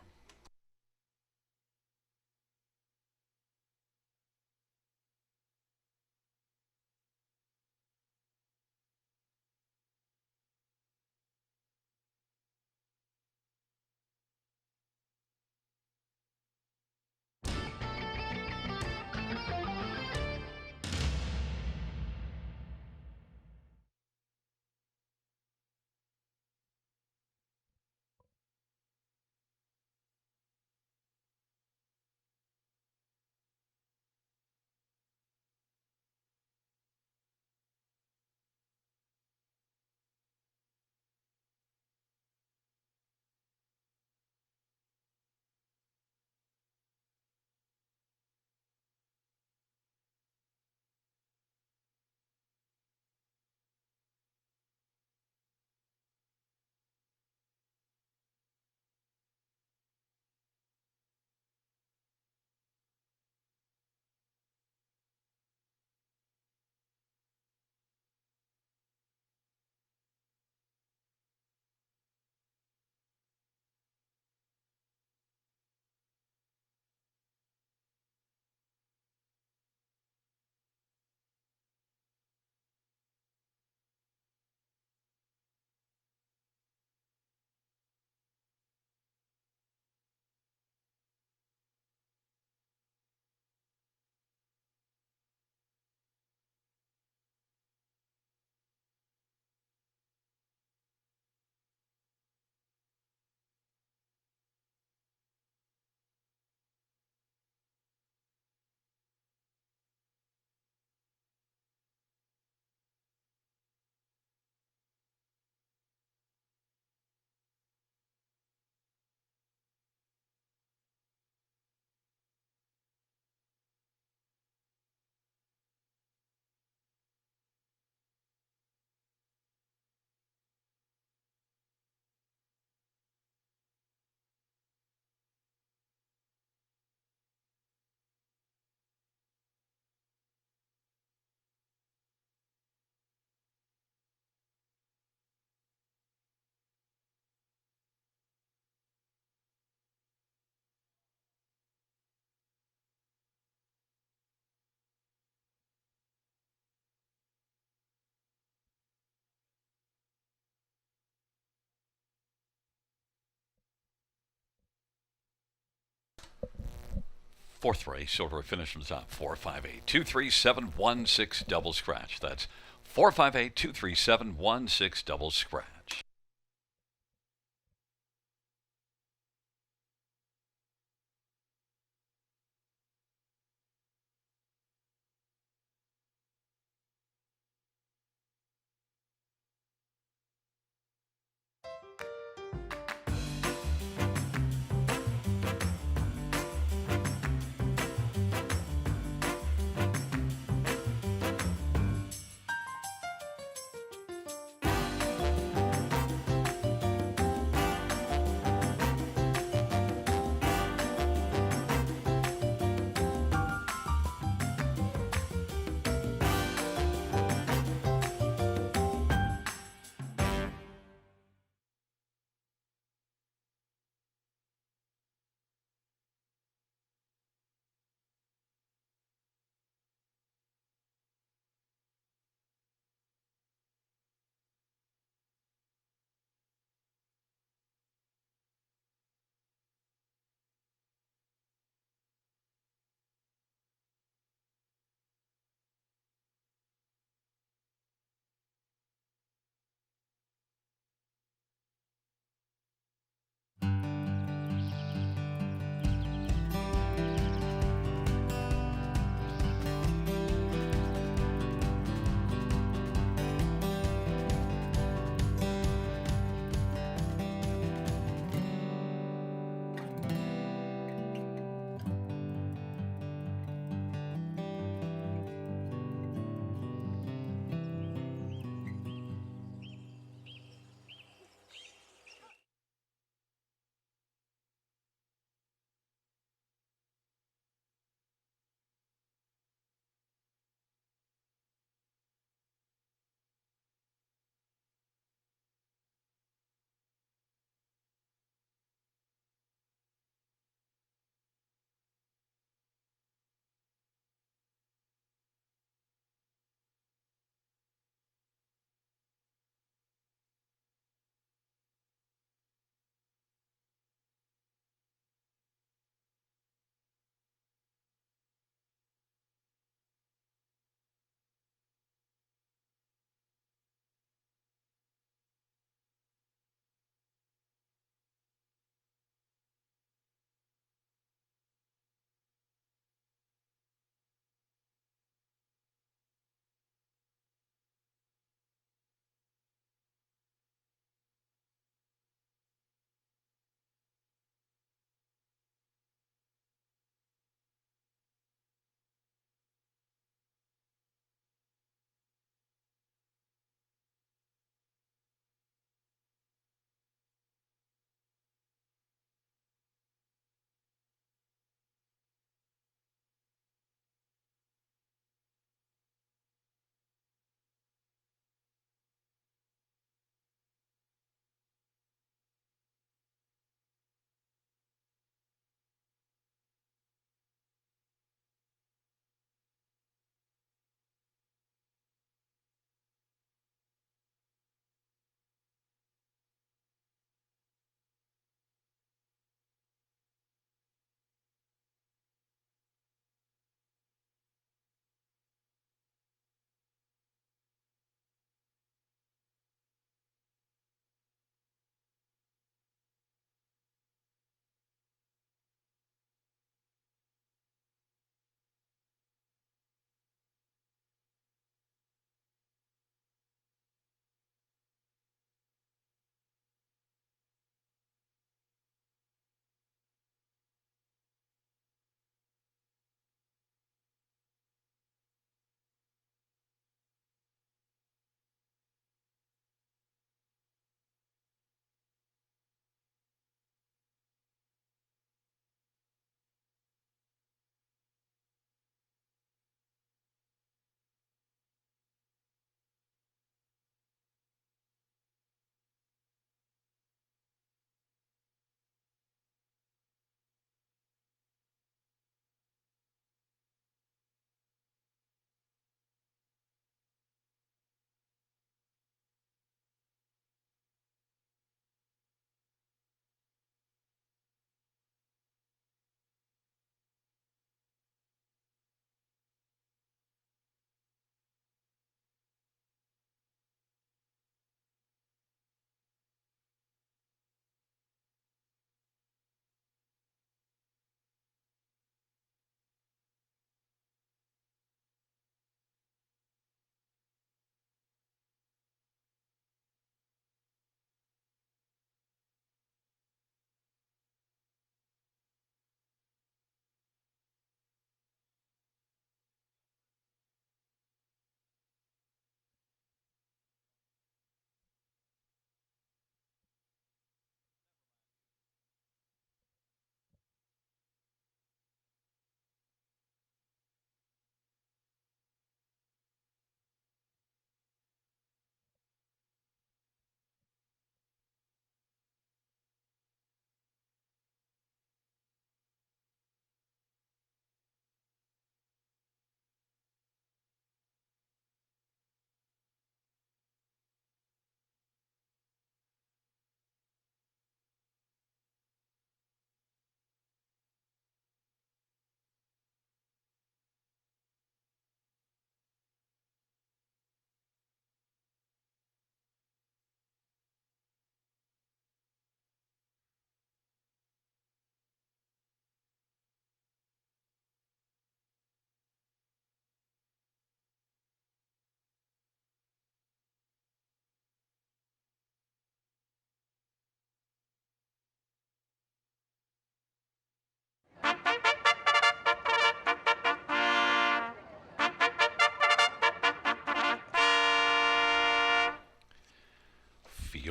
Fourth race, order of finish from the top, 458-237-16 double scratch. That's 458-237-16 double scratch.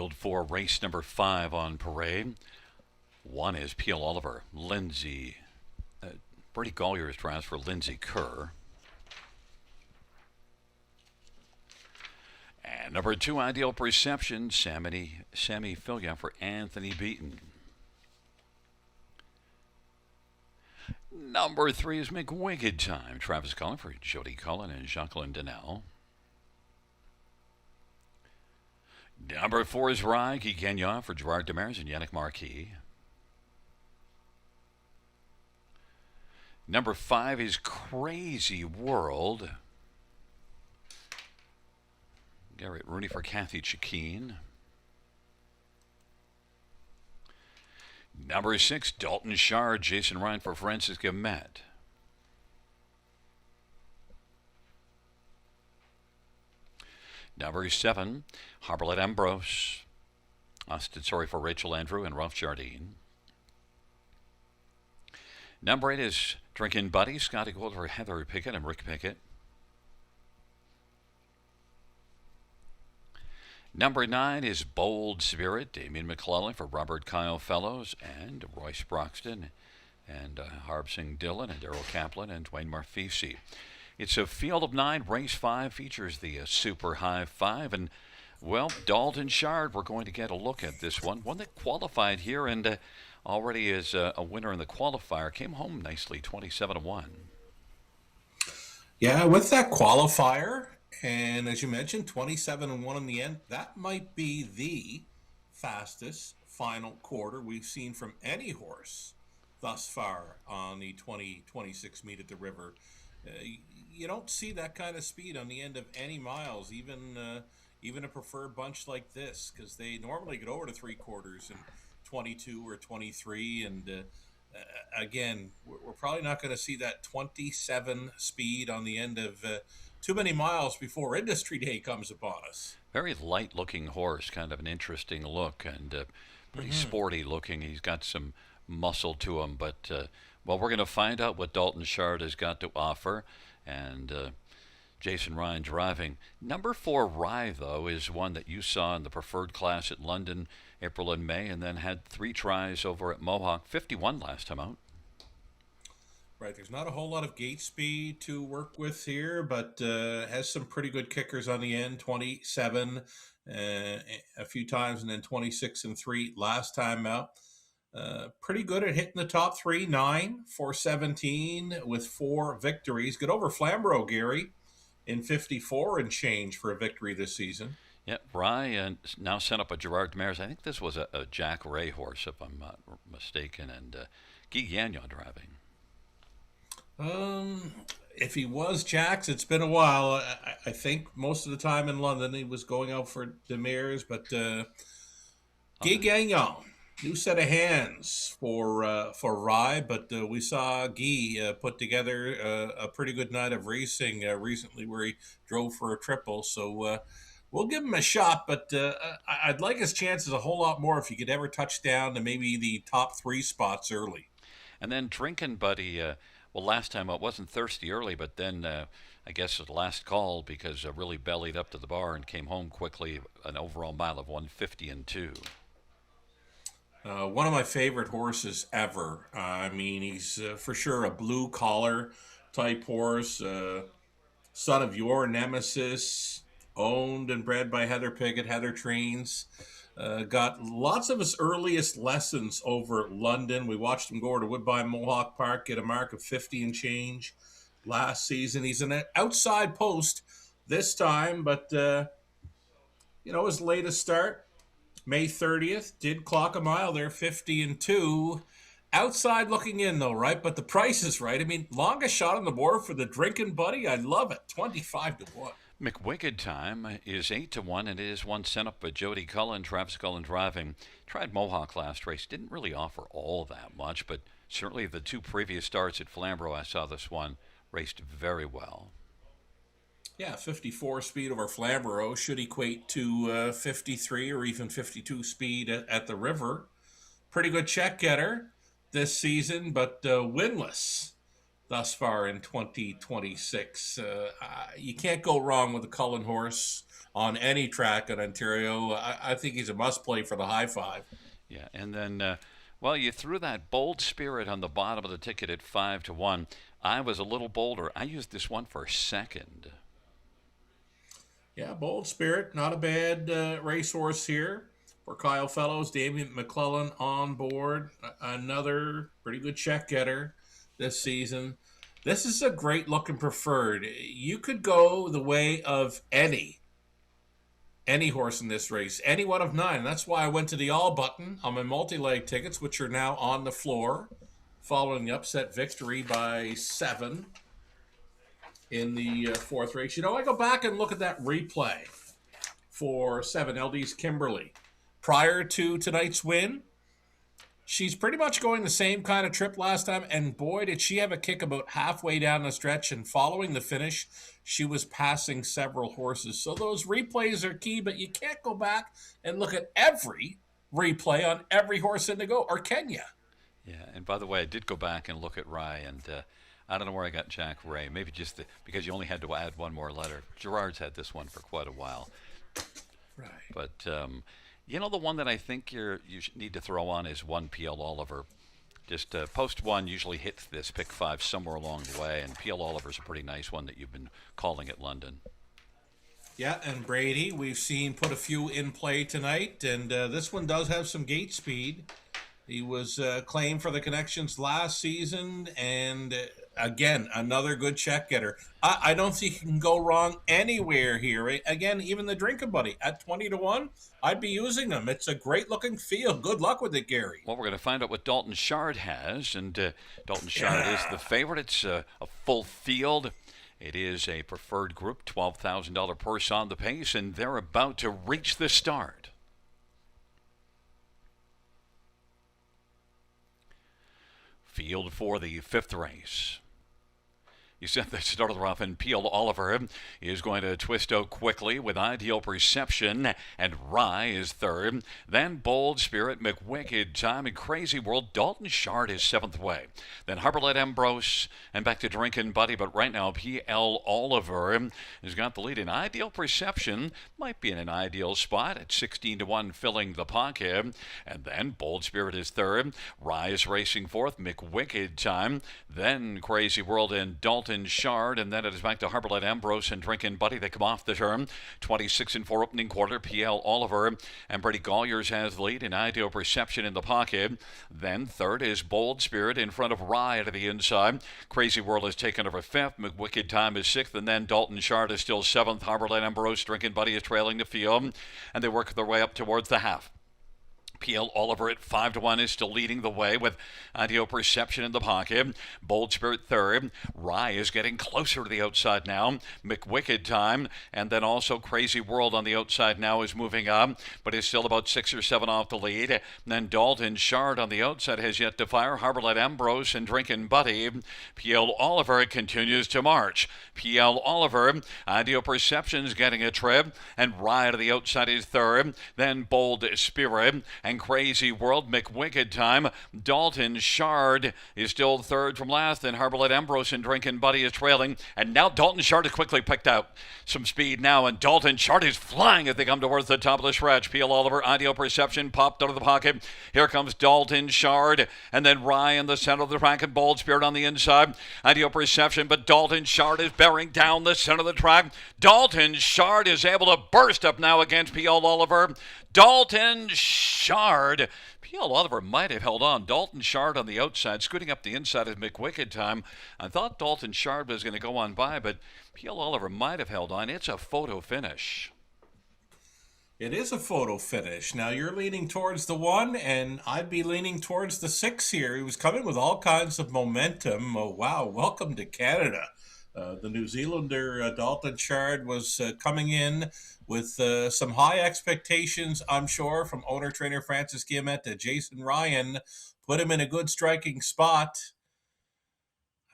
Field 4, race number 5 on parade. 1 is Peel Oliver, Lindsay. Bertie Golyer's drives for Lindsay Kerr. And number 2, Ideal Perception, Sammy Filia for Anthony Beaton. Number 3 is McWicked Time, Travis Cullen for Jody Cullen and Jacqueline Donnell. Number 4 is Rye Gagnon for Gerard Demers and Yannick Marquis. Number 5 is Crazy World, Garrett Rooney for Kathy Chikeen. Number 6, Dalton Shard, Jason Ryan for Francis Gamet. Number 7, Harberlet Ambrose, Austin Sorry for Rachel Andrew and Ralph Jardine. Number 8 is Drinkin' Buddy, Scotty Gold for Heather Pickett and Rick Pickett. Number 9 is Bold Spirit, Damien McClellan for Robert Kyle Fellows and Royce Broxton and Harb Singh Dillon and Daryl Kaplan and Dwayne Marfisi. It's a field of 9. Race 5 features the Super High 5. And, well, Dalton Shard, we're going to get a look at this one. One that qualified here and already is a winner in the qualifier. Came home nicely, 27-1. Yeah, with that qualifier, and as you mentioned, 27-1 in the end, that might be the fastest final quarter we've seen from any horse thus far on the 2026 meet at the River. You don't see that kind of speed on the end of any miles, even a preferred bunch like this, because they normally get over to 3/4 in 22 or 23, and again, we're probably not going to see that 27 speed on the end of too many miles before Industry Day comes upon us. Very light-looking horse, kind of an interesting look, and pretty sporty looking. He's got some muscle to him, but well, we're going to find out what Dalton Shard has got to offer, and Jason Ryan driving. Number 4, Rye, though, is one that you saw in the preferred class at London, April and May, and then had 3 tries over at Mohawk, 51 last time out. Right, there's not a whole lot of gate speed to work with here, but has some pretty good kickers on the end, 27 a few times, and then 26 and 3 last time out. Pretty good at hitting the top 3, 9, 417 with 4 victories. Get over Flamborough, Gary, in 54 and change for a victory this season. Yeah, Rye now sent up a Gerard Demers. I think this was a Jack Ray horse, if I'm not mistaken, and Guy Gagnon driving. If he was Jack's, it's been a while. I think most of the time in London he was going out for Demers, but Guy Gagnon, new set of hands for Rye, but we saw Guy put together a pretty good night of racing recently where he drove for a triple, so we'll give him a shot, but I'd like his chances a whole lot more if he could ever touch down to maybe the top 3 spots early. And then Drinkin' Buddy, well, last time it wasn't thirsty early, but then I guess the last call because really bellied up to the bar and came home quickly, an overall mile of 150 and 2. One of my favorite horses ever. I mean, he's for sure a blue collar type horse, son of your nemesis, owned and bred by Heather Pickett, Heather Trains. Got lots of his earliest lessons over London. We watched him go over to Woodbine Mohawk Park, get a mark of 50 and change last season. He's an outside post this time, but, his latest start, May 30th, did clock a mile there, 50 and 2. Outside looking in, though, right? But the price is right. I mean, longest shot on the board for the Drinkin' Buddy. I love it, 25-1. McWicked Time is 8-1, and it is one sent up by Jody Cullen, Travis Cullen driving. Tried Mohawk last race, didn't really offer all that much, but certainly the 2 previous starts at Flamborough, I saw this one, raced very well. Yeah, 54 speed over Flamborough should equate to 53 or even 52 speed at the River. Pretty good check getter this season, but winless thus far in 2026. You can't go wrong with the Cullen horse on any track in Ontario. I think he's a must play for the high five. Yeah, and then, well, you threw that bold spirit on the bottom of the ticket at 5-1. I was a little bolder. I used this one for second. Yeah, Bold Spirit, not a bad racehorse here for Kyle Fellows. Damien McClellan on board, another pretty good check getter this season. This is a great looking preferred. You could go the way of any horse in this race, any one of nine. That's why I went to the all button on my multi-leg tickets, which are now on the floor, following the upset victory by 7 in the fourth race. I go back and look at that replay for 7 LD's Kimberly. Prior to tonight's win, she's pretty much going the same kind of trip last time, and boy, did she have a kick about halfway down the stretch, and following the finish, she was passing several horses. So those replays are key, but you can't go back and look at every replay on every horse in the go, or can you? Yeah, and by the way, I did go back and look at Rye, and I don't know where I got Jack Ray. Maybe just because you only had to add one more letter. Gerard's had this one for quite a while. Right. But, the one that I think you need to throw on is 1 P.L. Oliver. Just post 1 usually hits this pick 5 somewhere along the way, and P.L. Oliver's a pretty nice one that you've been calling at London. Yeah, and Brady, we've seen put a few in play tonight, and this one does have some gate speed. He was claimed for the connections last season, and again, another good check getter. I don't think you can go wrong anywhere here. Again, even the Drinking Buddy at 20-1, I'd be using him. It's a great looking field. Good luck with it, Gary. Well, we're going to find out what Dalton Shard has, and Dalton Shard is the favorite. It's a full field. It is a preferred group, $12,000 purse on the pace, and they're about to reach the start. Field for the 5th race. You said they started off, and P.L. Oliver is going to twist out quickly with Ideal Perception, and Rye is 3rd. Then Bold Spirit, McWicked Time, and Crazy World. Dalton Shard is 7th way. Then Harborlet Ambrose, and back to Drinkin' Buddy, but right now P.L. Oliver has got the lead in Ideal Perception. Might be in an ideal spot at 16-1, filling the pocket. And then Bold Spirit is 3rd. Rye is racing 4th. McWicked Time. Then Crazy World and Dalton Shard, and then it is back to Harborlet Ambrose and Drinkin' Buddy. They come off the turn. 26-4 opening quarter. P.L. Oliver and Brady Colliers has the lead in Ideal Perception in the pocket. Then 3rd is Bold Spirit in front of Rye to the inside. Crazy World has taken over 5th. McWicked Time is 6th, and then Dalton Shard is still 7th. Harborlet Ambrose, Drinkin' Buddy is trailing the field, and they work their way up towards the half. P.L. Oliver at 5-1 is still leading the way with Ideal Perception in the pocket. Bold Spirit 3rd. Rye is getting closer to the outside now. McWicked Time, and then also Crazy World on the outside now is moving up, but is still about 6 or 7 off the lead. And then Dalton Shard on the outside has yet to fire. Harborlet Ambrose and Drinkin' Buddy. P.L. Oliver continues to march. P.L. Oliver, Ideal Perception's getting a trip, and Rye to the outside is 3rd. Then Bold Spirit and Crazy World. McWicked Time. Dalton Shard is still 3rd from last. Then Harborlet Ambrose and Drinkin' Buddy is trailing. And now Dalton Shard has quickly picked out some speed now. And Dalton Shard is flying as they come towards the top of the stretch. P.L. Oliver, Ideal Perception popped out of the pocket. Here comes Dalton Shard. And then Rye in the center of the track and Bold Spirit on the inside. Ideal Perception, but Dalton Shard is bearing down the center of the track. Dalton Shard is able to burst up now against P.L. Oliver. Dalton Shard. P.L. Oliver might have held on. Dalton Shard on the outside, scooting up the inside of McWicked Time. I thought Dalton Shard was going to go on by, but P.L. Oliver might have held on. It's a photo finish. It is a photo finish. Now you're leaning towards the 1, and I'd be leaning towards the 6 here. He was coming with all kinds of momentum. Oh, wow. Welcome to Canada. The New Zealander, Dalton Shard, was coming in with some high expectations, I'm sure, from owner-trainer Francis Guillemette to Jason Ryan. Put him in a good striking spot.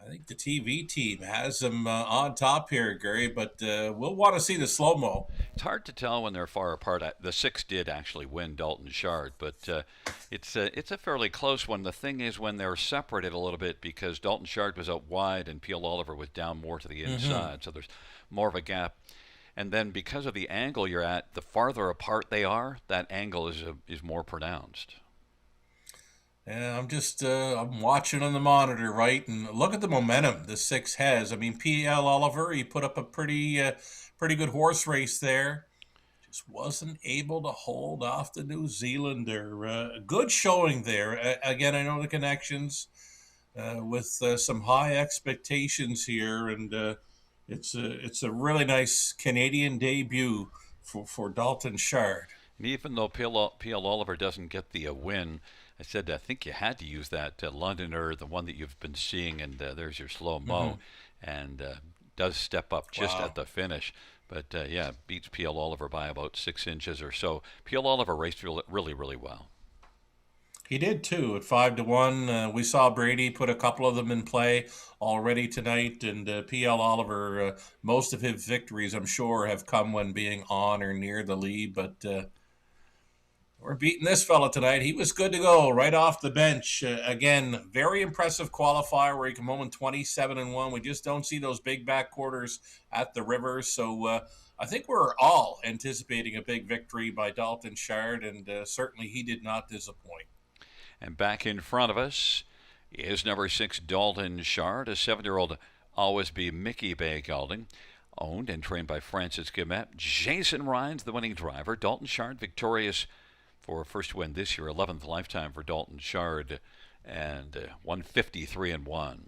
I think the TV team has them on top here, Gary, but we'll want to see the slow mo. It's hard to tell when they're far apart. The six did actually win Dalton Shard, but it's a fairly close one. The thing is when they're separated a little bit because Dalton Shard was out wide and Peel Oliver was down more to the Mm-hmm. inside, so there's more of a gap. And then because of the angle you're at, the farther apart they are, that angle is more pronounced. Yeah, I'm watching on the monitor, right, and look at the momentum the six has. I mean, P.L. Oliver, he put up a pretty good horse race there. Just wasn't able to hold off the New Zealander. Good showing there. Again, I know the connections with some high expectations here, and it's a really nice Canadian debut for Dalton Shard. And even though Peel Oliver doesn't get the win, I said I think you had to use that Londoner, the one that you've been seeing, and there's your slow mo, Mm-hmm. and does step up just at Wow. the finish. But yeah, beats Peel Oliver by about 6 inches or so. Peel Oliver raced really, really well. He did too at 5-1. We saw Brady put a couple of them in play already tonight, and P.L. Oliver. Most of his victories, I'm sure, have come when being on or near the lead. But we're beating this fella tonight. He was good to go right off the bench. Again, very impressive qualifier where he came home in 27-1. We just don't see those big back quarters at the river. So I think we're all anticipating a big victory by Dalton Shard, and certainly he did not disappoint. And back in front of us is number 6 Dalton Shard, a 7-year-old always be Mickey Bay gelding. Owned and trained by Francis Guimet. Jason Rhines, the winning driver. Dalton Shard victorious for first win this year, 11th lifetime for Dalton Shard, and 153-1.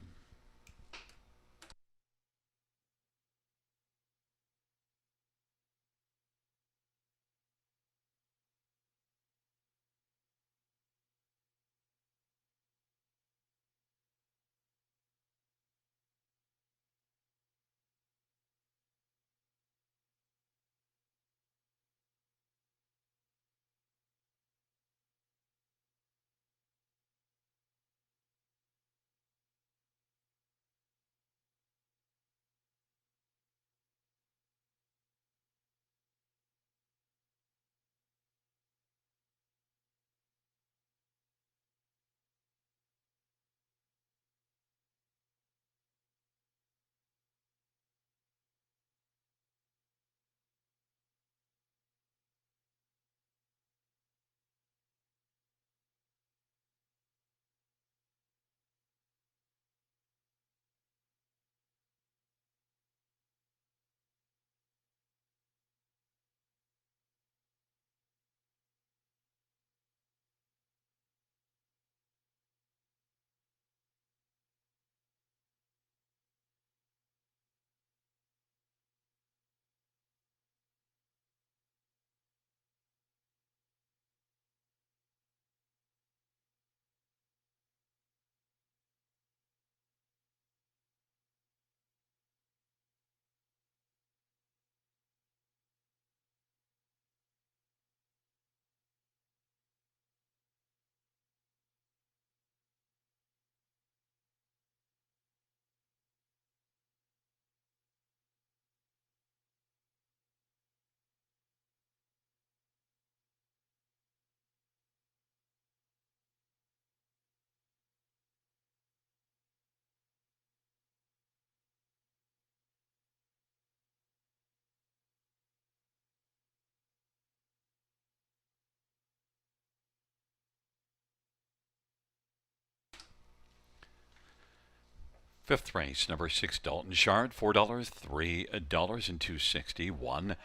Fifth race, number 6 Dalton Shard, $4, $3 and 261.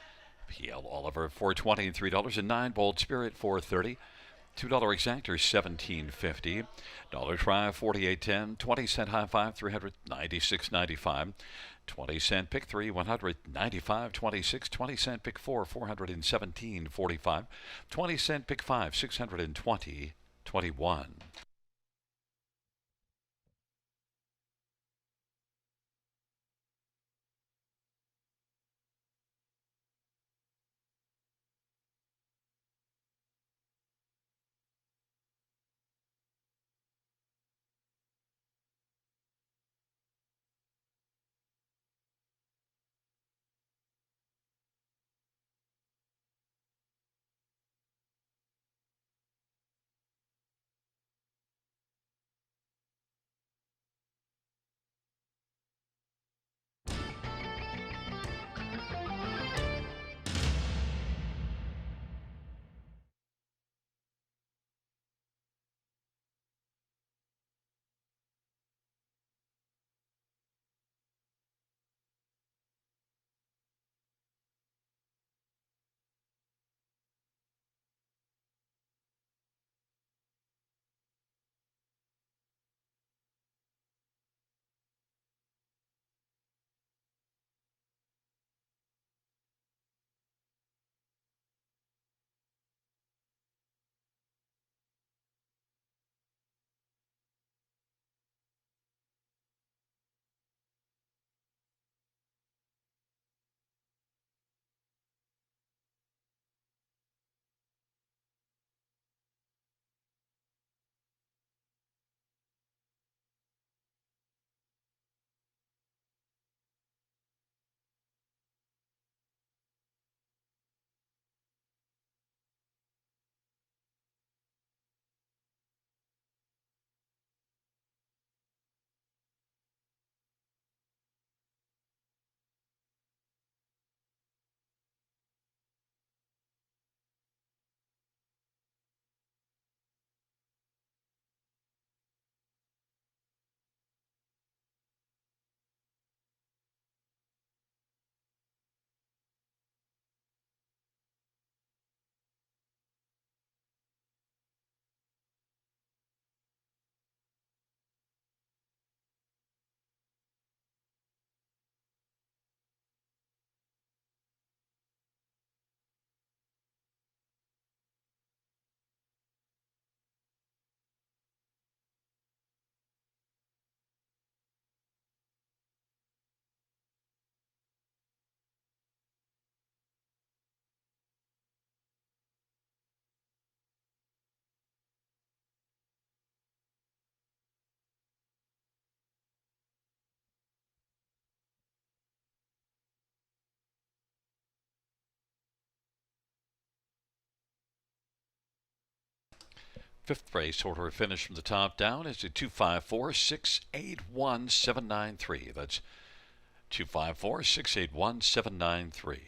PL Oliver, $4.20 and $3 and 9. Bold Spirit, $4.30. $2 exactor, $17.50. Dollar try, $48.10. 20-cent high five, $396.95. 20-cent pick three, $195.26. 20-cent pick four, $417.45. 20-cent pick five, $620.21. Fifth race order of finish from the top down is a 254-681-793. That's 254-681-793.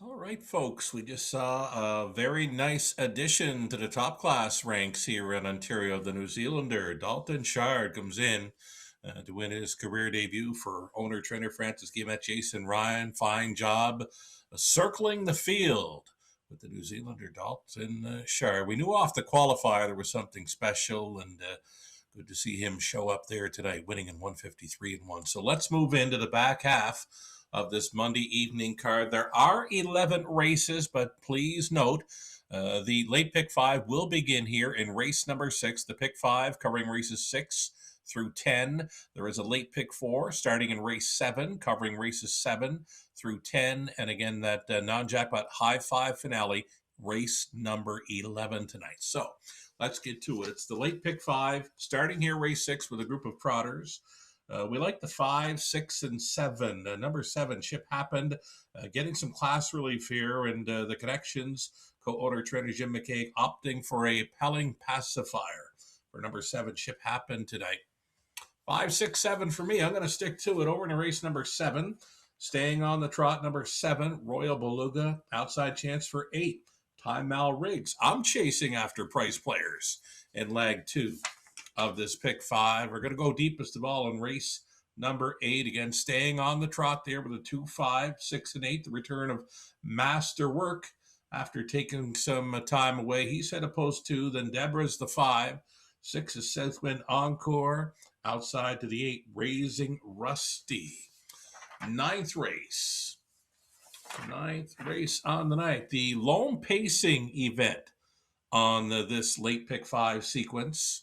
All right, folks, we just saw a very nice addition to the top class ranks here in Ontario. The New Zealander, Dalton Shard, comes in to win his career debut for owner-trainer Francis Guillemette. Jason Ryan, fine job circling the field with the New Zealander, Dalton Shard. We knew off the qualifier there was something special, and good to see him show up there tonight, winning in 153-1. So let's move into the back half of this Monday evening card. There are 11 races, but please note the late pick 5 will begin here in race number 6. The pick 5 covering races 6 through 10. There is a late pick 4 starting in race 7, covering races 7 through 10. And again, that non-jackpot high 5 finale, race number 11 tonight. So let's get to it. It's the late pick 5 starting here race 6 with a group of trotters. We like the 5, 6, and 7. Number 7, Ship Happened, getting some class relief here, and the Connections co-owner trainer Jim McKay opting for a Pelling pacifier for number 7, Ship Happened tonight. 5, 6, 7 for me. I'm going to stick to it. Over to race number 7. Staying on the trot, number 7, Royal Beluga. Outside chance for 8, Time Mal Riggs. I'm chasing after price players in leg 2 of this pick 5. We're going to go deepest of all in race number 8. Again, staying on the trot there with a 2, 5, 6, and 8. The return of Masterwork after taking some time away. He's head of post 2. Then Deborah's the 5. 6 is Southwind Encore. Outside to the 8, Raising Rusty. Ninth race on the night. The lone pacing event on this late pick 5 sequence.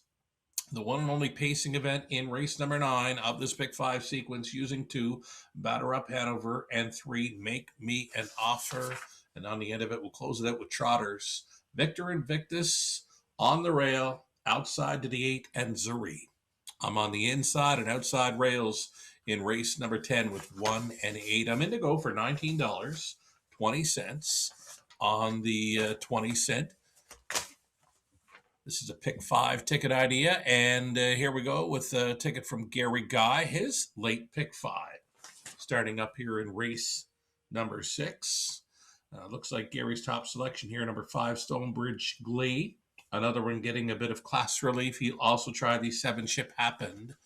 The one and only pacing event in race number 9 of this pick 5 sequence, using 2, Batter Up Hanover, and 3, Make Me an Offer. And on the end of it, we'll close it out with trotters. Victor Invictus on the rail, outside to the 8, and Zuri. I'm on the inside and outside rails in race number 10 with 1 and 8. I'm in to go for $19.20 on the 20 cent. This is a pick 5 ticket idea, and here we go with a ticket from Gary Guy, his late pick 5. Starting up here in race number 6. Looks like Gary's top selection here, number 5, Stonebridge Glee. Another one getting a bit of class relief. He'll also try the 7, Ship Happened.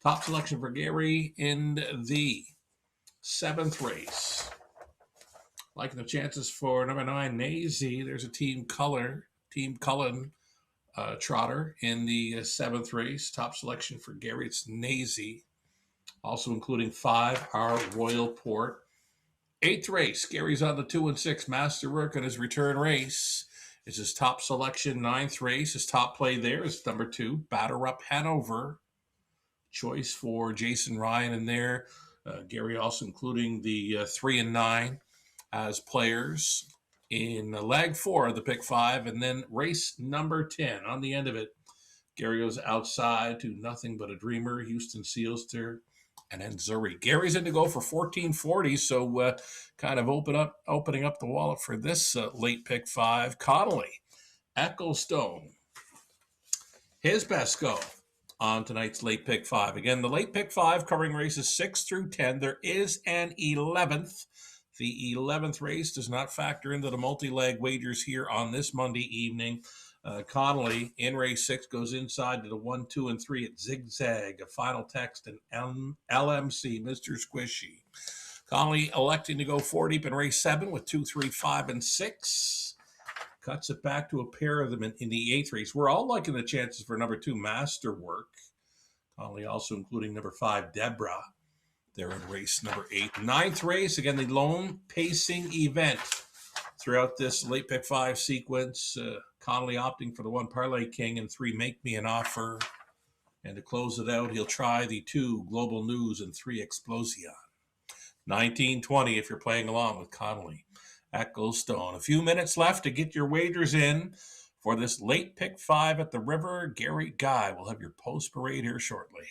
Top selection for Gary in the 7th race. Liking the chances for number 9, Nazy. There's a Team Cullen trotter in the 7th race. Top selection for Gary, it's Nazy. Also including 5, our Royal Port. 8th race, Gary's on the 2 and 6, Masterwork in his return race. It's his top selection. 9th race, his top play there is number 2, Batter Up Hanover. Choice for Jason Ryan in there. Gary also including the 3 and 9 as players in leg 4 of the pick 5, and then race number 10 on the end of it. Gary goes outside to Nothing But a Dreamer, Houston Sealster, and then Zuri. Gary's in to go for $14.40, so kind of opening up the wallet for this late pick 5. Connolly, Ecclestone, his best go on tonight's late pick 5. Again, the late pick 5 covering races 6 through 10. There is an 11th. The 11th race does not factor into the multi-leg wagers here on this Monday evening. Connolly in race 6 goes inside to the 1, 2, and 3 at Zigzag, a final text, and LMC, Mr. Squishy. Connolly electing to go 4 deep in race 7 with 2, 3, 5, and 6. Cuts it back to a pair of them in the 8th race. We're all liking the chances for number 2, Masterwork. Connolly also including number 5, Deborah. They're in race number 8. 9th race, again, the lone pacing event throughout this late pick 5 sequence. Connolly opting for the 1, Parlay King, and 3, Make Me an Offer. And to close it out, he'll try the 2, Global News, and 3, Explosion. 19.20 if you're playing along with Connolly. Ecclestone. A few minutes left to get your wagers in for this late pick 5 at the River. Gary Guy will have your post parade here shortly.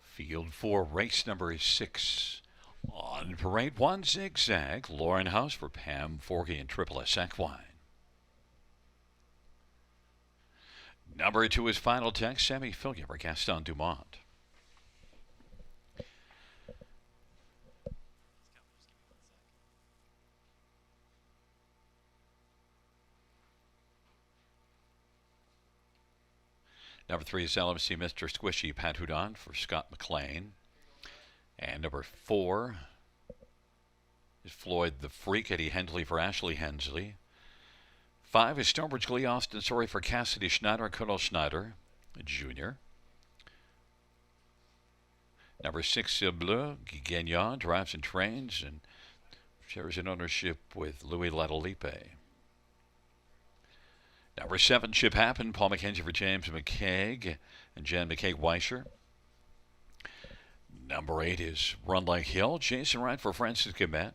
Field 4, race number 6. On parade 1, zigzag. Lauren House for Pam Forkey and Triple S Equine. Number 2 is Final Text. Sammy Fillion for Gaston Dumont. Number 3 is LMC Mr. Squishy Pat Houdon for Scott McLean. And number 4 is Floyd the Freak Eddie Hensley for Ashley Hensley. 5 is Stonebridge Glee Austin Sorry for Cassidy Schneider and Colonel Schneider Jr. Number 6, Bleu Guignan drives and trains and shares an ownership with Louis Latalipe. Number 7, Chip Happen, Paul McKenzie for James McCaig and Jan McCaig-Weisher. Number 8 is Run Like Hill, Jason Wright for Francis Gimet.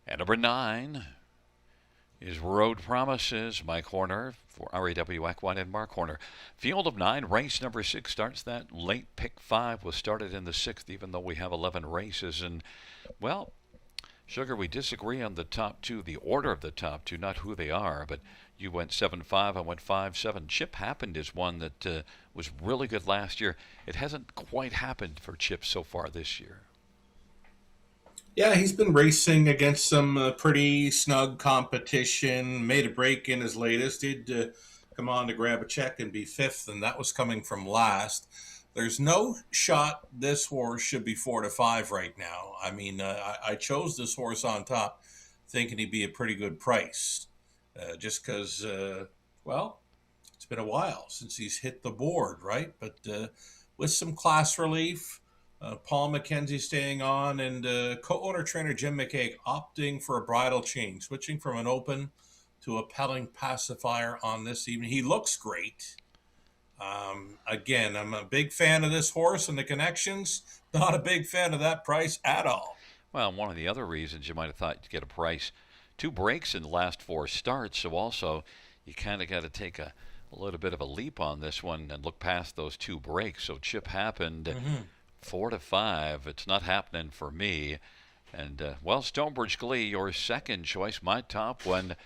And number 9 is Road Promises, Mike Horner for RAW Equine and Mark Horner. Field of 9, race number 6 starts. That late pick 5 was started in the 6th, even though we have 11 races. And, well, Sugar, we disagree on the top 2, the order of the top 2, not who they are, but you went 7-5, I went 5-7. Chip Happened is one that was really good last year. It hasn't quite happened for Chip so far this year. Yeah, he's been racing against some pretty snug competition, made a break in his latest, did come on to grab a check and be 5th, and that was coming from last. There's no shot this horse should be 4-5 right now. I mean, I chose this horse on top thinking he'd be a pretty good price. Just because, well, it's been a while since he's hit the board, right? But with some class relief, Paul McKenzie staying on, and co-owner trainer Jim McCaig opting for a bridle change, switching from an open to a pelling pacifier on this evening. He looks great. Again, I'm a big fan of this horse and the connections. Not a big fan of that price at all. Well, one of the other reasons you might have thought you'd get a price, 2 breaks in the last 4 starts, so also you kind of got to take a little bit of a leap on this one and look past those 2 breaks. So Chip Happened, 4-5. It's not happening for me. And, well, Stonebridge Glee, your second choice, my top one.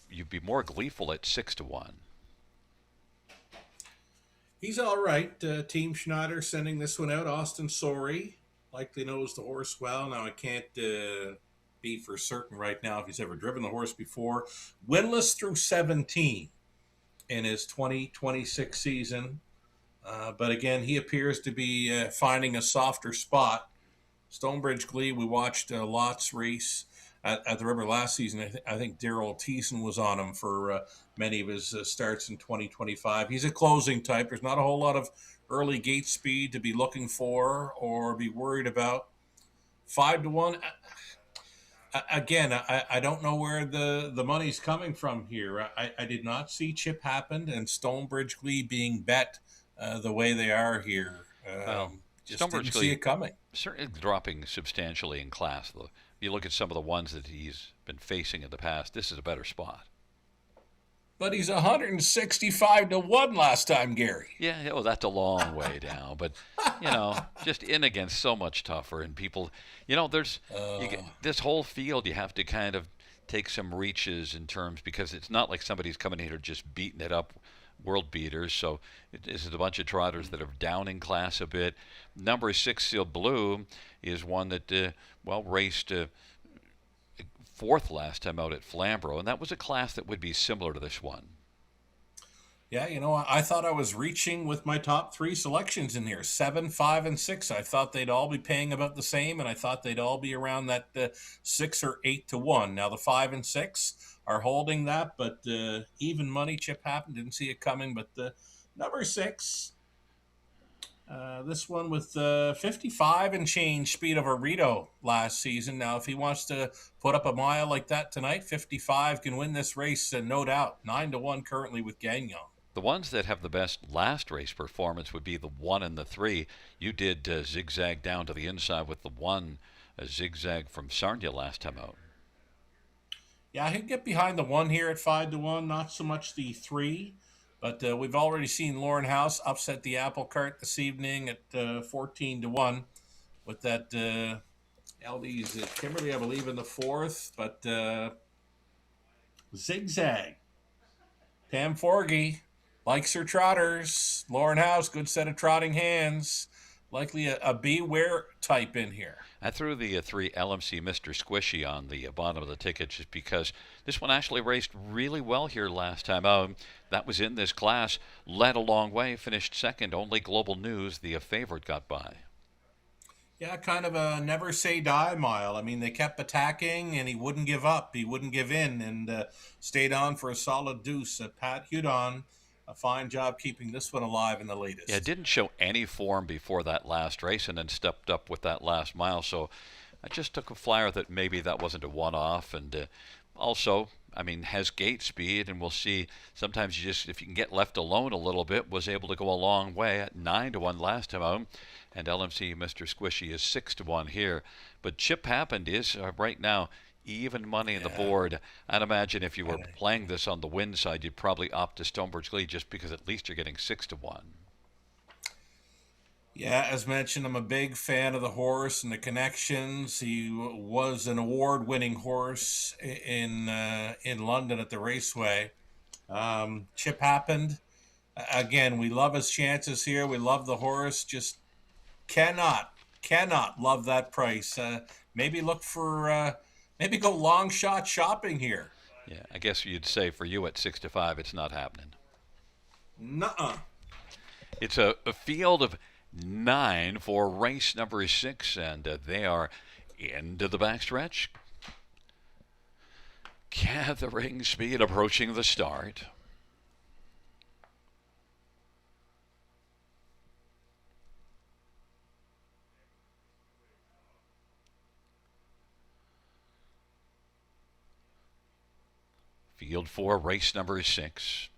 You'd be more gleeful at 6-1. He's all right. Team Schneider sending this one out. Austin Sorey likely knows the horse well. Now, I can't be be for certain right now if he's ever driven the horse before. Winless through 17 in his 2026 season. But again, he appears to be finding a softer spot. Stonebridge Glee, we watched Lott's race at the River last season. I think Daryl Thiessen was on him for many of his starts in 2025. He's a closing type. There's not a whole lot of early gate speed to be looking for or be worried about. 5-1. Again, I don't know where the money's coming from here. I did not see Chip Happened and Stonebridge Glee being bet the way they are here. Just didn't see it coming. Certainly dropping substantially in class, though. You look at some of the ones that he's been facing in the past, this is a better spot. But he's 165-1 last time, Gary. Yeah, well, that's a long way down. But, just in against so much tougher. And people, there's this whole field, you have to kind of take some reaches in terms, because it's not like somebody's coming in here just beating it up, world beaters. So this is a bunch of trotters that are down in class a bit. Number 6, Seal Blue, is one that, raced fourth last time out at Flamborough, and that was a class that would be similar to this one. Yeah, I thought I was reaching with my top 3 selections in here, 7, 5, and 6. I thought they'd all be paying about the same, and I thought they'd all be around that 6 or 8-1. Now the 5 and 6 are holding that, but even money. Chip Happened, didn't see it coming, but the number 6, this one with 55 and change speed over Rito last season. Now, if he wants to put up a mile like that tonight, 55 can win this race, no doubt. 9-1 currently with Gagnon. The ones that have the best last race performance would be the 1 and the 3. You did zigzag down to the inside with the 1, zigzag from Sarnia last time out. Yeah, I could get behind the 1 here at 5-1, not so much the 3. But we've already seen Lauren House upset the apple cart this evening at 14-1 with that LD's Kimberly, I believe, in the 4th. But zigzag. Pam Forgy likes her trotters. Lauren House, good set of trotting hands. Likely a beware type in here. I threw the 3 LMC Mr. Squishy on the bottom of the ticket just because this one actually raced really well here last time out. That was in this class, led a long way, finished second. Only Global News, the favorite, got by. Yeah, kind of a never say die mile. I mean, they kept attacking, and he wouldn't give up. He wouldn't give in, and stayed on for a solid deuce. Pat Hudon, a fine job keeping this one alive in the latest. Yeah, didn't show any form before that last race and then stepped up with that last mile. So I just took a flyer that maybe that wasn't a one-off. And also, has gate speed, and we'll see. Sometimes if you can get left alone a little bit, was able to go a long way at 9-1 last time out. And LMC Mr. Squishy is 6-1 here. But Chip Happened is right now even money in the board. I'd imagine if you were playing this on the win side, you'd probably opt to Stonebridge Glee just because at least you're getting 6-1. Yeah, as mentioned, I'm a big fan of the horse and the connections. He was an award-winning horse in London at the Raceway. Chip Happened. Again, we love his chances here. We love the horse. Just cannot love that price. Maybe look for... Maybe go long shot shopping here. Yeah, I guess you'd say for you at 6-5, it's not happening. Nuh-uh. It's a field of 9 for race number 6, and they are into the backstretch. Gathering speed, approaching the start. Field 4, race number 6.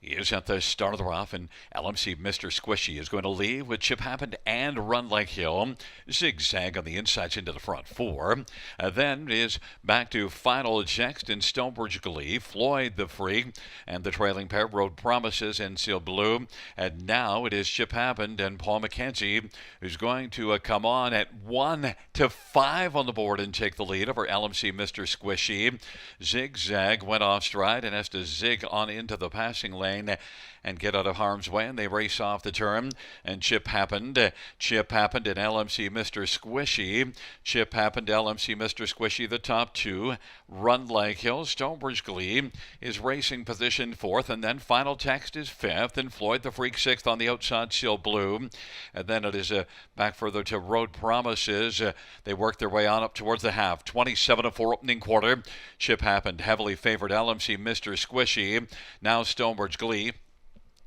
He is at the start of the rough, and LMC Mr. Squishy is going to lead with Chip Happened and Run Like Hill. Zigzag on the insides into the front 4. Then is back to final checks in Stonebridge Glee, Floyd the Freak, and the trailing pair, Road Promises and Seal Blue. And now it is Chip Happened and Paul McKenzie who's going to come on at 1-10 to 5 on the board and take the lead over LMC Mr. Squishy. Zigzag went off stride and has to zig on into the passing lane and get out of harm's way, and they race off the turn. And Chip Happened. Chip Happened and LMC Mr. Squishy. Chip Happened, LMC Mr. Squishy, the top two. Run Like Hill. Stonebridge Glee is racing position 4th, and then Final Text is 5th, and Floyd the Freak 6th on the outside, Seal Blue. And then it is back further to Road Promises. They work their way on up towards the half. 27-4 opening quarter. Chip Happened, heavily favored LMC Mr. Squishy. Now Stonebridge Glee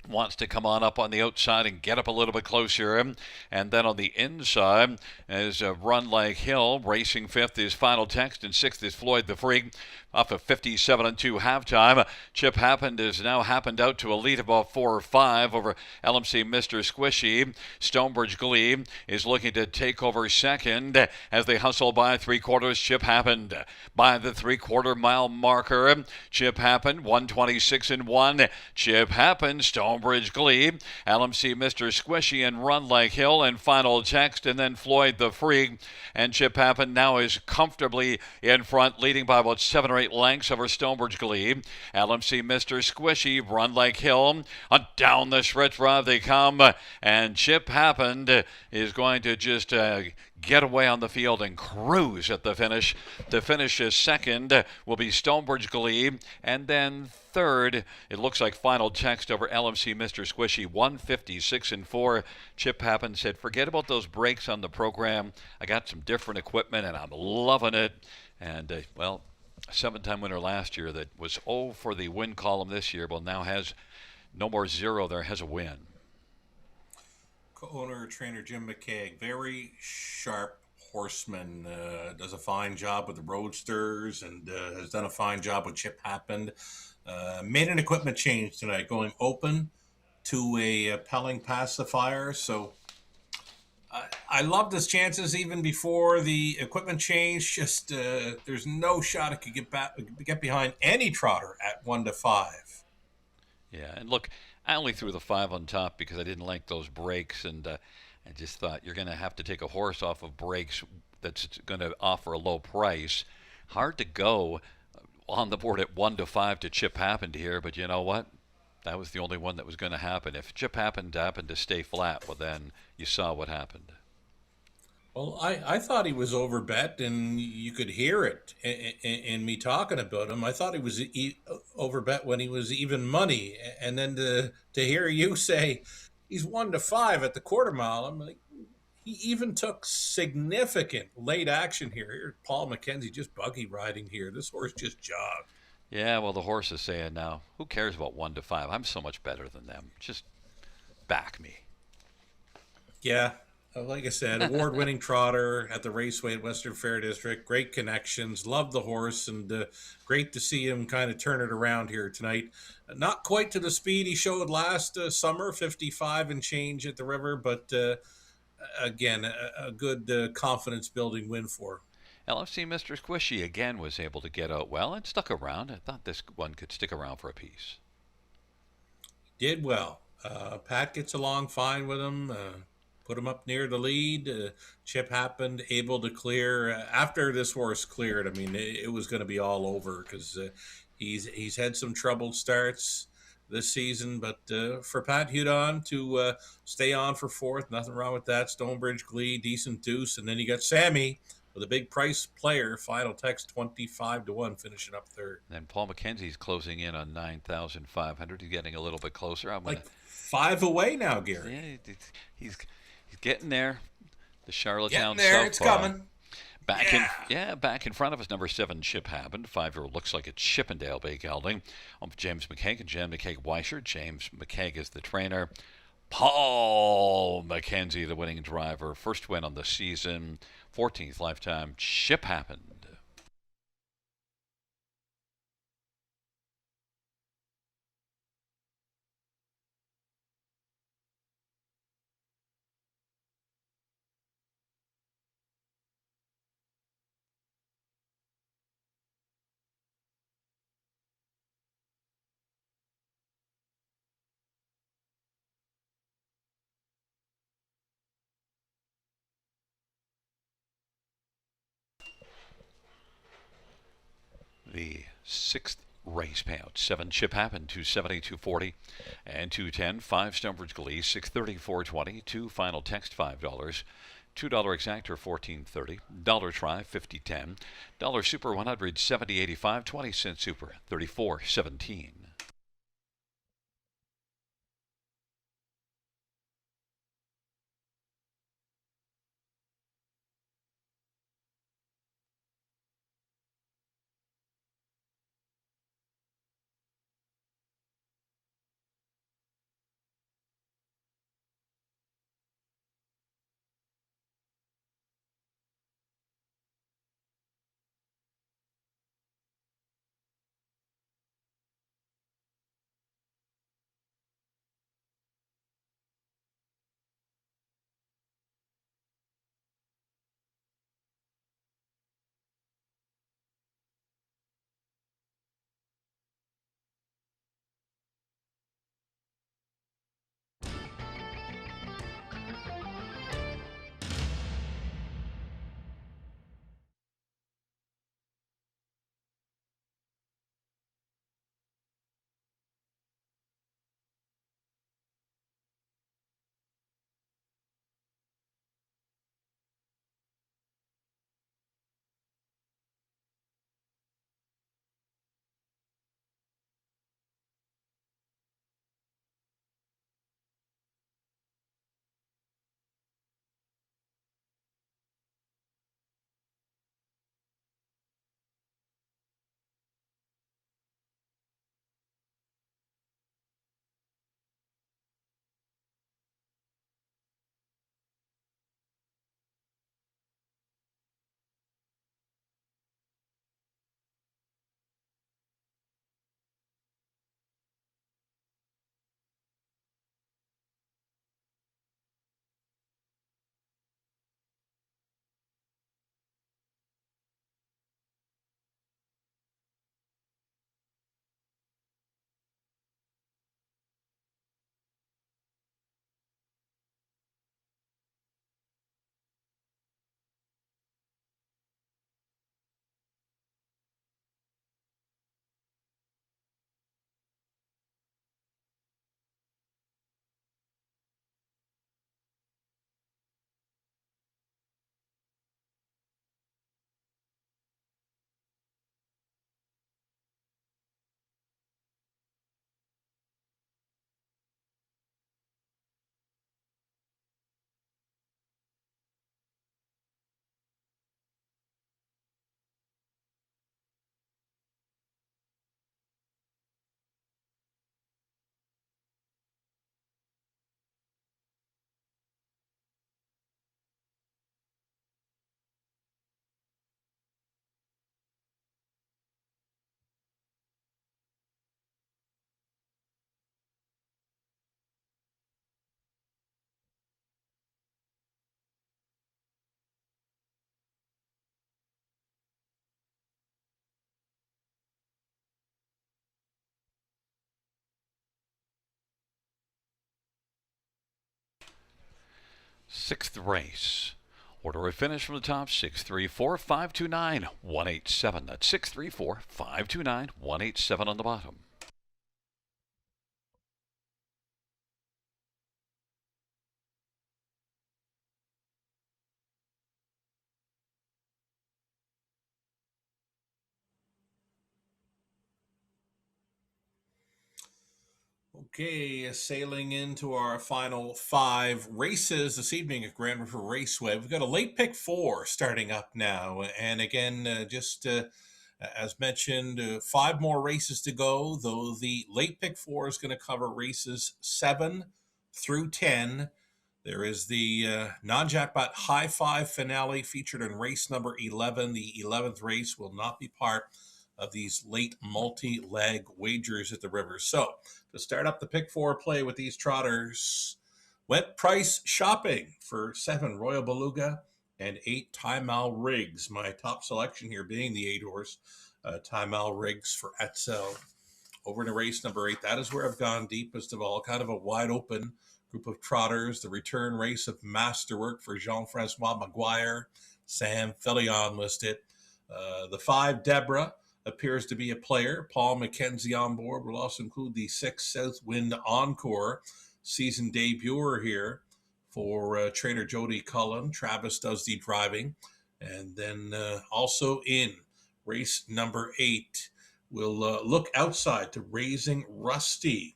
wants to come on up on the outside and get up a little bit closer. And then on the inside is Run Like Hill. Racing 5th is Final Text, and 6th is Floyd the Freak. Off of 57-2 halftime. Chip Happened is now happened out to a lead of about 4 or 5 over LMC Mr. Squishy. Stonebridge Glee is looking to take over second as they hustle by 3/4. Chip Happened by the 3/4 mile marker. Chip Happened 1:26.1. Chip Happened, Stonebridge Glee, LMC Mr. Squishy, and Run Like Hill, and Final Text, and then Floyd the Freak. And Chip Happened now is comfortably in front, leading by about 7 or 8 lengths over Stonebridge Glee. LMC Mr. Squishy, Run Like Hill. Down the stretch drive they come, and Chip Happened is going to just get away on the field and cruise at the finish. To finish as second will be Stonebridge Glee, and then third, it looks like Final Text over LMC Mr. Squishy, 1:56.4. Chip Happened said, forget about those brakes on the program. I got some different equipment, and I'm loving it. And, well, 7-time winner last year that was 0 for the win column this year, well, now has no more 0 there, has a win. Co-owner, trainer Jim McKay, very sharp horseman, does a fine job with the Roadsters, and has done a fine job with Chip Happened. Made an equipment change tonight, going open to a Pelling pacifier, so I loved his chances even before the equipment change. Just there's no shot it could get behind any trotter at 1-5. Yeah, and look, I only threw the 5 on top because I didn't like those brakes, and I just thought you're going to have to take a horse off of brakes that's going to offer a low price. Hard to go on the board at 1-5 to Chip Happened here, but you know what? That was the only one that was going to happen. If Chip happened to stay flat, well, then you saw what happened. Well, I thought he was overbet, and you could hear it in me talking about him. I thought he was overbet when he was even money, and then to hear you say he's 1-5 at the quarter mile, I'm like, he even took significant late action here. Here, Paul McKenzie just buggy riding here. This horse just jogged. Yeah, well, the horse is saying now, who cares about 1-5? I'm so much better than them. Just back me. Yeah, like I said, award-winning trotter at the Raceway at Western Fair District. Great connections. Love the horse, and great to see him kind of turn it around here tonight. Not quite to the speed he showed last summer, 55 and change at the River, but again, a good confidence-building win for him. LFC Mr. Squishy again was able to get out well and stuck around. I thought this one could stick around for a piece. Did well. Pat gets along fine with him. Put him up near the lead. Chip Happened able to clear after this horse cleared. I mean, it was going to be all over because he's had some troubled starts this season. But for Pat Hudon to stay on for 4th, nothing wrong with that. Stonebridge Glee, decent deuce, and then you got Sammy with a big price player. Final Text 25-1, finishing up 3rd. And Paul McKenzie's closing in on 9,500. He's getting a little bit closer. I'm like 5 away now, Gary. Yeah, he's getting there. The Charlottetown getting there. Southpaw. It's coming. Back in front of us, number 7, Chip Happened. 5-year-old looks like it's Chippendale Bay gelding. James McKeag and Jan McKeag-Weischer. James McKeag is the trainer. Paul McKenzie, the winning driver. First win on the season. 14th lifetime. Chip Happened. Sixth race payout. 7 Chip Happen, 270, 240, and 210. 5 Stonebridge Glee, 630, 420. 2 Final Text, $5. $2 exactor, 14.30. Dollar Try, 50.10. Dollar Super, 100, 70.85. 20-cent Super, 34.17. Sixth race. Order of finish from the top, 634 529 187. That's 634 529 187 on the bottom. Okay, sailing into our final 5 races this evening at Grand River Raceway. We've got a late pick 4 starting up now. And again, just as mentioned, 5 more races to go, though the late pick 4 is going to cover races 7 through 10. There is the non-jackpot high 5 finale featured in race number 11. The 11th race will not be part of these late multi-leg wagers at the river. So to start up the pick 4 play with these trotters, went price shopping for 7 Royal Beluga and 8 Time Mal Riggs. My top selection here being the 8-horse Time Mal Riggs for Etzel. Over to race number 8. That is where I've gone deepest of all. Kind of a wide open group of trotters. The return race of Masterwork for Jean-Francois Maguire. Sam Fillion listed. The 5 Deborah. appears to be a player. Paul McKenzie on board. We'll also include the 6 Southwind Encore season debuter here for trainer Jody Cullen. Travis does the driving. And then also in race number 8, we'll look outside to Raising Rusty.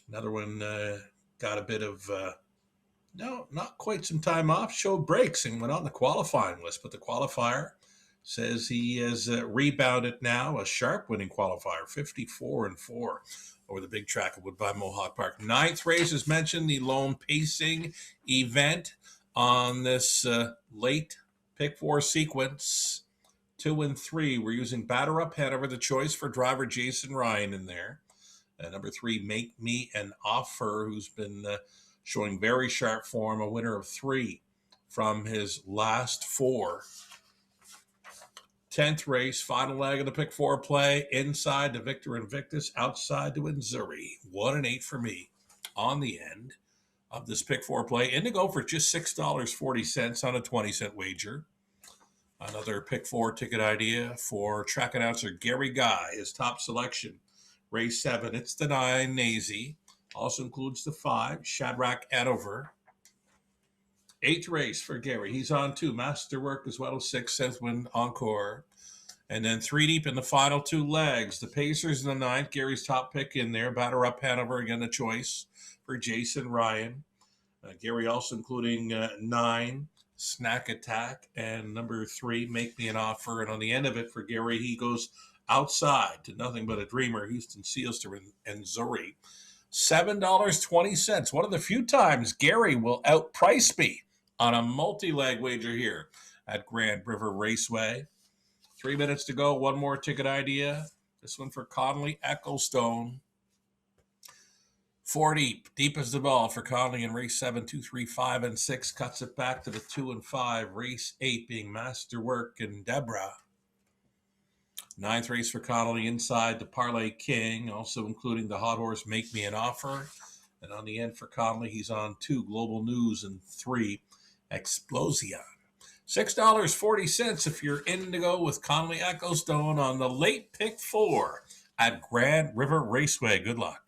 Another one got a bit of, no, not quite some time off, showed brakes and went on the qualifying list. But the qualifier says he has rebounded now, a sharp winning qualifier, 54-4 over the big track at Woodbine Mohawk Park. 9th race, as mentioned, the lone pacing event on this late pick 4 sequence. 2 and 3, we're using Batter Up Hanover, the choice for driver Jason Ryan in there. Number 3, Make Me an Offer, who's been showing very sharp form, a winner of 3 from his last 4. 10th race, final leg of the pick 4 play. Inside to Victor Invictus, outside to Inzuri. 1 and 8 for me on the end of this pick 4 play. Indigo for just $6.40 on a 20-cent wager. Another pick 4 ticket idea for track announcer Gary Guy, his top selection. Race 7, it's the 9, Nazy. Also includes the 5, Shadrach Hanover. 8th race for Gary. He's on 2, Masterwork, as well as 6, Southwind Encore. And then 3 deep in the final 2 legs. The Pacers in the 9th. Gary's top pick in there. Batter Up Hanover, again, the choice for Jason Ryan. Gary also including 9, Snack Attack, and number 3, Make Me an Offer. And on the end of it for Gary, he goes outside to Nothing But a Dreamer, Houston Sealster, and Zuri. $7.20. One of the few times Gary will outprice me on a multi-leg wager here at Grand River Raceway. 3 minutes to go. One more ticket idea. This one for Conley Ecclestone. 4 deep. Deep as the ball for Conley in race 7, 2, 3, 5, and 6. Cuts it back to the 2 and 5. Race 8 being Masterwork and Deborah. 9th race for Connolly inside the Parlay King, also including the hot horse Make Me an Offer. And on the end for Connolly, he's on 2, Global News, and 3, Explosion. $6.40 if you're in to go with Connolly Ecclestone on the late pick 4 at Grand River Raceway. Good luck.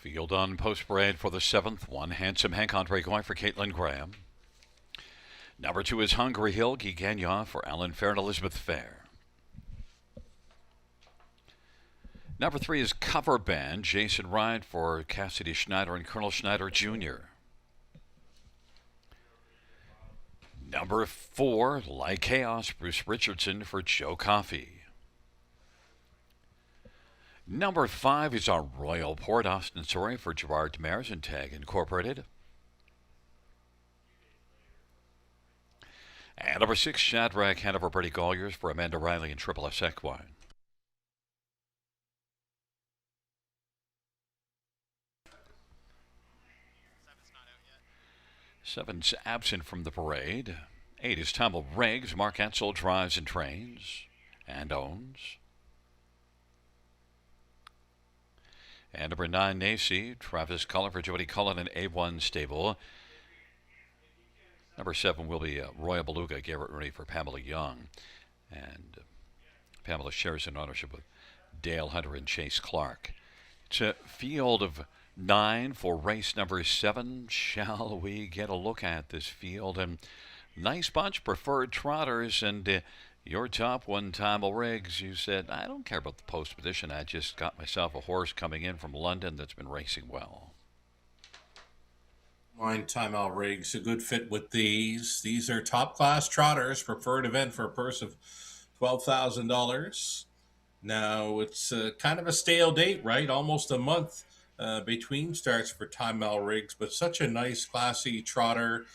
Field on post parade for the 7th one. Handsome Hank Andre going for Caitlin Graham. Number 2 is Hungry Hill, Guy Gagnon for Alan Fair and Elizabeth Fair. Number 3 is Cover Band, Jason Ride for Cassidy Schneider and Colonel Schneider Jr. Number 4, Like Chaos, Bruce Richardson for Joe Coffey. Number 5 is our Royal Port, Austin Sorry for Gerard Demers and Tag Incorporated. And number 6, Shadrach Hanover Bertie Colliers for Amanda Riley and Triple S Equine. Seven's absent from the parade. 8 is Tamil Riggs. Mark Etzel drives and trains and owns. And number 9, Nacy. Travis Cullen for Jody Cullen and A1 Stable. Number 7 will be Royal Beluga, Garrett Rooney for Pamela Young. And Pamela shares in ownership with Dale Hunter and Chase Clark. It's a field of 9 for race number 7. Shall we get a look at this field? And nice bunch, preferred trotters. And your top one, Tamil Riggs, you said, I don't care about the post position. I just got myself a horse coming in from London that's been racing well. Mine, Tamil Riggs, a good fit with these. These are top-class trotters, preferred event for a purse of $12,000. Now, it's kind of a stale date, right? Almost a month between starts for Tamil Riggs, but such a nice, classy trotter.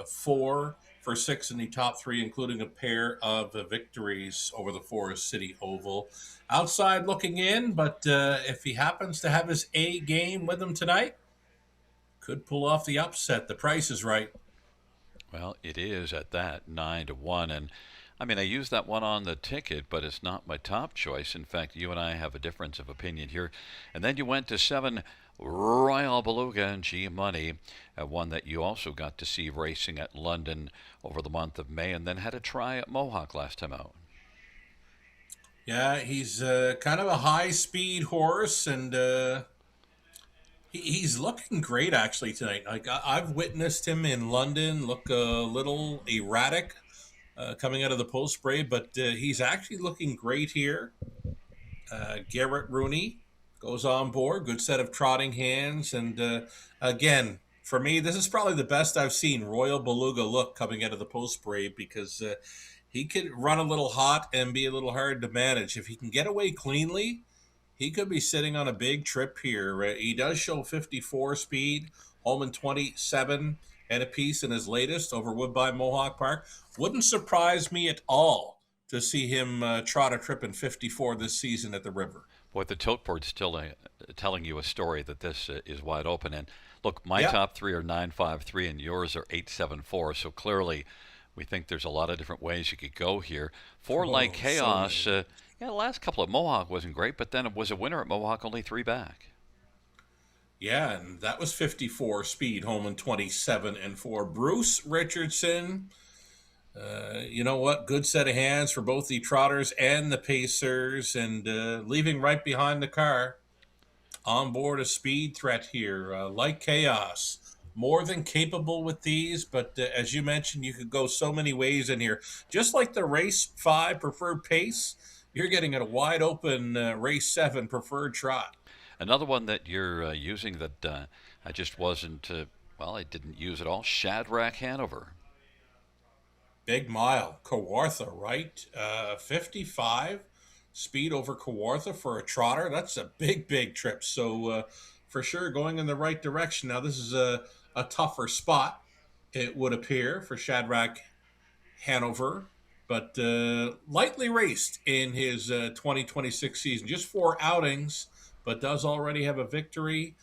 4 for 6 in the top 3, including a pair of victories over the Forest City Oval. Outside looking in, but if he happens to have his A game with him tonight, could pull off the upset. The price is right. Well, it is at that 9-1. And I mean, I used that one on the ticket, but it's not my top choice. In fact, you and I have a difference of opinion here. And then you went to 7, Royal Beluga and G Money, one that you also got to see racing at London over the month of May, and then had a try at Mohawk last time out. Yeah, he's kind of a high-speed horse, and he's looking great actually tonight. Like I've witnessed him in London look a little erratic coming out of the post spray, but he's actually looking great here. Garrett Rooney goes on board. Good set of trotting hands, and again, for me, this is probably the best I've seen Royal Beluga look coming out of the post spray because he could run a little hot and be a little hard to manage. If he can get away cleanly, he could be sitting on a big trip here. He does show 54 speed, home in 27 and a piece in his latest over Woodbine Mohawk Park. Wouldn't surprise me at all to see him trot a trip in 54 this season at the River. Boy, the tote board's still telling you a story that this is wide open. And look, my Yeah. top 3 are 953 and yours are 874. So clearly, we think there's a lot of different ways you could go here. For Like Chaos, yeah, the last couple at Mohawk wasn't great, but then it was a winner at Mohawk, only 3 back. Yeah, and that was 54 speed, home in 27 and 4. Bruce Richardson, you know what? Good set of hands for both the trotters and the pacers, and leaving right behind the car. On board a speed threat here, Like Chaos. More than capable with these, but as you mentioned, you could go so many ways in here. Just like the race 5 preferred pace, you're getting a wide open race 7 preferred trot. Another one that you're using that I just wasn't, well, I didn't use at all, Shadrach Hanover. Big mile, Kawartha, right? 55 speed over Kawartha for a trotter. That's a big, big trip. So for sure going in the right direction. Now this is a tougher spot, it would appear, for Shadrach Hanover, but lightly raced in his 2026 season. Just 4 outings, but does already have a victory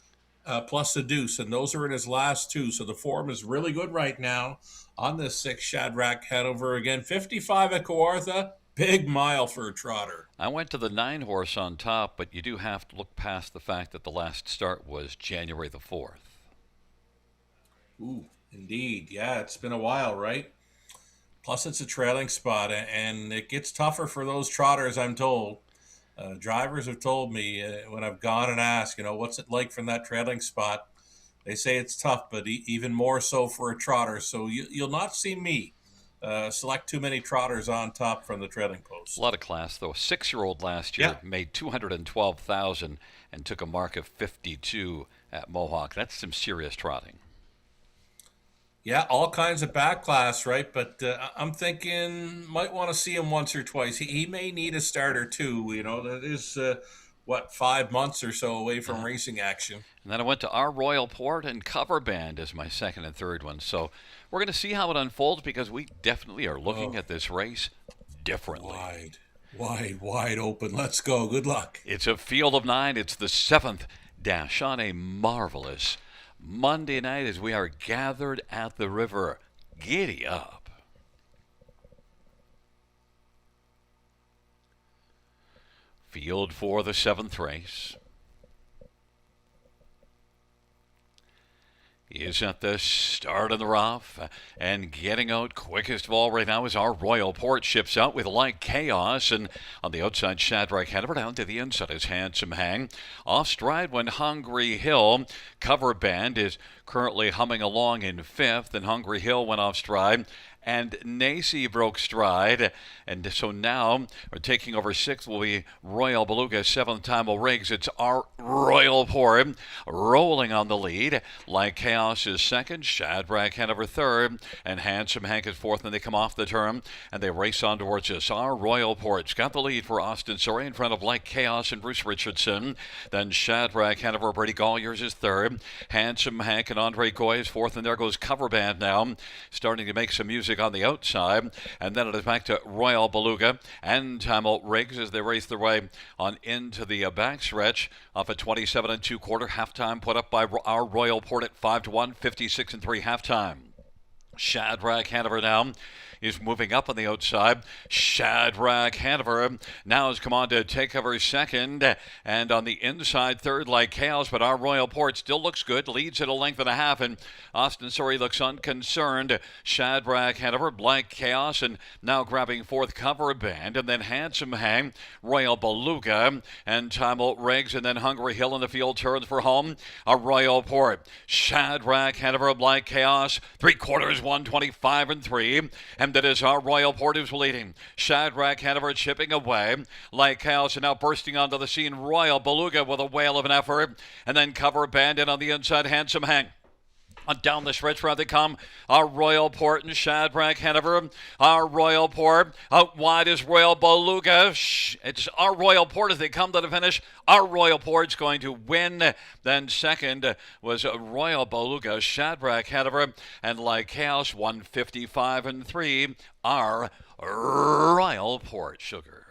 plus a deuce, and those are in his last 2. So the form is really good right now on this 6 Shadrach Hanover. Again, 55 at Kawartha. Big mile for a trotter. I went to the 9 horse on top, but you do have to look past the fact that the last start was January the 4th. Ooh, indeed. Yeah, it's been a while, right? Plus, it's a trailing spot, and it gets tougher for those trotters, I'm told. Drivers have told me when I've gone and asked, what's it like from that trailing spot? They say it's tough, but even more so for a trotter. So you'll not see me select too many trotters on top from the trailing A post. lot of class, though. A 6-year-old last Yeah, year made 212,000 and took a mark of 52 at Mohawk. That's some serious trotting. yeah, all kinds of back class, right? But I'm thinking might want to see him once or twice. He may need a starter too. That is what 5 months or so away from Yeah. racing action. And then I went to our Royal Port and Cover Band as my second and third one. So we're going to see how it unfolds because we definitely are looking Oh, at this race differently. wide open. Let's go. Good luck. It's a field of 9. It's the 7th dash on a marvelous Monday night as we are gathered at the river. Giddy up. Field for the 7th race is at the start of the rough, and getting out quickest of all right now is our Royal Port. Ships out with Like Chaos, and on the outside Shadrach Hanover. Down to the inside is Handsome Hang. Off stride when Hungry Hill. Cover Band is currently humming along in 5th, and Hungry Hill went off stride and Nacy broke stride. And so now we're taking over 6th will be Royal Beluga. 7th Time Riggs. It's our Royal Port rolling on the lead. Like Chaos is 2nd, Shadrach Hanover 3rd, and Handsome Hank is 4th. And they come off the turn and they race on towards us. Our Royal Port's got the lead for Austin Surrey in front of Like Chaos and Bruce Richardson. Then Shadrach Hanover, Brady Galliers is 3rd. Handsome Hank and Andre Goy is 4th. And there goes Cover Band now, starting to make some music on the outside. And then it is back to Royal Beluga and Tamil Riggs as they race their way on into the backstretch off a 27 and 2/4 halftime put up by our Royal Port at 5-1, 56 and 3 halftime. Shadrach Hanover now is moving up on the outside. Shadrach Hanover now has come on to take over 2nd, and on the inside 3rd Like Chaos, but our Royal Port still looks good, leads at a length and a half, and Austin Surrey looks unconcerned. Shadrach Hanover, Like Chaos, and now grabbing 4th Cover Band, and then Handsome Hang, Royal Beluga, and Tamil Riggs, and then Hungry Hill in the field turns for home. A Royal Port, Shadrach Hanover, Like Chaos, 3/4, 125 and 3, and that is our Royal Port who's leading. Shadrach Hanover chipping away. Like Chaos and now bursting onto the scene. Royal Beluga with a whale of an effort, and then Cover Band in on the inside. Handsome Hang. On down the stretch where they come, our Royal Port and Shadrach Hanover. Our Royal Port. Out wide is Royal Beluga. It's our Royal Port as they come to the finish. Our Royal Port's going to win. Then 2nd was Royal Beluga, Shadrach Hanover, and Like Chaos, 155 and 3. Our Royal Port, Sugar.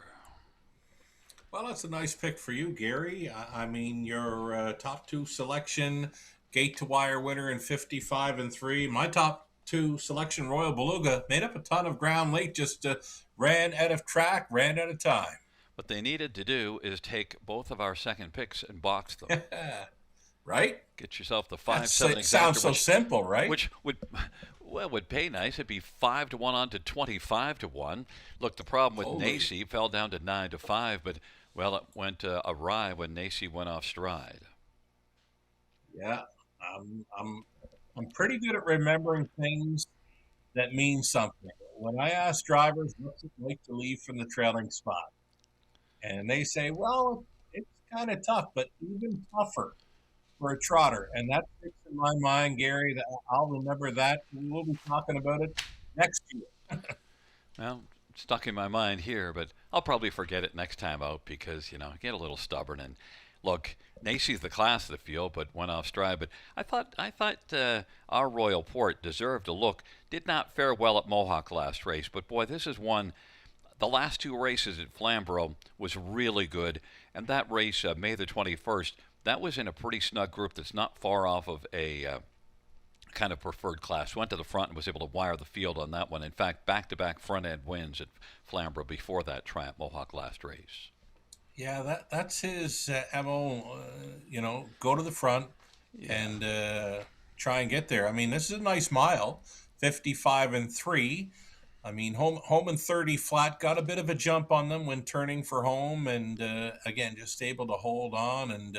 Well, that's a nice pick for you, Gary. I mean, your top two selection, gate to wire winner in 55 and 3. My top two selection, Royal Beluga, made up a ton of ground late, just ran out of track, ran out of time. What they needed to do is take both of our second picks and box them. Right? Get yourself the That 5-7 sounds exactor, so simple, right? which would pay nice. It'd be 5-1 on to 25-1. Look, the problem with Holy. Nacy fell down to 9-5, but well, it went awry when Nacy went off stride. Yeah, I'm pretty good at remembering things that mean something. When I ask drivers what's it like to leave from the trailing spot, and they say, "Well, it's kind of tough, but even tougher for a trotter," and that sticks in my mind, Gary. That I'll remember that. We'll be talking about it next year. Well, stuck in my mind here, but I'll probably forget it next time out because I get a little stubborn. And look, Nacy's the class of the field, but went off stride. But I thought our Royal Port deserved a look. Did not fare well at Mohawk last race, but boy, this is one. The last 2 races at Flamborough was really good, and that race, May the 21st, that was in a pretty snug group that's not far off of a kind of preferred class. Went to the front and was able to wire the field on that one. In fact, back-to-back front-end wins at Flamborough before that try at Mohawk last race. Yeah, that's his mo. Go to the front Yeah. and try and get there. I mean, this is a nice mile, 55 and 3. I mean, home and 30 flat got a bit of a jump on them when turning for home, and again, just able to hold on. And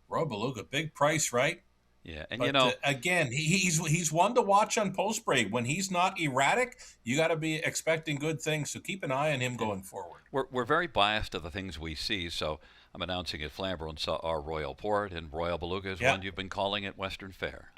Roy Beluga, big price, right? Yeah, and But again, he's one to watch on post break. When he's not erratic, you got to be expecting good things. So keep an eye on him yeah, going forward. we're very biased to the things we see. So I'm announcing at Flamborough saw our Royal Port, and Royal Beluga is Yeah, one you've been calling at Western Fair.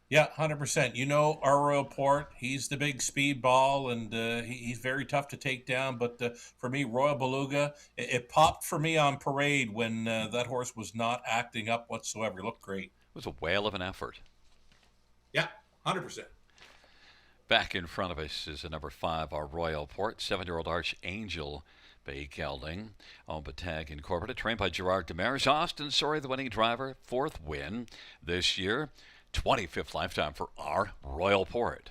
yeah, 100%. You know, our Royal Port, he's the big speed ball, and he's very tough to take down. But for me, Royal Beluga, it popped for me on parade when that horse was not acting up whatsoever. He looked great. It was a whale of an effort. Yeah, 100%. Back in front of us is a number 5, our Royal Port, 7-year-old Archangel Bay Gelding, owned by Tag Incorporated, trained by Gerard Demers. Austin Sorry, the winning driver, 4th win this year, 25th lifetime for our Royal Port.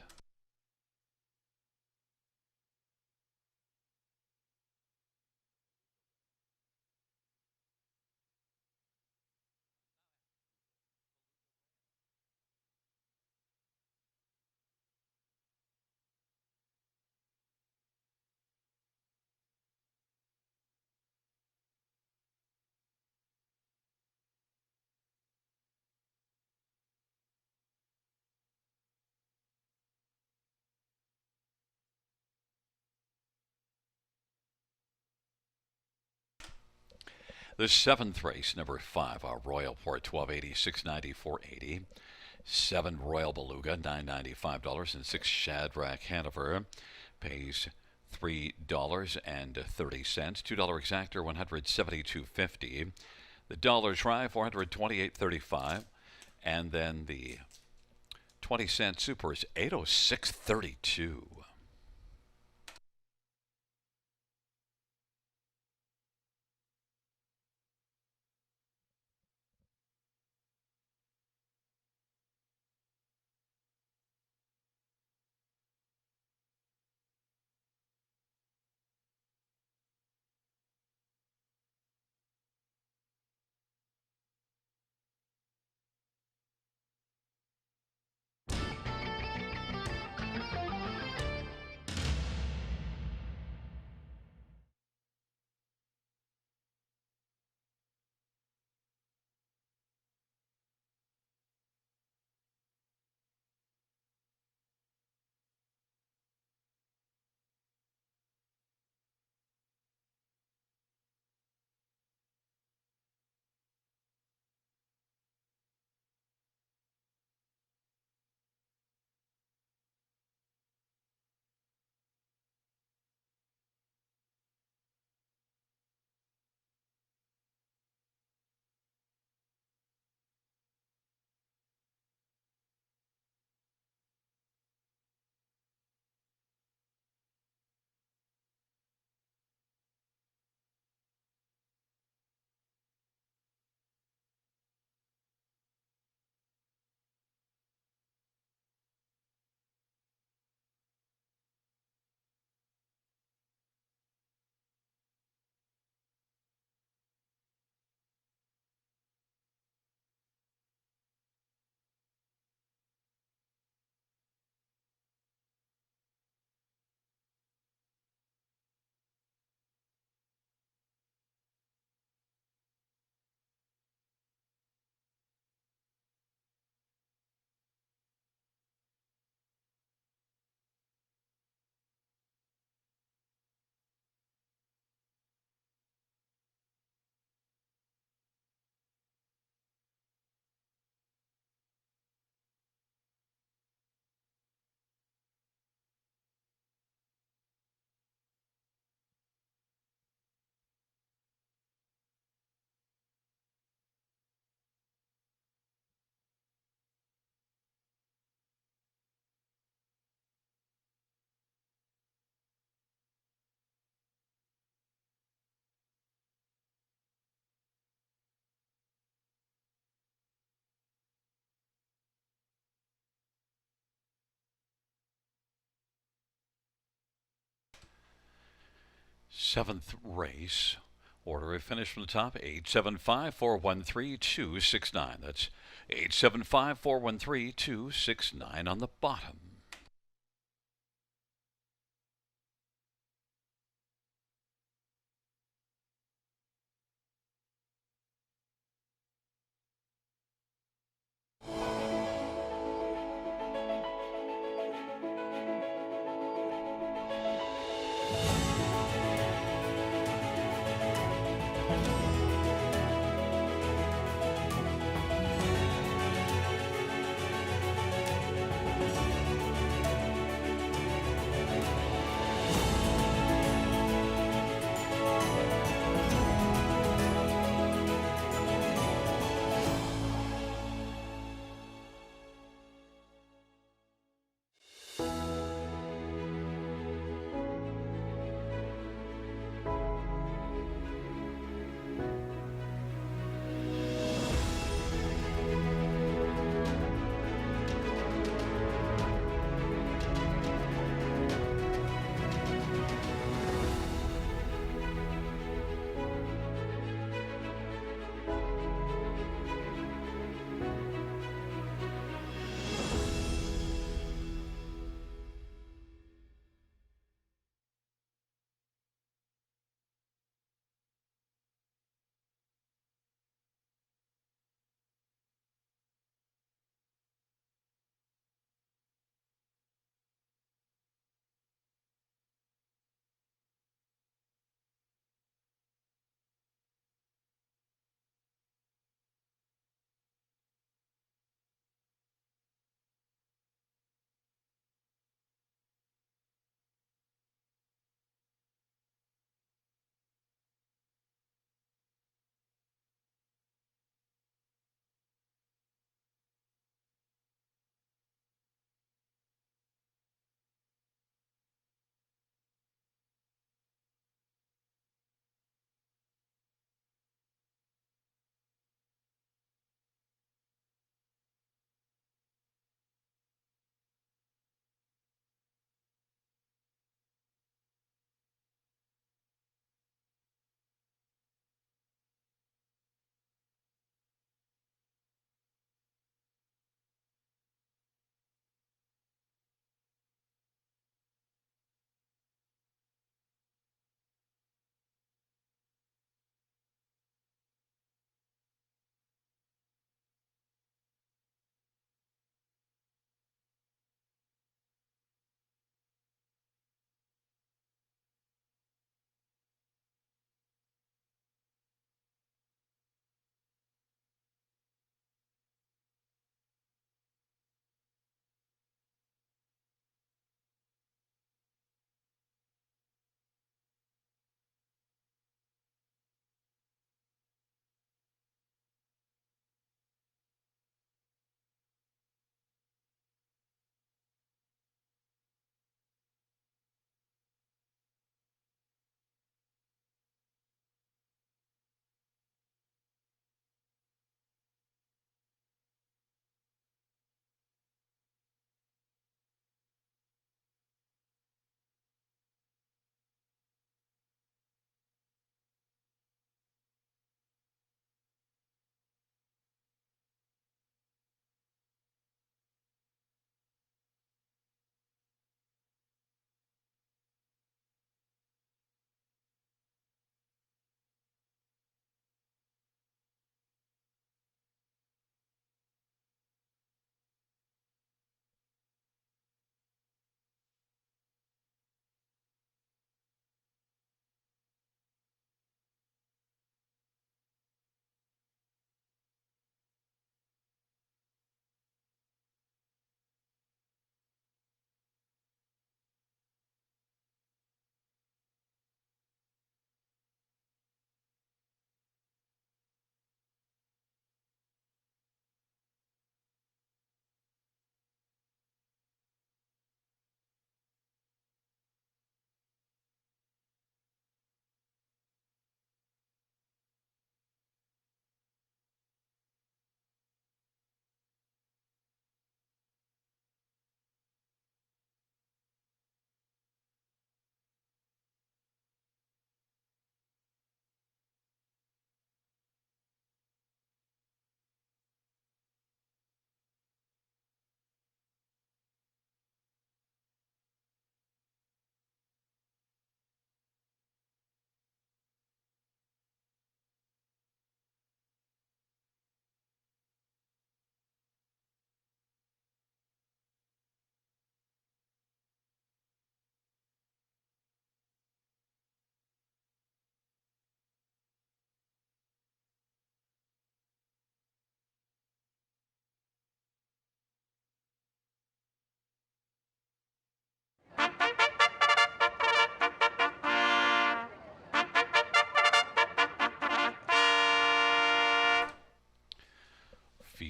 The 7th race, number 5, our Royal Port, 1280, 690, 480. 7 Royal Beluga, $995, and 6 Shadrach Hanover pays $3.30. $2 exactor, $172.50. The dollar try, $428.35, and then the 20-cent super is $806.32. Seventh race. Order of finish from the top, 875-413-269. That's 875-413-269 on the bottom.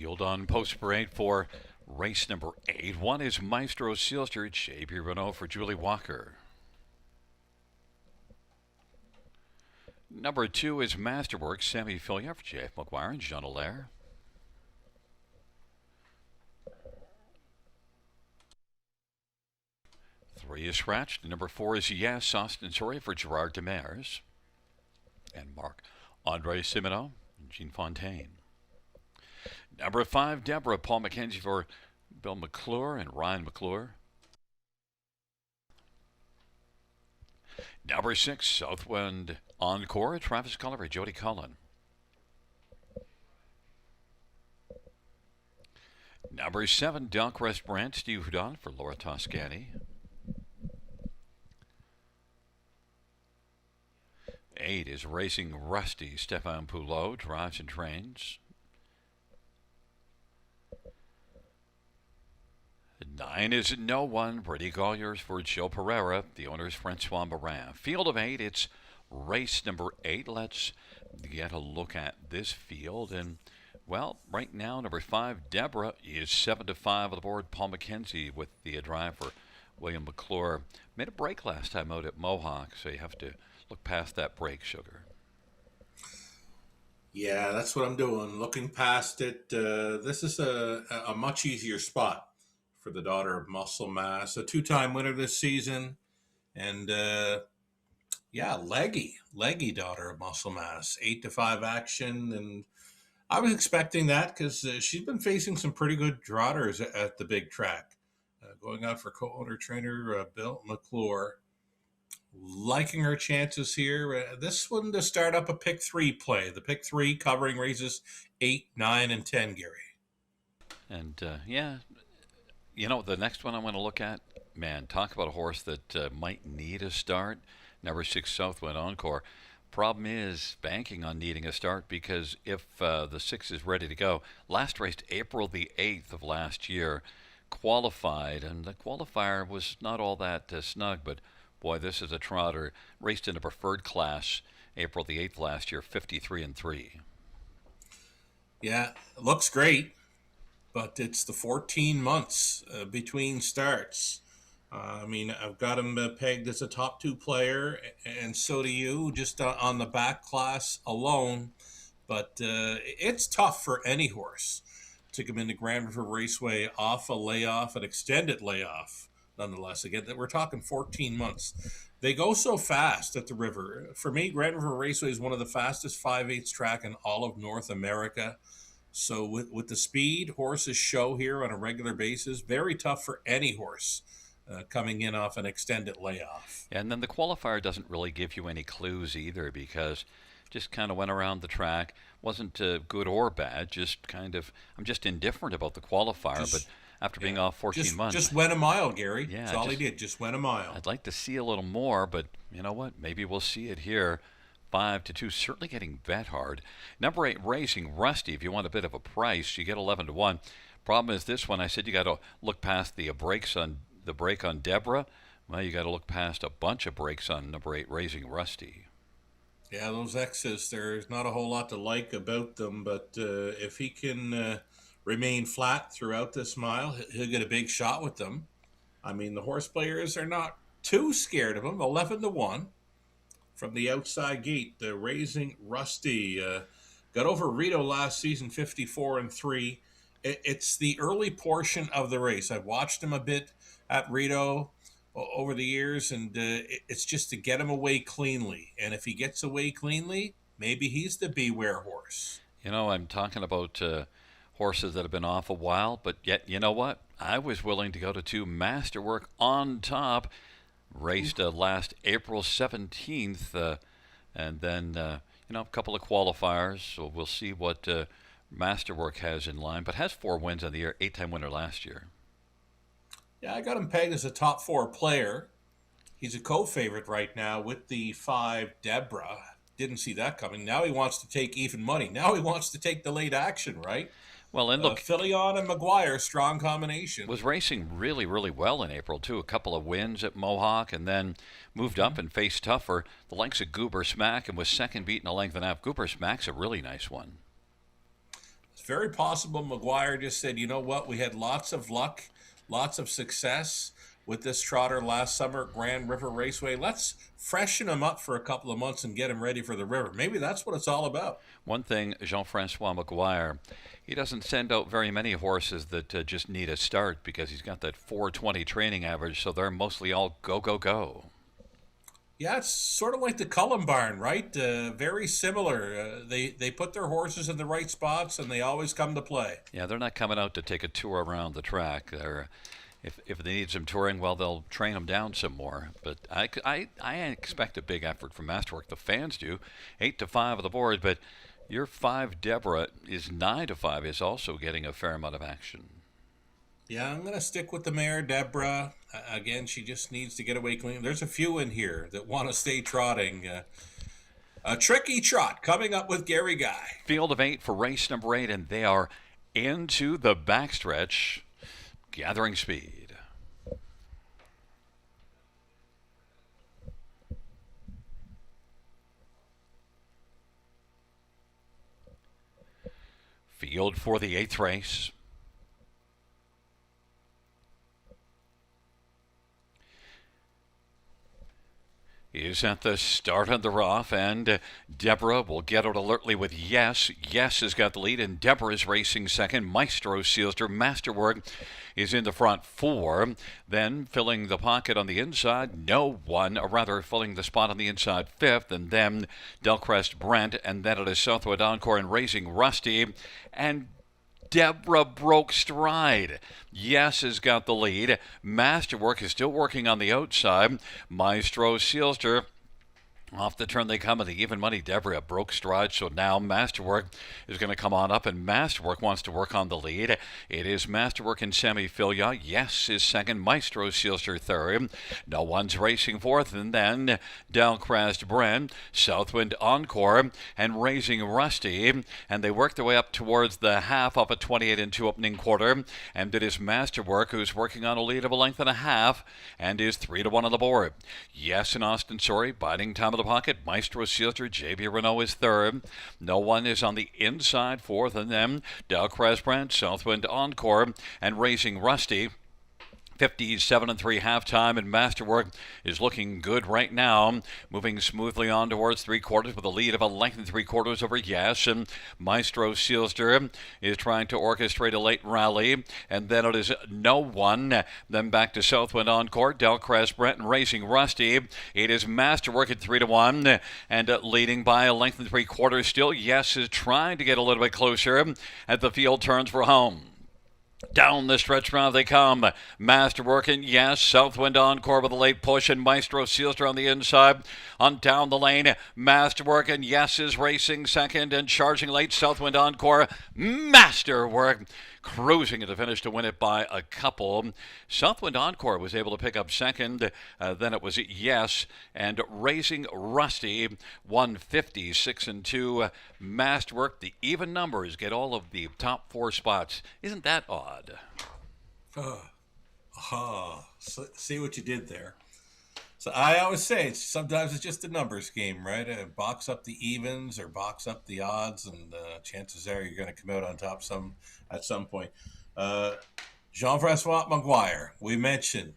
Field on post parade for race number 8. One is Maestro Sealster, J.B. Renault for Julie Walker. Number 2 is Masterwork, Sammy Filia for J.F. McGuire and Jean Allaire. Three is scratched. Number 4 is Yes, Austin Sorry for Gerard Demers and Marc Andre Simoneau and Jean Fontaine. Number 5, Deborah, Paul McKenzie for Bill McClure and Ryan McClure. Number 6, Southwind Encore, Travis Culliver, Jody Cullen. Number 7, Delcrest Brand, Steve Houdon for Laura Toscani. 8 is Racing Rusty, Stefan Poulot, Drives and Trains. 9 is No One, Brady Colliers for Joe Pereira, the owner's Francois Morin. Field of 8, it's race number 8. Let's get a look at this field. And, well, right now, number 5, Deborah, is 7-5 on the board. Paul McKenzie with the drive for William McClure. Made a break last time out at Mohawk, so you have to look past that break, Sugar. Yeah, that's what I'm doing. Looking past it. This is a much easier spot for the daughter of Muscle Mass, a 2-time winner this season, and leggy daughter of Muscle Mass, 8-5 action, and I was expecting that because she's been facing some pretty good trotters at the big track, going out for co-owner trainer Bill McClure. Liking her chances here. This one to start up a pick 3 play. The pick 3 covering races 8, 9, and 10, Gary. And you know, the next one I want to look at, man, talk about a horse that might need a start. Number 6, Southwind Encore. Problem is banking on needing a start because if the 6 is ready to go, last raced April the 8th of last year, qualified, and the qualifier was not all that snug, but boy, this is a trotter. Raced in a preferred class April the 8th last year, 53-3. Yeah, it looks great, but it's the 14 months between starts. I mean, I've got him pegged as a top 2 player, and so do you, just on the back class alone. But it's tough for any horse to come into Grand River Raceway off a layoff, an extended layoff. Nonetheless, again, we're talking 14 months. They go so fast at the river. For me, Grand River Raceway is one of the fastest 5/8 track in all of North America. So with the speed horses show here on a regular basis, very tough for any horse coming in off an extended layoff. And then the qualifier doesn't really give you any clues either because just kind of went around the track. Wasn't good or bad, just kind of, I'm just indifferent about the qualifier, but after being off 14 months. Just went a mile, Gary. Yeah, that's all he did, just went a mile. I'd like to see a little more, but you know what? Maybe we'll see it here. 5-2, certainly getting bet hard. Number 8, Racing Rusty. If you want a bit of a price, you get 11-1. Problem is this one. I said you got to look past the break on Deborah. Well, you got to look past a bunch of breaks on number 8, Racing Rusty. Yeah, those X's, there's not a whole lot to like about them, but if he can remain flat throughout this mile, he'll get a big shot with them. I mean, the horse players are not too scared of him. 11-1 from the outside gate. The Racing Rusty got over Rito last season, 54-3. It's the early portion of the race. I've watched him a bit at Rito over the years, and it's just to get him away cleanly. And if he gets away cleanly, maybe he's the beware horse. You know, I'm talking about horses that have been off a while, but yet, you know what? I was willing to go to 2, Masterwork on top. Raced last April 17th, and then, a couple of qualifiers. So we'll see what Masterwork has in line, but has 4 wins on the year, 8-time winner last year. Yeah, I got him pegged as a top 4 player. He's a co-favorite right now with the 5, Deborah. Didn't see that coming. Now he wants to take even money. Now he wants to take the late action, right? Well, and look, Filion and McGuire, strong combination. Was racing really, really well in April, too. A couple of wins at Mohawk, and then moved up and faced tougher. The likes of Goober Smack, and was second beaten a length and a half. Goober Smack's a really nice one. very possible McGuire just said, you know what, we had lots of luck, lots of success with this trotter last summer at Grand River Raceway. Let's freshen him up for a couple of months and get him ready for the river. Maybe that's what it's all about. One thing, Jean-Francois McGuire, he doesn't send out very many horses that just need a start because he's got that 420 training average, so they're mostly all go, go, go. Yeah, it's sort of like the Cullen barn, right? Very similar. They put their horses in the right spots, and they always come to play. Yeah, they're not coming out to take a tour around the track. If they need some touring, well, they'll train them down some more. But I expect a big effort from Masterwork. The fans do. 8-5 on the board, but your 5 Deborah is 9-5 is also getting a fair amount of action. Yeah, I'm going to stick with the mare, Deborah. Again, she just needs to get away clean. There's a few in here that want to stay trotting. A tricky trot coming up with Gary Guy. Field of 8 for race number 8, and they are into the backstretch, gathering speed. Field for the 8th race. Is at the start of the rough, and Deborah will get out alertly with Yes. Yes has got the lead, and Deborah is racing second. Maestro seals her. Masterwork is in the front 4. Then filling the pocket on the inside, No One, or rather filling the spot on the inside 5th, and then Delcrest Brent, and then it is Southwood Encore and Raising Rusty, and Deborah broke stride. Yes has got the lead. Masterwork is still working on the outside. Maestro seals her. Off the turn they come, and the even money Deborah broke stride, so now Masterwork is going to come on up, and Masterwork wants to work on the lead. It is Masterwork and Sammy Filia. Yes is second. Maestro seals her third. No One's racing fourth, and then Delcrest Brent, Southwind Encore, and Raising Rusty, and they work their way up towards the half up at 28 and 2 opening quarter, and it is Masterwork who's working on a lead of a length and a half, and is 3-1 on the board. Yes and Austin Sorry, biding time of the pocket. Maestro seals her. JB Renault is third. No One is on the inside fourth, and then Delcrest Brent, Southwind Encore, and Raising Rusty. 57-3 halftime, and Masterwork is looking good right now, moving smoothly on towards 3/4 with a lead of a length and 3/4 over Yes, and Maestro Sealster is trying to orchestrate a late rally, and then it is No One, then back to Southwind Encore, Delcrest Brent, and Raising Rusty. It is Masterwork at 3-1, and leading by a length and 3/4 still. Yes is trying to get a little bit closer at the field turns for home. Down the stretch now they come. Masterwork and Yes. Southwind Encore with a late push, and Maestro Sealster on the inside. On down the lane, Masterwork and Yes is racing second, and charging late Southwind Encore. Masterwork cruising at the finish to win it by a couple. Southwind Encore was able to pick up second. Then it was Yes, and Raising Rusty 156 and 2. Masterwork, the even numbers get all of the top 4 spots. Isn't that odd? See what you did there. So I always say sometimes it's just a numbers game, right? Box up the evens or box up the odds, and chances are you're going to come out on top at some point. Jean-Francois McGuire, we mentioned,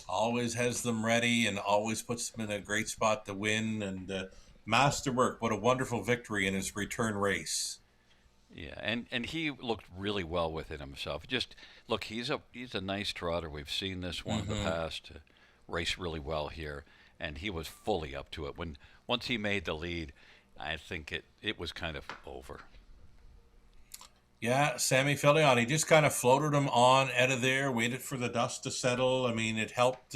always has them ready and always puts them in a great spot to win. And Masterwork, what a wonderful victory in his return race. Yeah, and he looked really well with it himself. Just look, he's a nice trotter. We've seen this one in the past race really well here, and he was fully up to it. Once he made the lead, I think it was kind of over. Yeah, Sammy Filiani just kind of floated him on out of there, waited for the dust to settle. I mean, it helped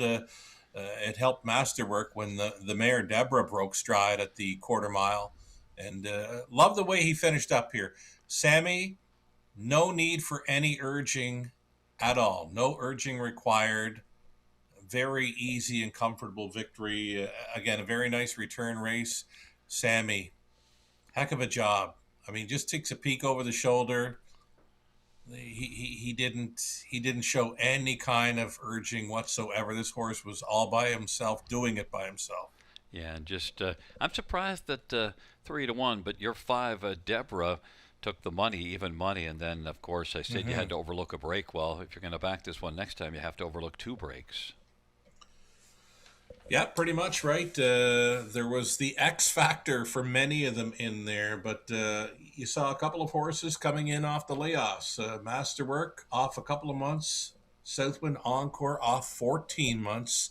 Masterwork when the mare Deborah broke stride at the quarter mile, and love the way he finished up here. Sammy, no need for any urging at all. No urging required. Very easy and comfortable victory. Again, a very nice return race. Sammy, heck of a job. I mean, just takes a peek over the shoulder. He didn't show any kind of urging whatsoever. This horse was all by himself, doing it by himself. Yeah, and just I'm surprised that 3-1, but your 5 Deborah took the money, even money, and then, of course, I said you Mm-hmm. had to overlook a break. Well, if you're going to back this one next time, you have to overlook 2 breaks. Yeah, pretty much right. There was the X factor for many of them in there, but you saw a couple of horses coming in off the layoffs. Masterwork off a couple of months. Southwind Encore off 14 months.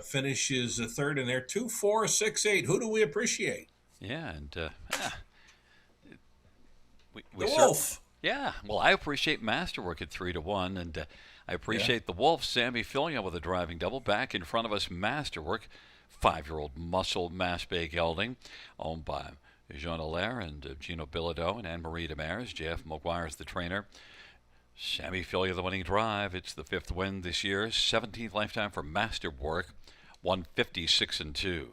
Finishes a third in there. 2, 4, 6, 8. Who do we appreciate? Yeah, and we The certainly. Wolf. Yeah, well, I appreciate Masterwork at 3-1, and I Yeah. appreciate the Wolf, Sammy Fillion with a driving double. Back in front of us, Masterwork, 5-year-old muscle mass bay gelding, owned by Jean Allaire and Gino Bilodeau and Anne-Marie Demers. Jeff McGuire's the trainer. Sammy Fillion the winning drive. It's the 5th win this year, 17th lifetime for Masterwork, 156-2.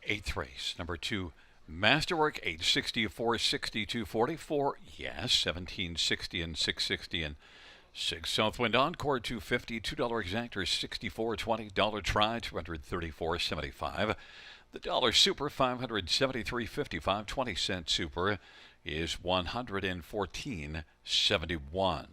8th race, number 2, Masterwork, age 64, 62, 44. Yes, 1760 and 660 and 6. Southwind Encore, 250, $2 exactor, 64.20. Dollar Try, 234.75. The Dollar Super, 573.55. 20-cent Super is 114.71.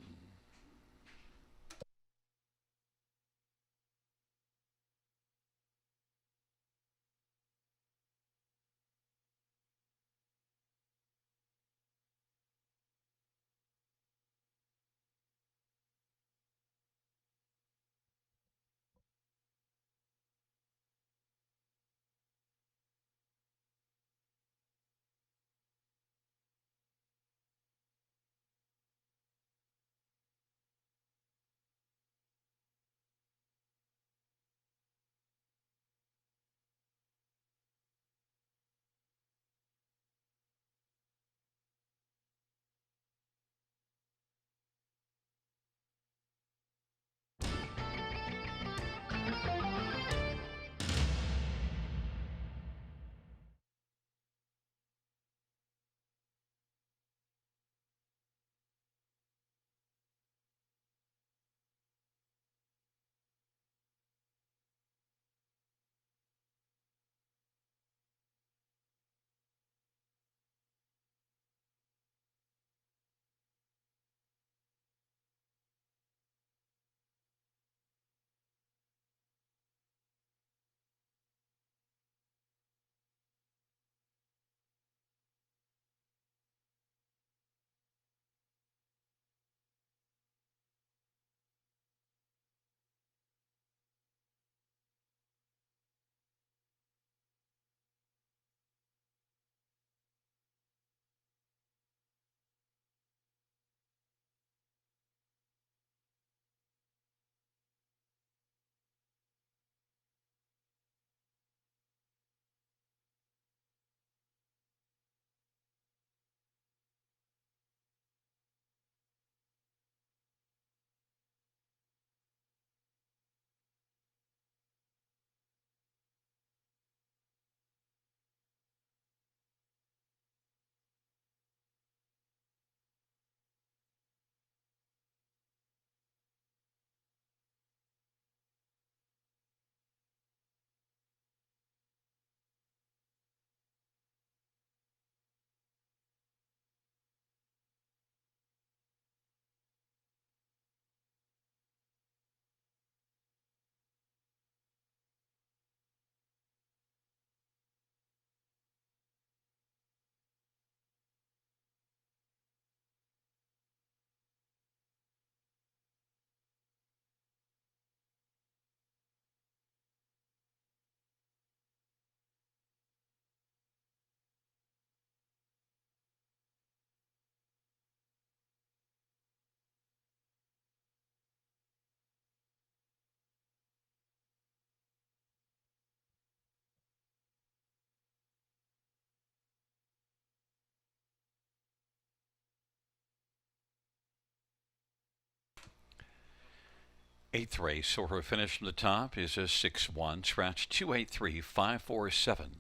Eighth race, so her finish from the top is a 6-1, scratch 283547.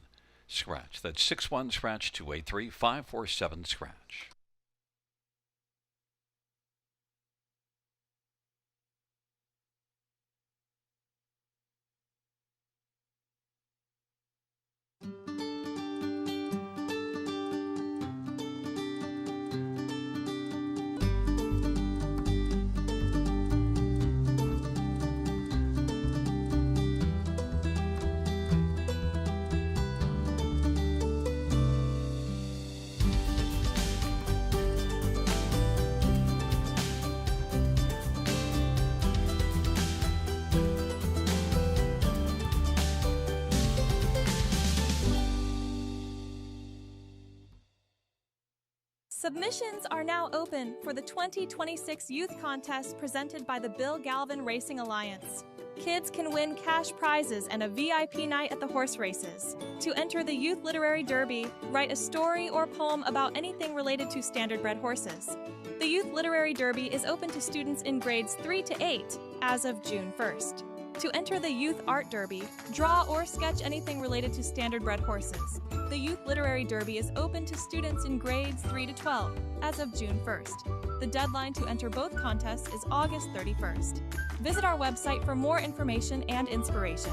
Scratch. That's 6-1, scratch 283547, scratch. Submissions are now open for the 2026 Youth Contest presented by the Bill Galvin Racing Alliance. Kids can win cash prizes and a VIP night at the horse races. To enter the Youth Literary Derby, write a story or poem about anything related to standardbred horses. The Youth Literary Derby is open to students in grades 3 to 8 as of June 1st. To enter the Youth Art Derby, draw or sketch anything related to standardbred horses. The Youth Literary Derby is open to students in grades 3 to 12 as of June 1st. The deadline to enter both contests is August 31st. Visit our website for more information and inspiration.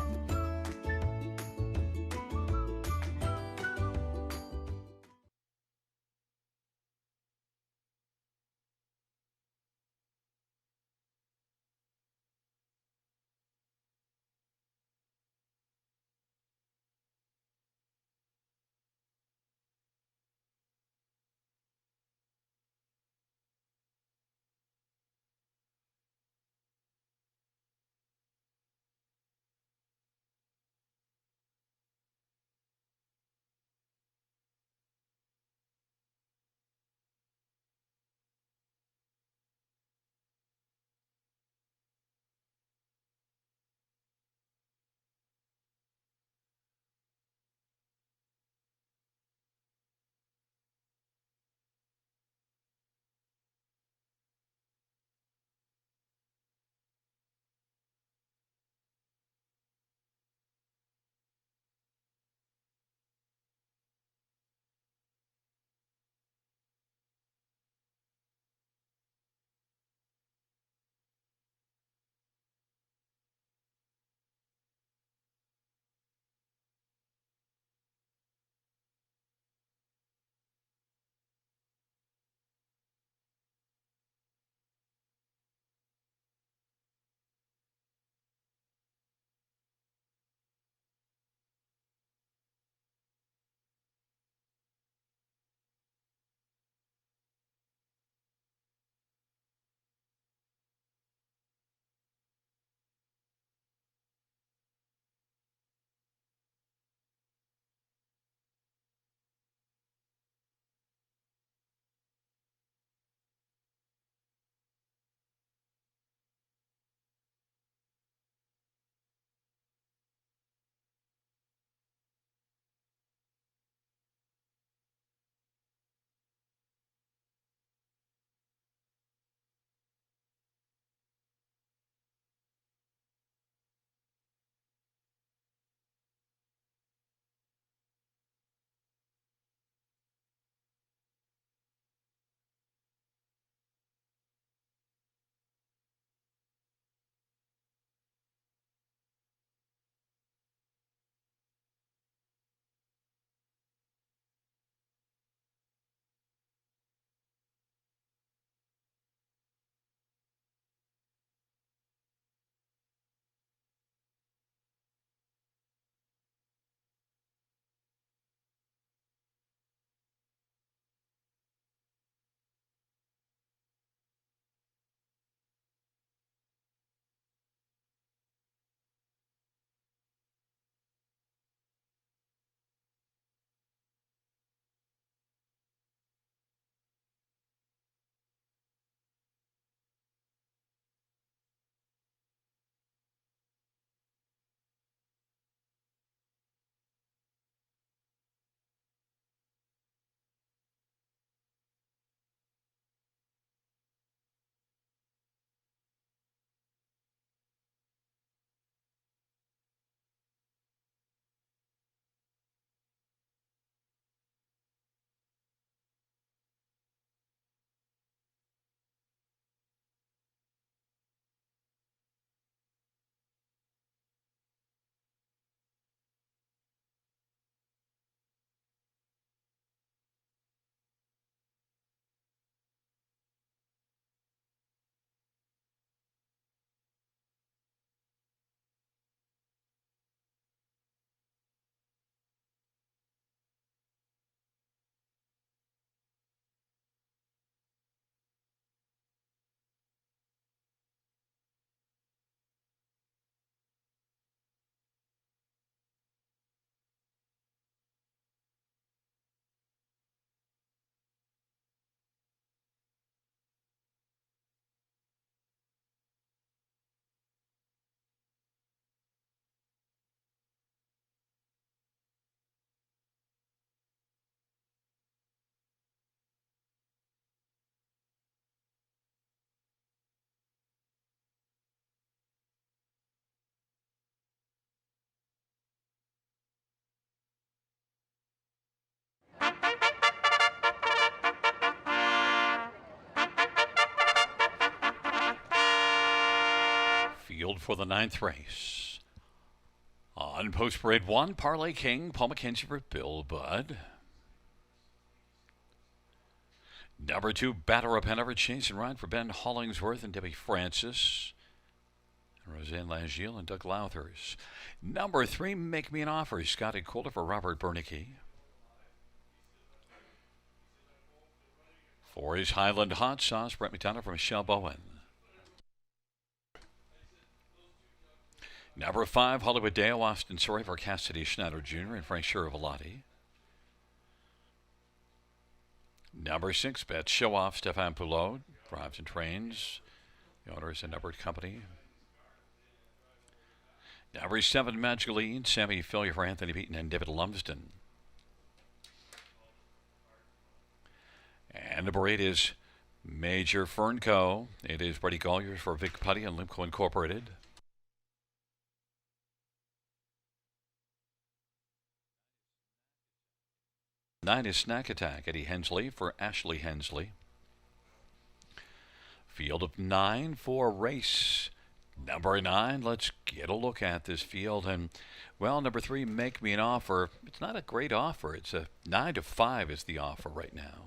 field for the 9th race. On post parade 1, Parlay King, Paul McKenzie for Bill Budd. Number 2, Batter Up Hanover, Chase and Ride for Ben Hollingsworth and Debbie Francis. Roseanne Langiel and Doug Lauthers. Number 3, Make Me an Offer, Scotty Coulter for Robert Bernicki. 4 is Highland Hot Sauce, Brett McDonough for Michelle Bowen. Number 5, Hollywood Dale, Austin Sorry for Cassidy Schneider Jr. and Frank Shiravolati. Number 6, Bet Show Off, Stefan Poulot, drives and trains. The owner is a numbered company. Number 7, Magicaline, Sammy Fillier for Anthony Beaton and David Lumsden. And number 8 is Major Fernco. It is Brady Golliers for Vic Putty and Limco Incorporated. Nine is Snack Attack, Eddie Hensley for Ashley Hensley. Field of 9 for race number 9. Let's get a look at this field. And, well, number 3, Make Me an Offer. It's not a great offer. It's a 9-5 is the offer right now.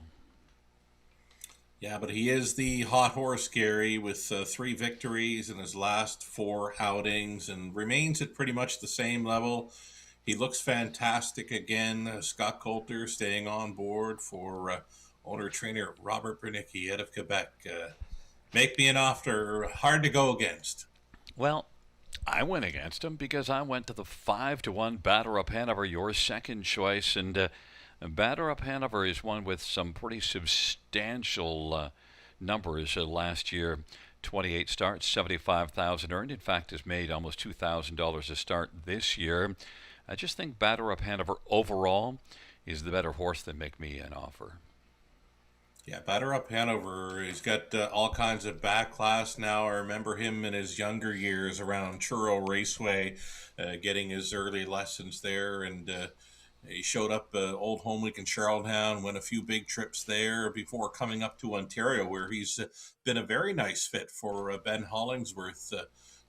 Yeah, but he is the hot horse, Gary, with 3 victories in his last 4 outings and remains at pretty much the same level. He looks fantastic again. Scott Coulter staying on board for owner-trainer Robert Bernicki out of Quebec. Make Me an Offer, hard to go against. Well, I went against him because I went to the 5-1 Batter Up Hanover, your second choice. And Batter Up Hanover is one with some pretty substantial numbers last year. 28 starts, $75,000 earned. In fact, has made almost $2,000 a start this year. I just think Batter Up Hanover overall is the better horse than Make Me an Offer. Yeah, Batter Up Hanover, he's got all kinds of backlash now. I remember him in his younger years around Churro Raceway, getting his early lessons there. And he showed up Old Home Week in Charlottetown, went a few big trips there before coming up to Ontario, where he's been a very nice fit for Ben Hollingsworth.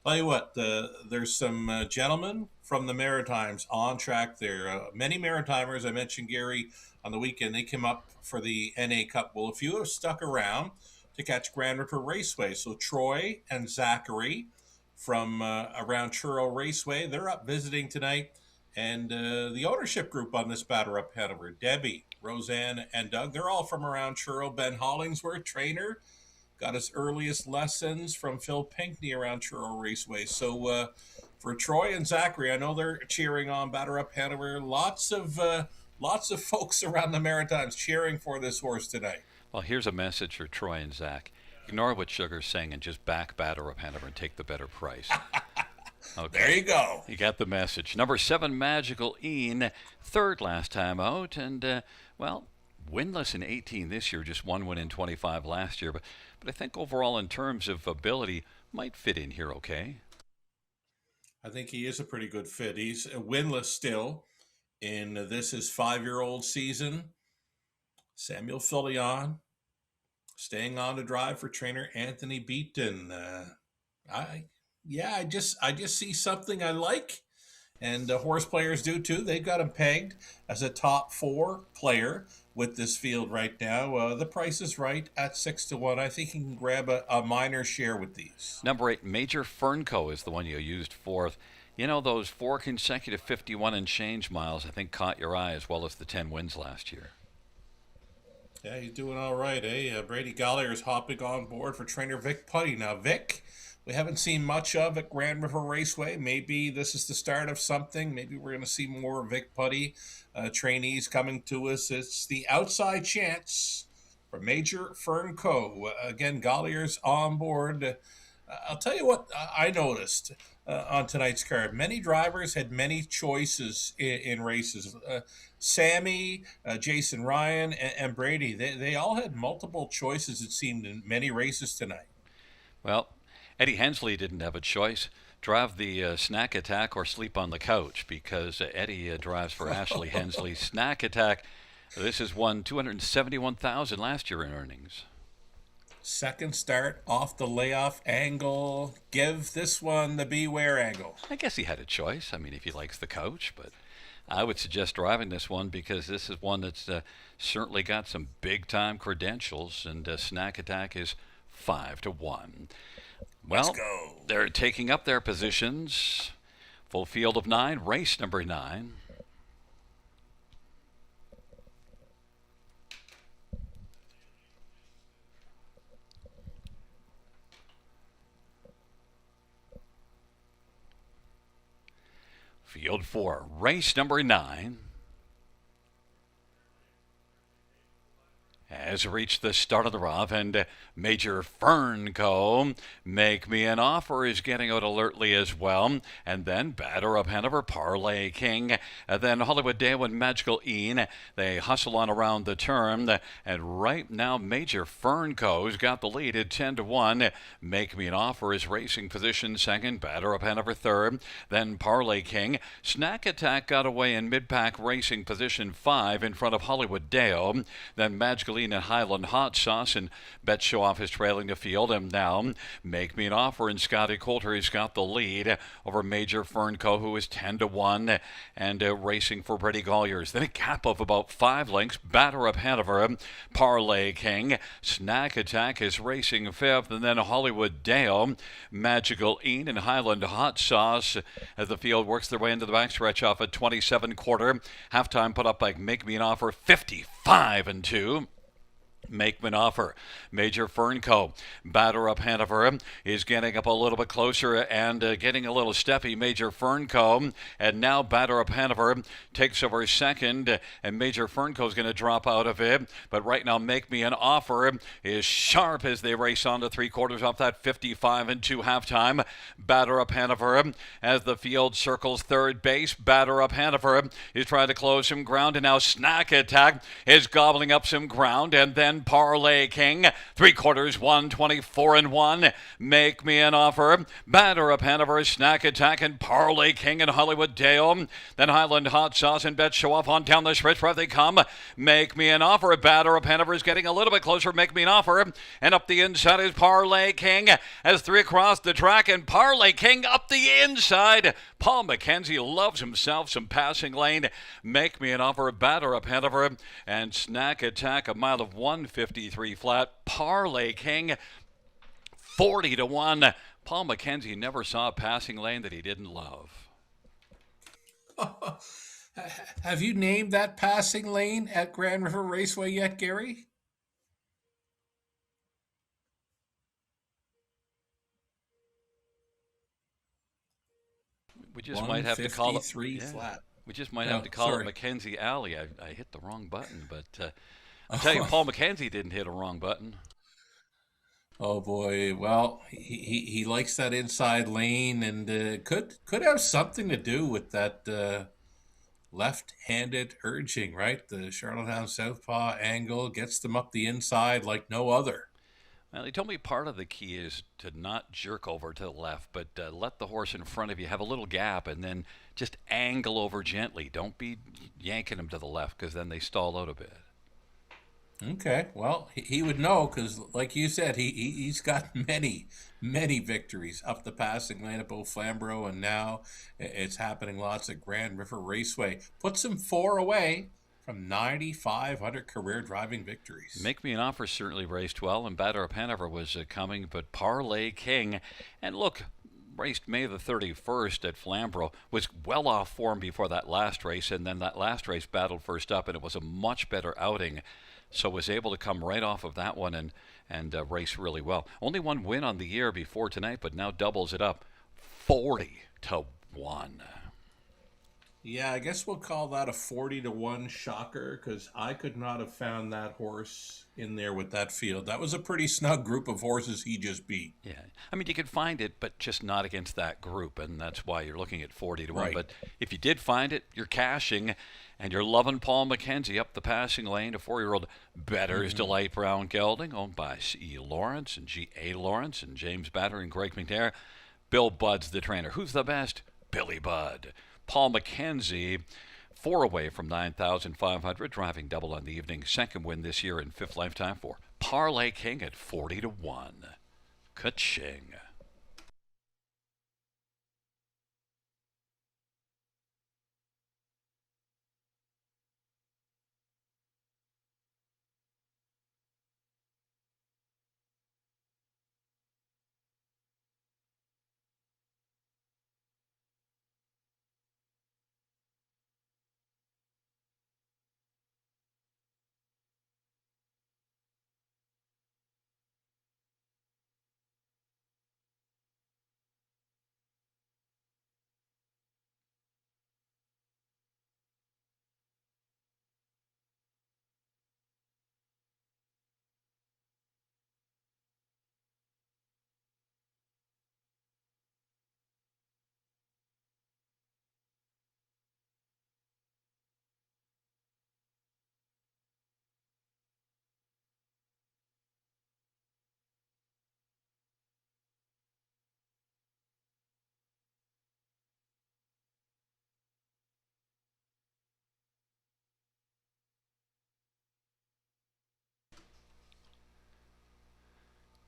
Tell you what, there's some gentlemen from the Maritimes on track there. Many Maritimers, I mentioned Gary, on the weekend, they came up for the NA Cup. Well, a few have stuck around to catch Grand River Raceway. So Troy and Zachary from around Churro Raceway, they're up visiting tonight. And the ownership group on this Batter Up Hanover, Debbie, Roseanne, and Doug, they're all from around Churro. Ben Hollingsworth, trainer, got his earliest lessons from Phil Pinkney around Churro Raceway. So for Troy and Zachary, I know they're cheering on Batter Up Hanover. Lots of folks around the Maritimes cheering for this horse tonight. Well, here's a message for Troy and Zach. Ignore what Sugar's saying and just back Batter Up Hanover and take the better price. Okay. There you go. You got the message. Number 7, Magical Ian, 3rd last time out. And, well, winless in 18 this year, just 1 win in 25 last year. But I think overall in terms of ability, might fit in here okay. I think he is a pretty good fit. He's winless still in this his 5-year-old season. Samuel Filion staying on to drive for trainer Anthony Beaton. I just see something I like, and horse players do too. They've got him pegged as a top 4 player with this field right now. The price is right at 6-1. I think he can grab a minor share with these. Number 8, Major Fernco is the one you used 4th. You know, those 4 consecutive 51 and change miles, I think, caught your eye as well as the 10 wins last year. Yeah, he's doing all right, eh? Brady Gollier is hopping on board for trainer Vic Putty. Now, Vic, we haven't seen much of at Grand River Raceway. Maybe this is the start of something. Maybe we're going to see more Vic Putty trainees coming to us. It's the outside chance for Major Fernco. Again, Gollier's on board. I'll tell you what I noticed on tonight's card. Many drivers had many choices in races. Sammy, Jason Ryan, and Brady, they all had multiple choices, it seemed, in many races tonight. Well, Eddie Hensley didn't have a choice. Drive the Snack Attack or sleep on the couch, because Eddie drives for Ashley Hensley. Snack Attack, this has won $271,000 last year in earnings. Second start off the layoff angle. Give this one the beware angle. I guess he had a choice. I mean, if he likes the coach, but I would suggest driving this one because this is one that's certainly got some big-time credentials, and Snack Attack is 5-1. Well, Let's go. they're taking up their positions. Full field of 9, race number 9. Field 4, race number 9. Has reached the start of the rough, and Major Fernco, Make Me an Offer, is getting out alertly as well. And then Batter Up Hanover, Parlay King. And then Hollywood Dale and Magical Ian. They hustle on around the turn. And right now, Major Fernco's got the lead at 10-1. Make Me an Offer is racing position second. Batter Up Hanover third. Then Parlay King. Snack Attack got away in mid-pack racing position 5 in front of Hollywood Dale. Then Magical Ian and Highland Hot Sauce, and Bet Show Off is trailing the field. And now Make Me an Offer, and Scotty Coulter has got the lead over Major Fernco, who is 10-1, and racing for Brady Colliers. Then a gap of about 5 lengths. Batter Up Hanover, Parlay King. Snack Attack is racing fifth, and then Hollywood Dale, Magical Ian, and Highland Hot Sauce as the field works their way into the backstretch off at 27-quarter. Halftime put up by Make Me an Offer, 55-2. Make Me an Offer. Major Fernco, Batter Up Hanover, is getting up a little bit closer and getting a little steppy. Major Fernco, and now Batter Up Hanover takes over second, and Major Fernco is going to drop out of it. But right now, Make Me an Offer is sharp as they race on to 3/4 off that 55-2 halftime. Batter Up Hanover, as the field circles third base. Batter Up Hanover is trying to close some ground, and now Snack Attack is gobbling up some ground, and then Parlay King, 3/4, 124-1. Make Me an Offer, Batter Up Hanover, Snack Attack, and Parlay King and Hollywood Dale. Then Highland Hot Sauce and Bet Show Off on down the stretch where they come. Make Me an Offer, Batter Up Hanover is getting a little bit closer. Make Me an Offer, and up the inside is Parlay King as 3 across the track, and Parlay King up the inside. Paul McKenzie loves himself some passing lane. Make Me an Offer, Batter Up Hanover, and Snack Attack, a mile of 153 flat. Parlay King, 40-1. Paul McKenzie never saw a passing lane that he didn't love. Have you named that passing lane at Grand River Raceway yet, Gary? We just might have to call it 153 flat. We just might have to call sorry. it Mackenzie Alley. I hit the wrong button, but I'll tell you, Paul McKenzie didn't hit a wrong button. Oh boy! Well, he likes that inside lane, and could have something to do with that left-handed urging, right? The Charlottetown Southpaw angle gets them up the inside like no other. Well, he told me part of the key is to not jerk over to the left, but let the horse in front of you have a little gap, and then just angle over gently. Don't be yanking them to the left, because then they stall out a bit. Okay, well, he would know because, like you said, he's got many victories up the passing lane at both Flamborough, and now it's happening lots at Grand River Raceway. Puts him 4 away from 9,500 career driving victories. Make Me an Offer certainly raced well, and Batter Up Hanover was coming, but Parlay King, and look, raced May the 31st at Flamborough, was well off form before that last race, and then that last race battled first up, and it was a much better outing. So was able to come right off of that one and race really well. Only one win on the year before tonight, but now doubles it up, 40-1. Yeah, I guess we'll call that a 40-1 shocker because I could not have found that horse in there with that field. That was a pretty snug group of horses he just beat. Yeah, I mean, you could find it, but just not against that group, and that's why you're looking at 40-1. Right. But if you did find it, you're cashing, and you're loving Paul McKenzie up the passing lane. A 4-year-old Better's Delight Brown Gelding, owned by C.E. Lawrence and G.A. Lawrence and James Batter and Greg McNair. Bill Budd's the trainer. Who's the best? Billy Budd. Paul McKenzie, 4 away from 9,500, driving double on the evening. Second win this year in 5th lifetime for Parlay King at 40 to 1. Ka-ching.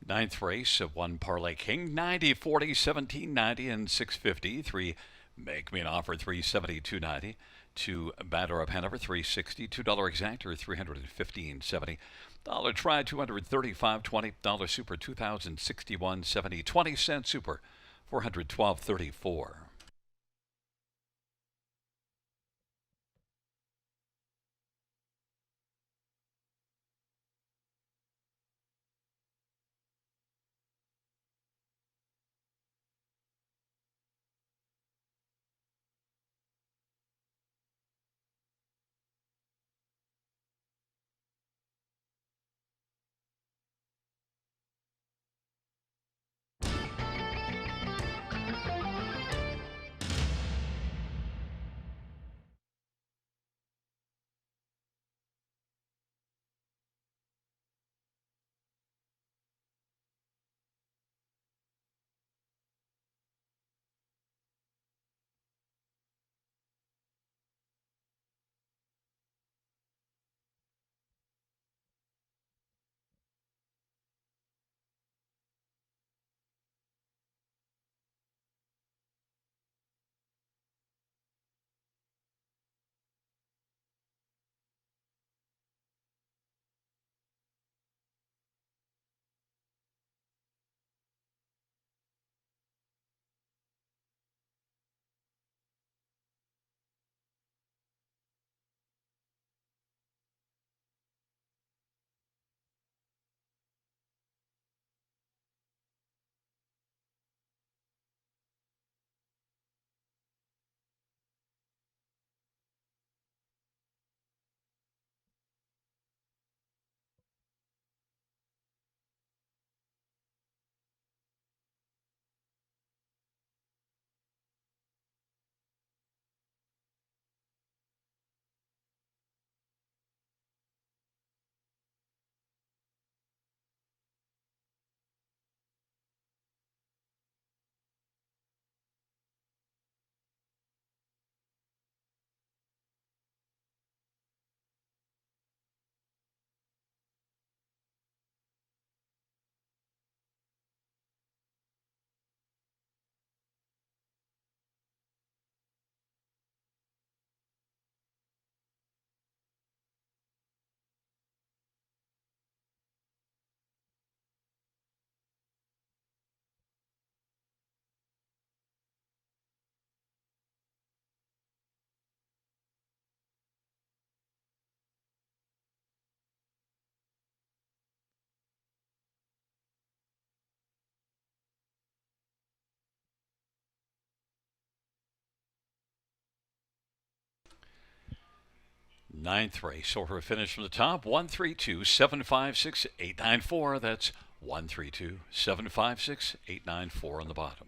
Ninth race of 1 Parlay King, 90, 40, 17, 90, and 650. 3 Make Me an Offer, 370, 290. 2 Batter Up Hanover, 360. $2 Exactor, 315.70. Dollar Try, 235.20. Dollar Super, 2061.70. 20-cent Super, 412.34. Ninth race, order of finish from the top, 132 756 894. That's 132 756 894 on the bottom.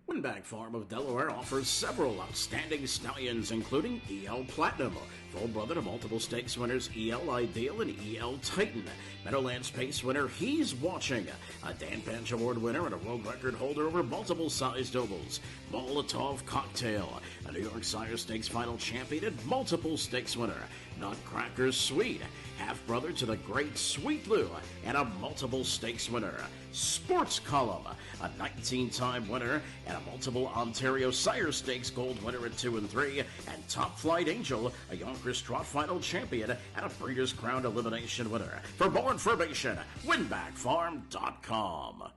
Winbag Farm of Delaware offers several outstanding stallions, including EL Platinum, full brother to multiple stakes winners EL Ideal and EL Titan. Meadowlands Pace winner He's Watching, a Dan Bench Award winner and a world record holder over multiple sized ovals. Molotov Cocktail, a New York Sire Stakes final champion and multiple stakes winner. Nutcracker Sweet, half brother to the great Sweet Blue and a multiple stakes winner. Sports Column, a 19-time winner and a multiple Ontario Sire Stakes gold winner at 2 and 3, and Top Flight Angel, a Yonkers Trot final champion and a Breeders' Crown elimination winner. For more information, winbackfarm.com.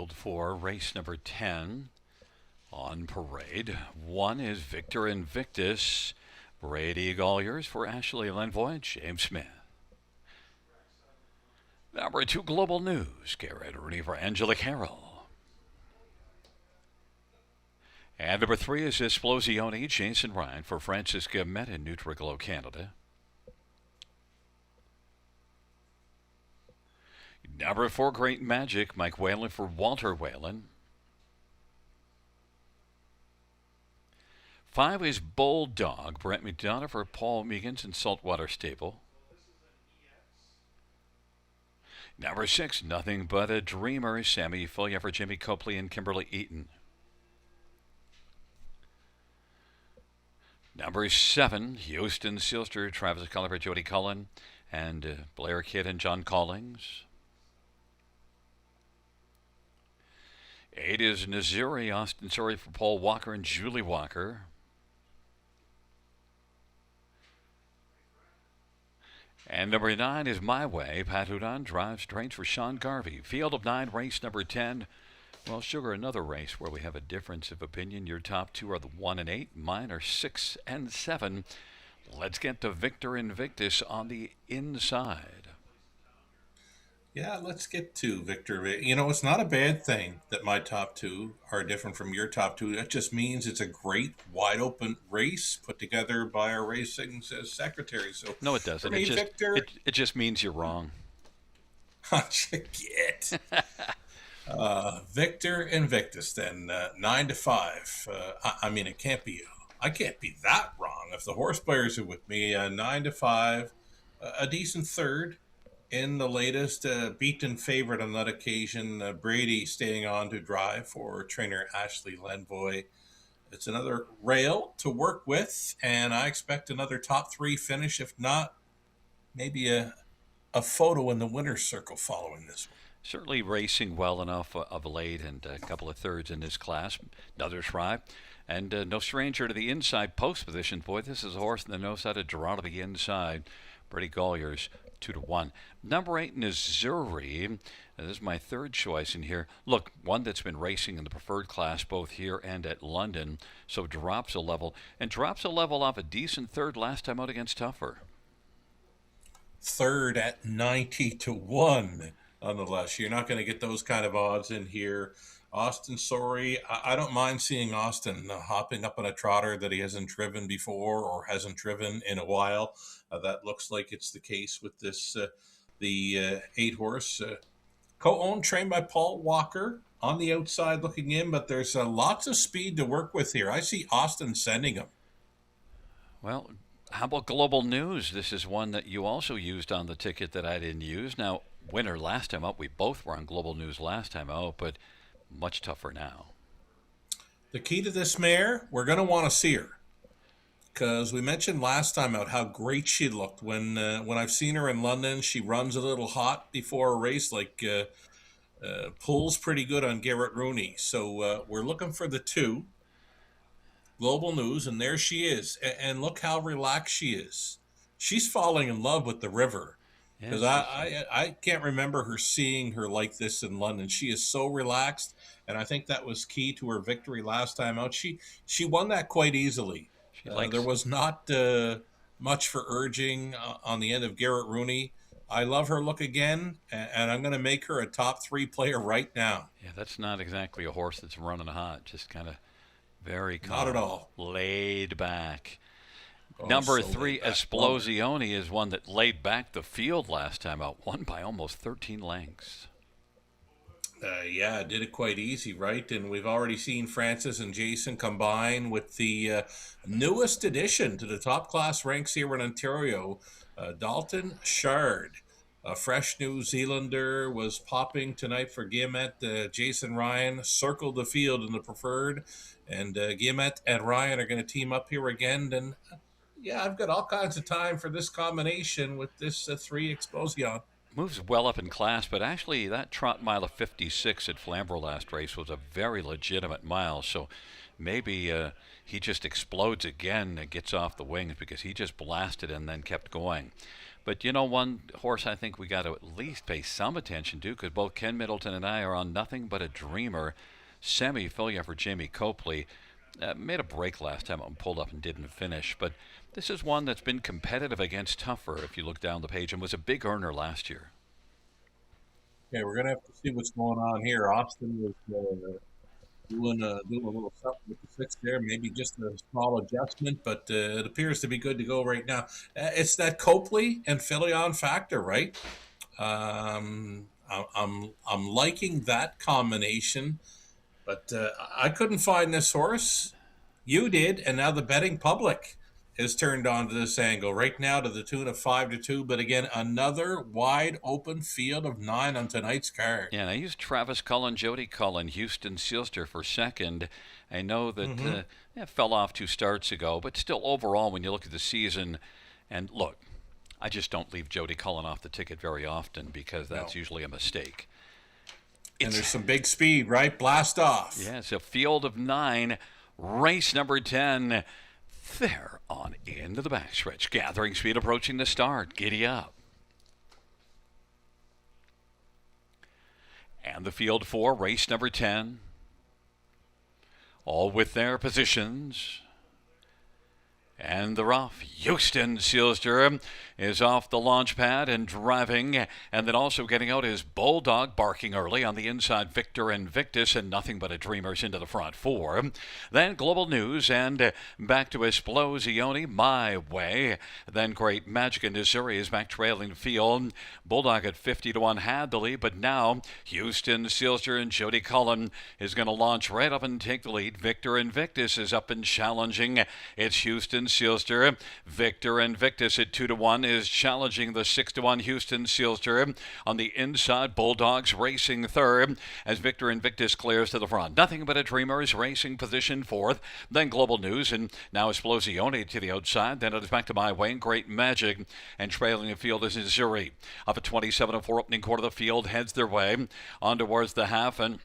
field for race number 10 on parade. 1 is Victor Invictus. Brady Golliers for Ashley Lenvoy, James Smith. Number 2, Global News. Garrett Rooney for Angela Carroll. And number 3 is Esplosione, Jason Ryan for Francisca Met in Nutriglow, Canada. Number 4, Great Magic, Mike Whalen for Walter Whalen. 5 is Bold Dog, Brent McDonough for Paul Meegans in Saltwater Stable. Number 6, Nothing But a Dreamer, Sammy Folia for Jimmy Copley and Kimberly Eaton. Number 7, Houston Sealster, Travis Cullen for Jody Cullen and Blair Kidd and John Collings. 8 is Missouri, Austin Sorry for Paul Walker and Julie Walker. And number 9 is My Way. Pat Hudon drives trains for Sean Garvey. Field of 9, race number 10. Well, Sugar, another race where we have a difference of opinion. Your top 2 are the 1 and 8. Mine are 6 and 7. Let's get to Victor Invictus on the inside. Yeah, let's get to Victor. You know, it's not a bad thing that my top 2 are different from your top 2. That just means it's a great, wide-open race put together by our racing secretary. So no, it doesn't. For me, Victor, it just means you're wrong. Get. Victor Invictus, then 9 to 5. I mean, it can't be. I can't be that wrong. If the horse players are with me, 9 to 5, a decent third. In the latest, beaten favorite on that occasion, Brady staying on to drive for trainer Ashley Lenvoy. It's another rail to work with, and I expect another top 3 finish, if not maybe a photo in the winner's circle following this one. Certainly racing well enough of late and a couple of thirds in this class. Another try. And no stranger to the inside post position. Boy, this is a horse that knows how to draw to the inside. Brady Golliers, 2 to 1. Number 8, Missouri. This is my third choice in here. Look, one that's been racing in the preferred class both here and at London, so drops a level. And drops a level off a decent third last time out against Tougher. Third at 90 to 1, nonetheless. You're not going to get those kind of odds in here. Austin Sorry, I don't mind seeing Austin hopping up on a trotter that he hasn't driven before or hasn't driven in a while. That looks like it's the case with this, the 8-horse. Co-owned, trained by Paul Walker, on the outside looking in, but there's lots of speed to work with here. I see Austin sending him. Well, how about Global News? This is one that you also used on the ticket that I didn't use. Now, winner last time out. We both were on Global News last time out, but much tougher now. The key to this mare, we're going to want to see her. Because we mentioned last time out how great she looked. When I've seen her in London, she runs a little hot before a race, pulls pretty good on Garrett Rooney. So we're looking for the 2. Global News, and there she is. And look how relaxed she is. She's falling in love with the river. Because I can't remember her seeing her like this in London. She is so relaxed, and I think that was key to her victory last time out. She won that quite easily. There was not much for urging on the end of Garrett Rooney. I love her look again, and I'm going to make her a top 3 player right now. Yeah, that's not exactly a horse that's running hot. Just kind of very calm. Not at all. Laid back. Oh, Number so 3, Esplosione, is one that laid back the field last time out. Won by almost 13 lengths. Yeah, did it quite easy, right? And we've already seen Francis and Jason combine with the newest addition to the top class ranks here in Ontario, Dalton Shard. A fresh New Zealander was popping tonight for Guillemette. Jason Ryan circled the field in the preferred, and Guillemette and Ryan are going to team up here again. And yeah, I've got all kinds of time for this combination with this 3 Explosion. Moves well up in class, but actually that trot mile of 56 at Flamborough last race was a very legitimate mile. So maybe he just explodes again and gets off the wings because he just blasted and then kept going. But one horse I think we got to at least pay some attention to, because both Ken Middleton and I are on Nothing But a Dreamer. Semi-fill for Jamie Copley. Made a break last time and pulled up and didn't finish. But this is one that's been competitive against tougher, if you look down the page, and was a big earner last year. Yeah, we're going to have to see what's going on here. Austin was doing a little something with the 6 there, maybe just a small adjustment, but it appears to be good to go right now. It's that Copley and Filion factor, right? I'm liking that combination, but I couldn't find this horse. You did, and now the betting public is turned on to this angle right now to the tune of 5-2. But again, another wide open field of 9 on tonight's card. Yeah, and I used Travis Cullen, Jody Cullen, Houston Sealster for second. I know that fell off 2 starts ago, but still overall, when you look at the season, and look, I just don't leave Jody Cullen off the ticket very often because that's usually a mistake. And there's some big speed, right? Blast off. Yeah, it's a field of 9, race number 10. They're on into the backstretch. Gathering speed approaching the start. Giddy up. And the field for race number 10. All with their positions. And the rough Houston Sealster is off the launch pad and driving, and then also getting out his Bulldog, barking early on the inside. Victor Invictus and Nothing But a Dreamers into the front 4. Then Global News and back to Esplosione, My Way. Then Great Magic in Missouri is back trailing field. Bulldog at 50-1 had the lead, but now Houston Sealster and Jody Cullen is going to launch right up and take the lead. Victor Invictus is up and challenging. It's Houston Sealster. Victor Invictus at 2-1 is challenging the 6-1 Houston Sealster. On the inside, Bulldogs racing third as Victor Invictus clears to the front. Nothing But a Dreamer is racing position 4th. Then Global News, and now Esplosione to the outside. Then it is back to My Way and Great Magic, and trailing the field is Missouri. Up at 27-4 opening quarter, the field heads their way on towards the half, and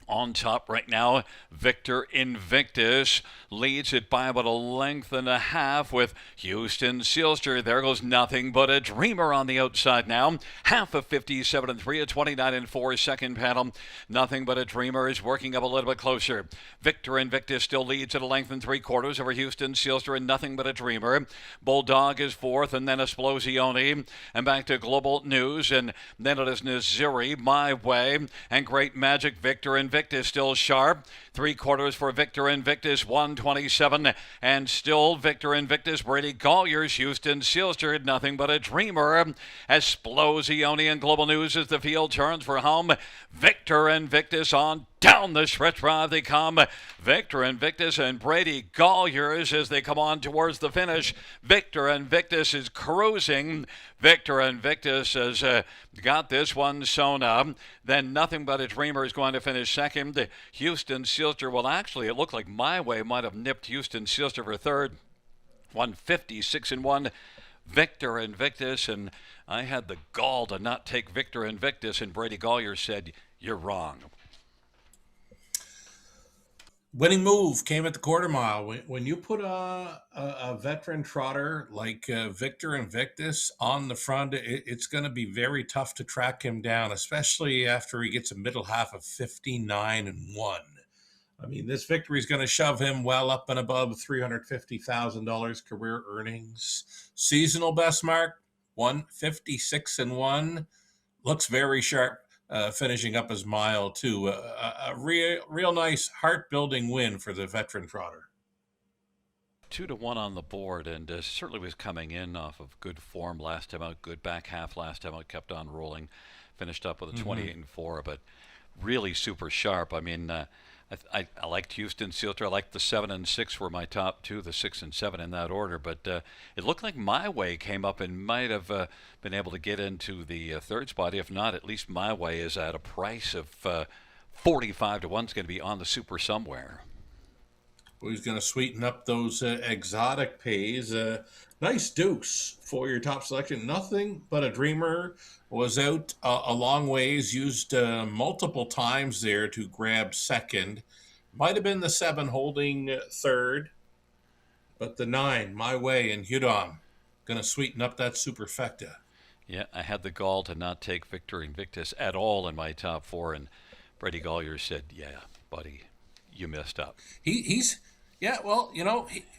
on top right now, Victor Invictus leads it by about a length and a half with Houston Sealster. There goes Nothing But a Dreamer on the outside now. Half of 57-3, a 29-4 second panel. Nothing But a Dreamer is working up a little bit closer. Victor Invictus still leads at a length and 3/4 over Houston Sealster and Nothing But a Dreamer. Bulldog is 4th, and then Esplosione, and back to Global News, and then it is Missouri, My Way, and Great Magic. Victor Invictus still sharp. 3/4 for Victor Invictus, 127, and still Victor Invictus. Brady Collier's Houston Sealster, Nothing But a Dreamer. Esplosione and Global News as the field turns for home. Victor Invictus on down the stretch drive they come. Victor Invictus and Brady Colliers as they come on towards the finish. Victor Invictus is cruising. Victor Invictus has got this one sewn up. Then Nothing But a Dreamer is going to finish second. Houston Sealster, well, actually, it looked like My Way might have nipped Houston Sealster for third. 156-1. Victor Invictus, and I had the gall to not take Victor Invictus, and Brady Collier said, "You're wrong." Winning move came at the quarter mile. When you put a veteran trotter like Victor Invictus on the front, it's going to be very tough to track him down, especially after he gets a middle half of 59-1. I mean, this victory is going to shove him well up and above $350,000 career earnings. Seasonal best mark, 156-1. Looks very sharp. Finishing up his mile, too. A real nice heart-building win for the veteran trotter. 2-1 on the board, and certainly was coming in off of good form last time out, good back half last time out, kept on rolling, finished up with a 28-4, but really super sharp. I mean, I liked Houston Sealter. I liked the 7 and 6 were my top 2, the 6 and 7 in that order. But it looked like My Way came up and might have been able to get into the third spot. If not, at least My Way is at a price of 45-1. It's going to be on the super somewhere. Well, he's going to sweeten up those exotic pays. Nice deuce for your top selection. Nothing But a Dreamer was out a long ways, used multiple times there to grab second. Might have been the 7 holding third, but the 9, My Way and Hudon, going to sweeten up that superfecta. Yeah, I had the gall to not take Victor Invictus at all in my top four, and Brady Gollier said, "Yeah, buddy, you messed up." He's yeah, well,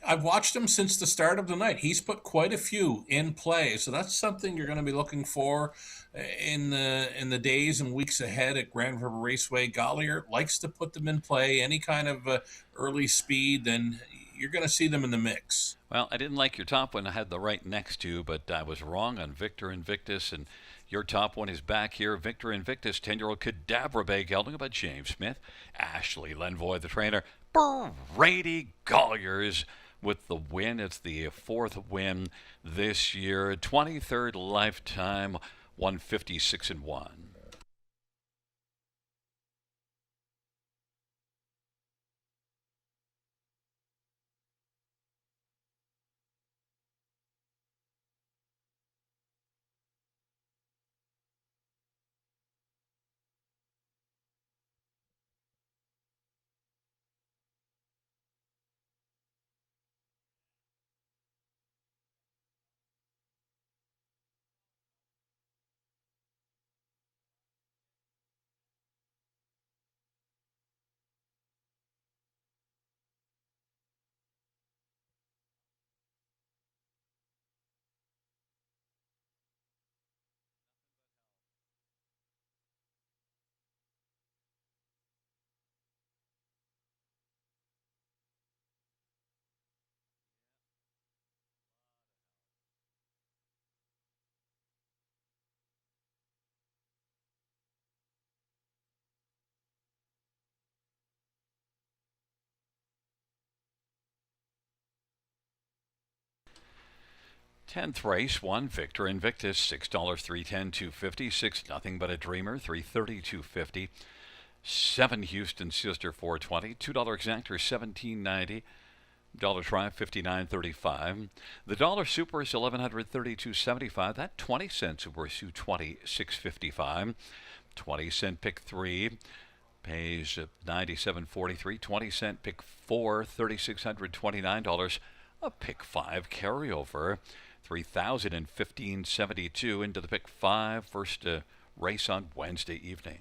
I've watched him since the start of the night. He's put quite a few in play, so that's something you're going to be looking for in the days and weeks ahead at Grand River Raceway. Gollier likes to put them in play. Any kind of early speed, then you're going to see them in the mix. Well, I didn't like your top one. I had the right next to, but I was wrong on Victor Invictus, and your top one is back here. Victor Invictus, 10-year-old Cadabra Bay gelding about James Smith, Ashley Lenvoy, the trainer, Brady Golliers with the win. It's the fourth win this year, 23rd lifetime, 156-1. 10th race, 1 Victor Invictus, $6, 310, 250, 6 Nothing But a Dreamer, 330, 250, 7 Houston Sister, 420, $2 Exactor, 1790, dollar try, 59.35. The dollar super is 1132.75. That 20-cent super is 226.55. 20-cent pick 3 pays 97.43. 20-cent pick 4, $3,629. A pick 5 carryover, 3,015.72 into the pick 5. First race on Wednesday evening.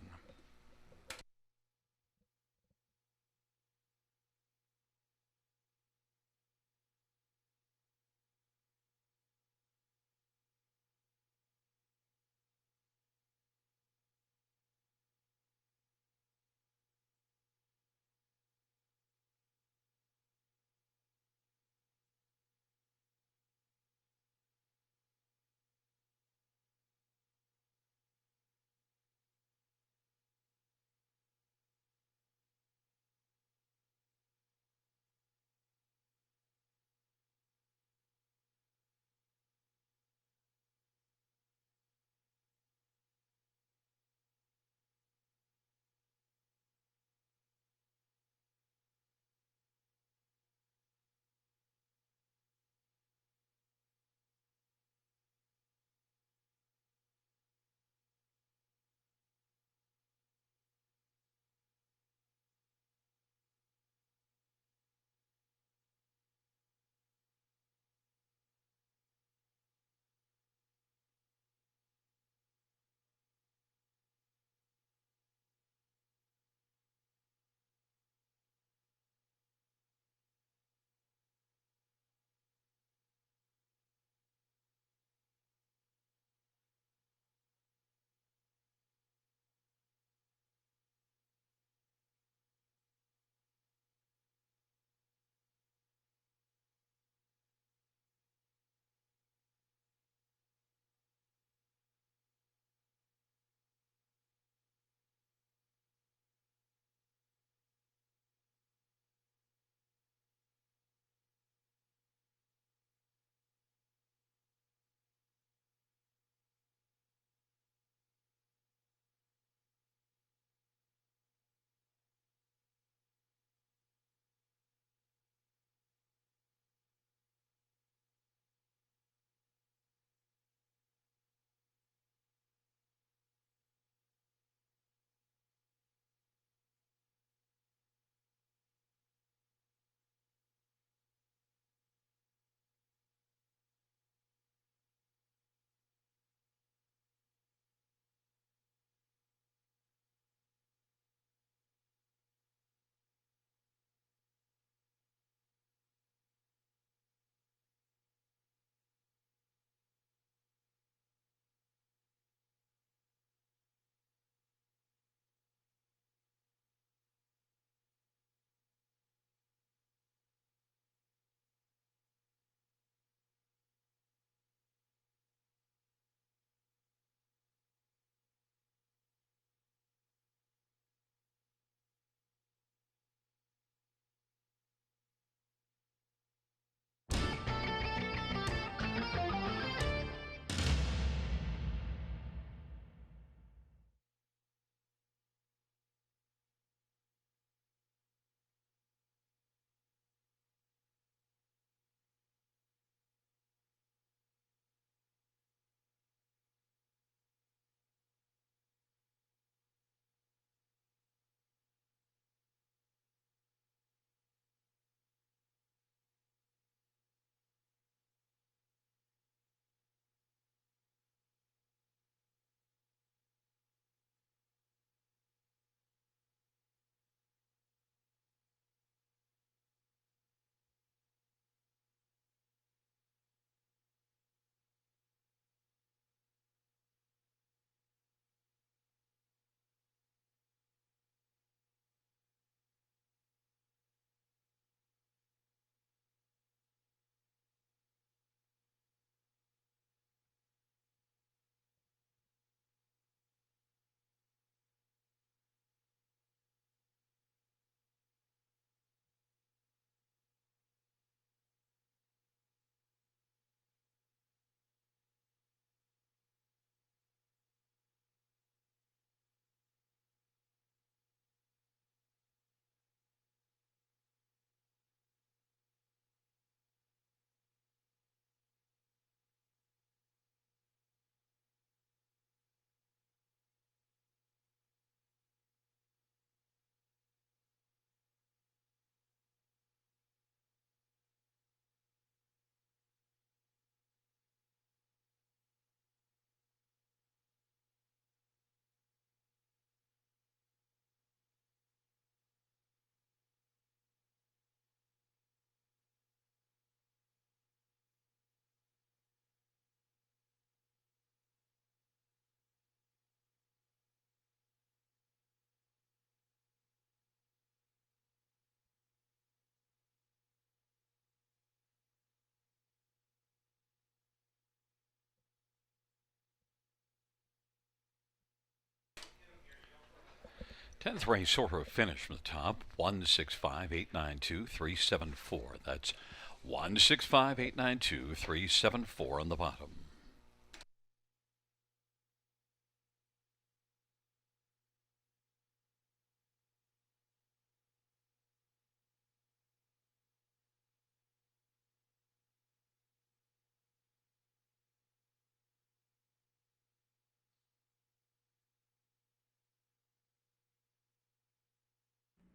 10th race order of finish from the top, 165,892,374. That's 165,892,374 on the bottom.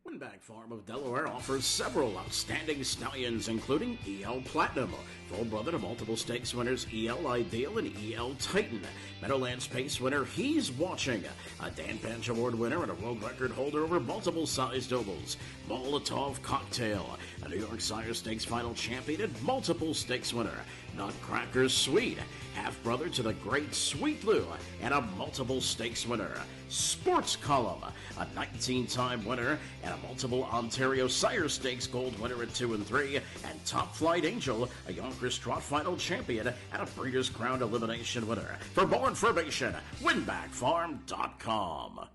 Winbag Farm of Delaware offers several outstanding stallions, including EL Platinum, full brother to multiple stakes winners EL Ideal and EL Titan, Meadowlands Pace winner He's Watching, a Dan Panch Award winner and a world record holder over multiple sized ovals, Molotov Cocktail, a New York Sire Stakes final champion and multiple stakes winner, Nutcracker Sweet, half brother to the great Sweet Lou, and a multiple stakes winner. Sports Column, a 19-time winner and a multiple Ontario Sire Stakes Gold winner at 2 and 3, and Top Flight Angel, a Yonkers Trot Final champion and a Breeders' Crown elimination winner. For more information, winbackfarm.com.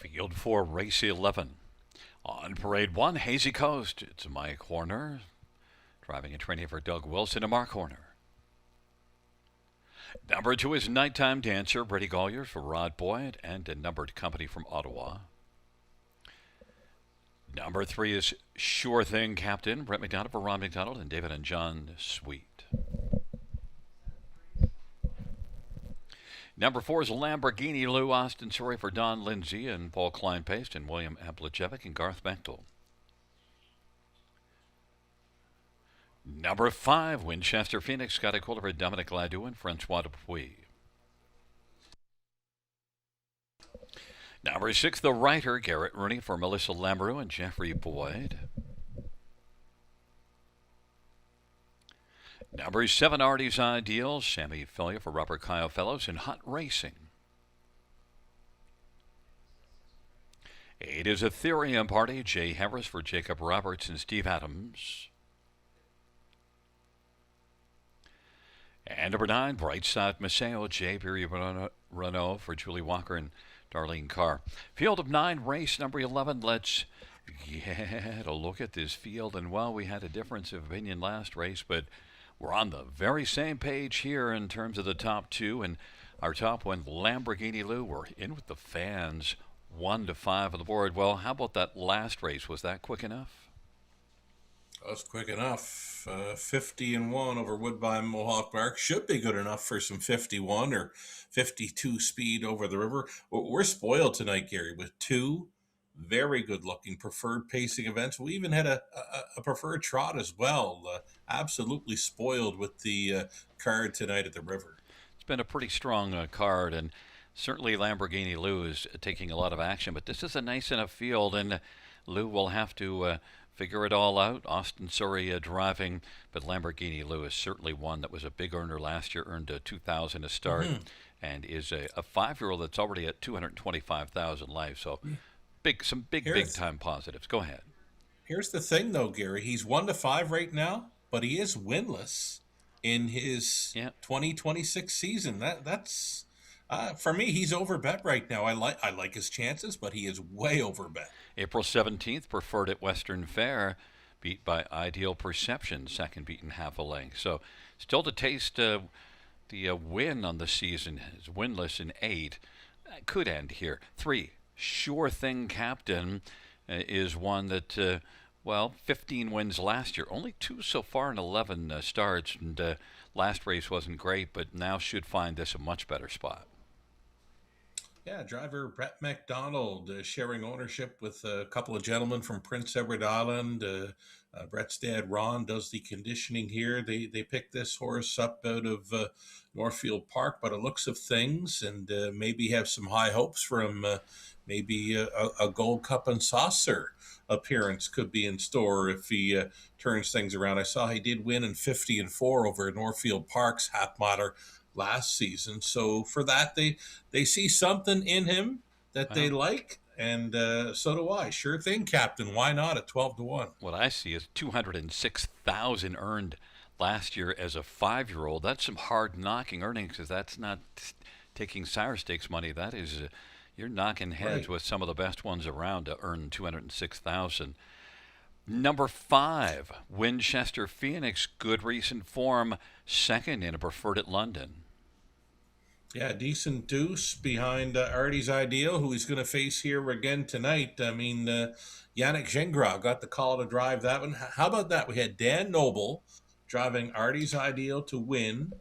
Field 4, race 11. On parade 1, Hazy Coast. It's Mike Horner driving and training for Doug Wilson and Mark Horner. Number 2 is Nighttime Dancer, Brady Gollier for Rod Boyd and a numbered company from Ottawa. Number 3 is Sure Thing Captain, Brett McDonald for Ron McDonald and David and John Sweet. Number 4 is Lamborghini Lou, Austin Surrey for Don Lindsay and Paul Kleinpaste and William Aplachevic and Garth Bechtel. Number 5, Winchester Phoenix, Scotty Kohler for Dominic Ladoux and Francois Dupuis. Number 6, The Writer, Garrett Rooney for Melissa Lamoureux and Jeffrey Boyd. Number 7, Artie's Ideal, Sammy Fillion for Robert Kyle Fellows and Hot Racing. 8 is Ethereum Party, Jay Harris for Jacob Roberts and Steve Adams. And number 9, Brightside Maceo, Jay Renault for Julie Walker and Darlene Carr. Field of 9, race number 11. Let's get a look at this field. And while we had a difference of opinion last race, but we're on the very same page here in terms of the top 2. And our top one, Lamborghini Lou, we're in with the fans 1-5 on the board. Well, how about that last race? Was that quick enough? That was quick enough. 50-1 over Woodbine Mohawk Park should be good enough for some 51 or 52 speed over the river. We're spoiled tonight, Gary, with 2 very good-looking preferred pacing events. We even had a preferred trot as well. Absolutely spoiled with the card tonight at the river. It's been a pretty strong card, and certainly Lamborghini Lou is taking a lot of action, but this is a nice enough field, and Lou will have to figure it all out. Austin Surrey driving, but Lamborghini Lou is certainly one that was a big earner last year, earned $2,000 a start, and is a 5-year-old that's already at 225,000 life. So some big time positives. Go ahead. Here's the thing, though, Gary. He's 1-5 right now, but he is winless in his 2026 season. That's For me, he's overbet right now. I like his chances, but he is way overbet. April 17th, preferred at Western Fair, beat by Ideal Perception, second beaten half a length. So still to taste the win on the season. Is winless in 8. Could end here. 3, Sure Thing Captain is one that, 15 wins last year. Only 2 so far in 11 starts. And last race wasn't great, but now should find this a much better spot. Yeah, driver Brett McDonald sharing ownership with a couple of gentlemen from Prince Edward Island. Brett's dad Ron does the conditioning here. They picked this horse up out of Northfield Park by the looks of things, and maybe have some high hopes for him. Maybe a Gold Cup and Saucer appearance could be in store if he turns things around. I saw he did win in 50-4 over at Northfield Park's half mile last season. So for that, they see something in him that they like, and so do I. Sure Thing Captain. Why not at 12-1? What I see is 206,000 earned last year as a 5-year-old. That's some hard knocking earnings, because that's not taking Sire Stakes money. That is, you're knocking heads Right. with some of the best ones around to earn 206,000. Number 5, Winchester Phoenix, good recent form, second in a preferred at London. Yeah, decent deuce behind Artie's Ideal, who he's going to face here again tonight. I mean, Yannick Gingras got the call to drive that one. How about that? We had Dan Noble driving Artie's Ideal to win,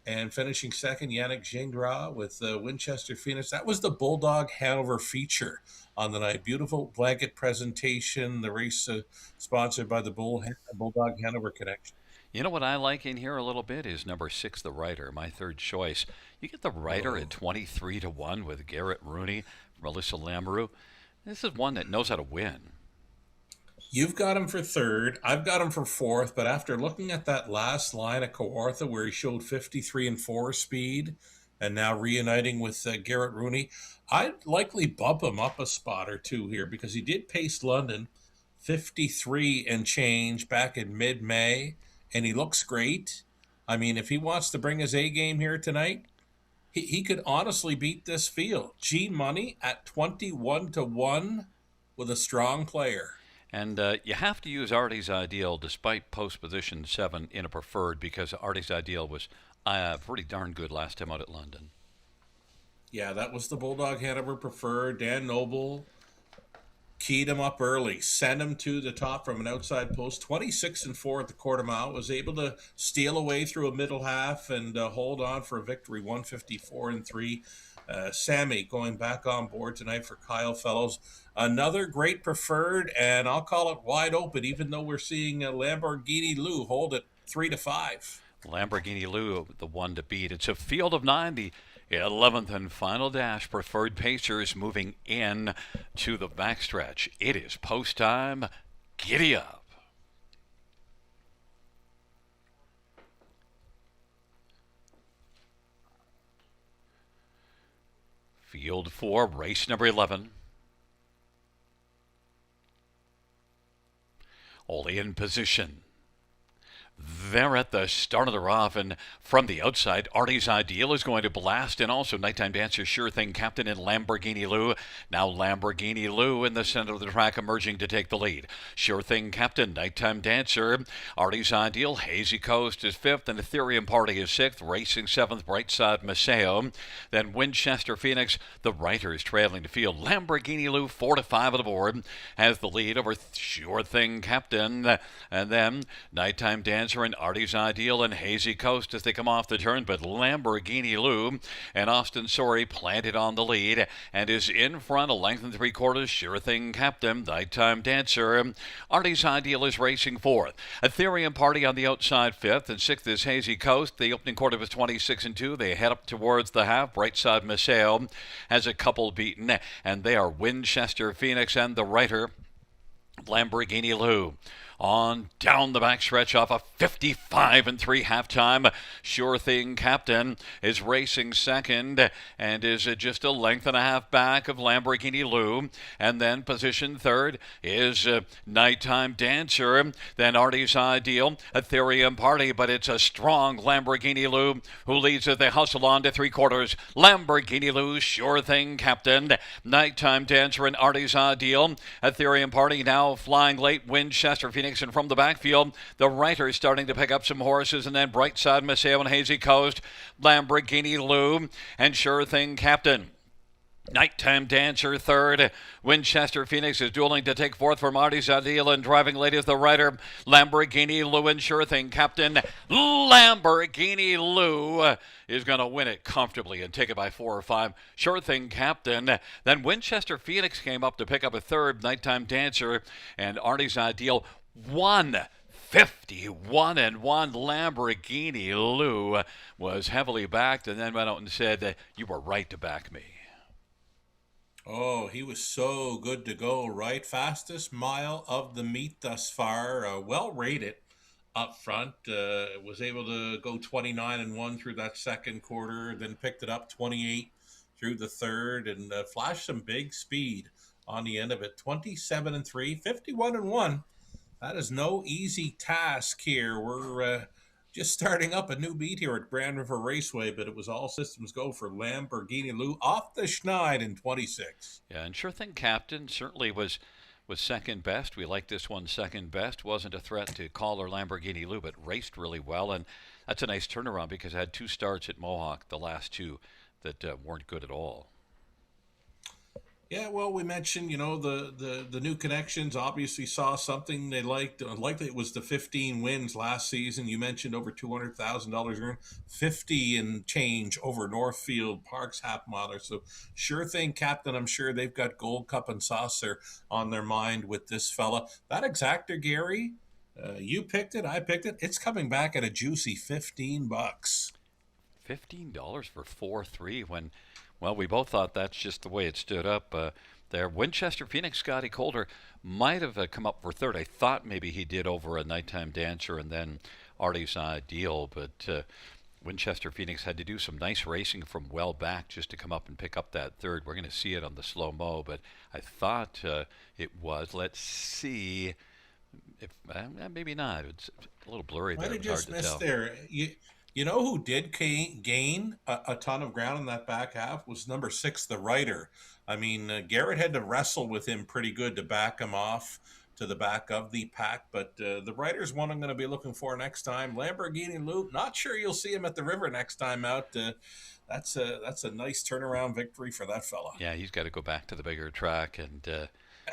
and finishing second, Yannick Gingras with Winchester Phoenix. That was the Bulldog Hanover feature on the night. Beautiful blanket presentation. The race sponsored by the Bulldog Hanover Connection. You know what I like in here a little bit is number 6, the Writer, my third choice. You get the Writer at 23-1 with Garrett Rooney, Melissa Lamoureux. This is one that knows how to win. You've got him for third. I've got him for fourth. But after looking at that last line at Kawartha where he showed 53-4 speed and now reuniting with Garrett Rooney, I'd likely bump him up a spot or two here, because he did pace London 53 and change back in mid-May, and he looks great. I mean, if he wants to bring his A game here tonight, he could honestly beat this field. G Money at 21-1 with a strong player. And you have to use Artie's Ideal despite post position 7 in a preferred, because Artie's Ideal was pretty darn good last time out at London. Yeah, that was the Bulldog Hanover preferred. Dan Noble keyed him up early, sent him to the top from an outside post. 26-4 at the quarter mile. Was able to steal away through a middle half and hold on for a victory. 154-3. Sammy going back on board tonight for Kyle Fellows. Another great preferred, and I'll call it wide open, even though we're seeing Lamborghini Lou hold it 3-5. Lamborghini Lou, the one to beat. It's a field of 9, the 11th and final dash. Preferred Pacers moving in to the backstretch. It is post time. Giddy up. Field 4, race number 11. All in position. They're at the start of the rough, and from the outside, Artie's Ideal is going to blast, and also Nighttime Dancer, Sure Thing Captain, and Lamborghini Lou. Now Lamborghini Lou in the center of the track, emerging to take the lead. Sure Thing Captain, Nighttime Dancer, Artie's Ideal, Hazy Coast is 5th, and Ethereum Party is 6th, racing 7th, Brightside Maceo. Then Winchester Phoenix, the Writers trailing the field. Lamborghini Lou, 4-5 on the board, has the lead over Sure Thing Captain, and then Nighttime Dancer and Artie's Ideal and Hazy Coast as they come off the turn, but Lamborghini Lou and Austin Sorry planted on the lead and is in front, a length and 3/4. Sure Thing Captain, Nighttime Dancer. Artie's Ideal is racing 4th. Ethereum Party on the outside 5th, and 6th is Hazy Coast. The opening quarter was 26-2. They head up towards the half. Brightside Maceo has a couple beaten, and they are Winchester Phoenix and the Writer, Lamborghini Lou. On down the backstretch off a 55-3 halftime. Sure Thing Captain is racing second and is just a length and a half back of Lamborghini Lou. And then position third is Nighttime Dancer. Then Artie's Ideal, Ethereum Party, but it's a strong Lamborghini Lou who leads as they hustle on to three quarters. Lamborghini Lou, Sure Thing Captain, Nighttime Dancer, and Artie's Ideal. Ethereum Party now flying late. Winchester Phoenix, and from the backfield, the Writers starting to pick up some horses, and then Brightside Maceo and Hazy Coast, Lamborghini Lou, and Sure Thing Captain. Nighttime Dancer third. Winchester Phoenix is dueling to take fourth from Artie's Ideal, and driving late is the rider Lamborghini Lou, and Sure Thing Captain. Lamborghini Lou is going to win it comfortably and take it by 4 or 5. Sure Thing Captain. Then Winchester Phoenix came up to pick up a third. Nighttime Dancer and Artie's Ideal. 151-1 Lamborghini Lou was heavily backed, and then went out and said, "You were right to back me." Oh, he was so good to go, right? Fastest mile of the meet thus far. Well rated up front. Was able to go 29-1 through that second quarter, then picked it up 28 through the third, and flashed some big speed on the end of it. 27-3, 51-1. That is no easy task here. We're just starting up a new beat here at Grand River Raceway, but it was all systems go for Lamborghini Lou off the schneid in 26. Yeah, and Sure Thing Captain certainly was second best. We like this one second best. Wasn't a threat to Caller Lamborghini Lou, but raced really well, and that's a nice turnaround because it had 2 starts at Mohawk, the last 2 that weren't good at all. Yeah, well, we mentioned, the new connections obviously saw something they liked. Likely it was the 15 wins last season. You mentioned over $200,000 earned, 50 and change over Northfield Park's half miler. So Sure Thing Captain, I'm sure they've got Gold Cup and Saucer on their mind with this fella. That exactor, Gary, you picked it, I picked it. It's coming back at a juicy $15. $15 for 4-3 when, well, we both thought that's just the way it stood up there. Winchester Phoenix, Scotty Calder might have come up for third. I thought maybe he did over a Nighttime Dancer and then Artie's Ideal, but Winchester Phoenix had to do some nice racing from well back just to come up and pick up that third. We're going to see it on the slow-mo, but I thought it was. Let's see. If maybe not. It's a little blurry there. Might have It was just hard to missed tell. there. You know who did gain a ton of ground in that back half was number 6, the Rider. I mean, Garrett had to wrestle with him pretty good to back him off to the back of the pack, but the Rider's one I'm going to be looking for next time. Lamborghini Loop, not sure you'll see him at the river next time out. That's a nice turnaround victory for that fella. Yeah, he's got to go back to the bigger track. And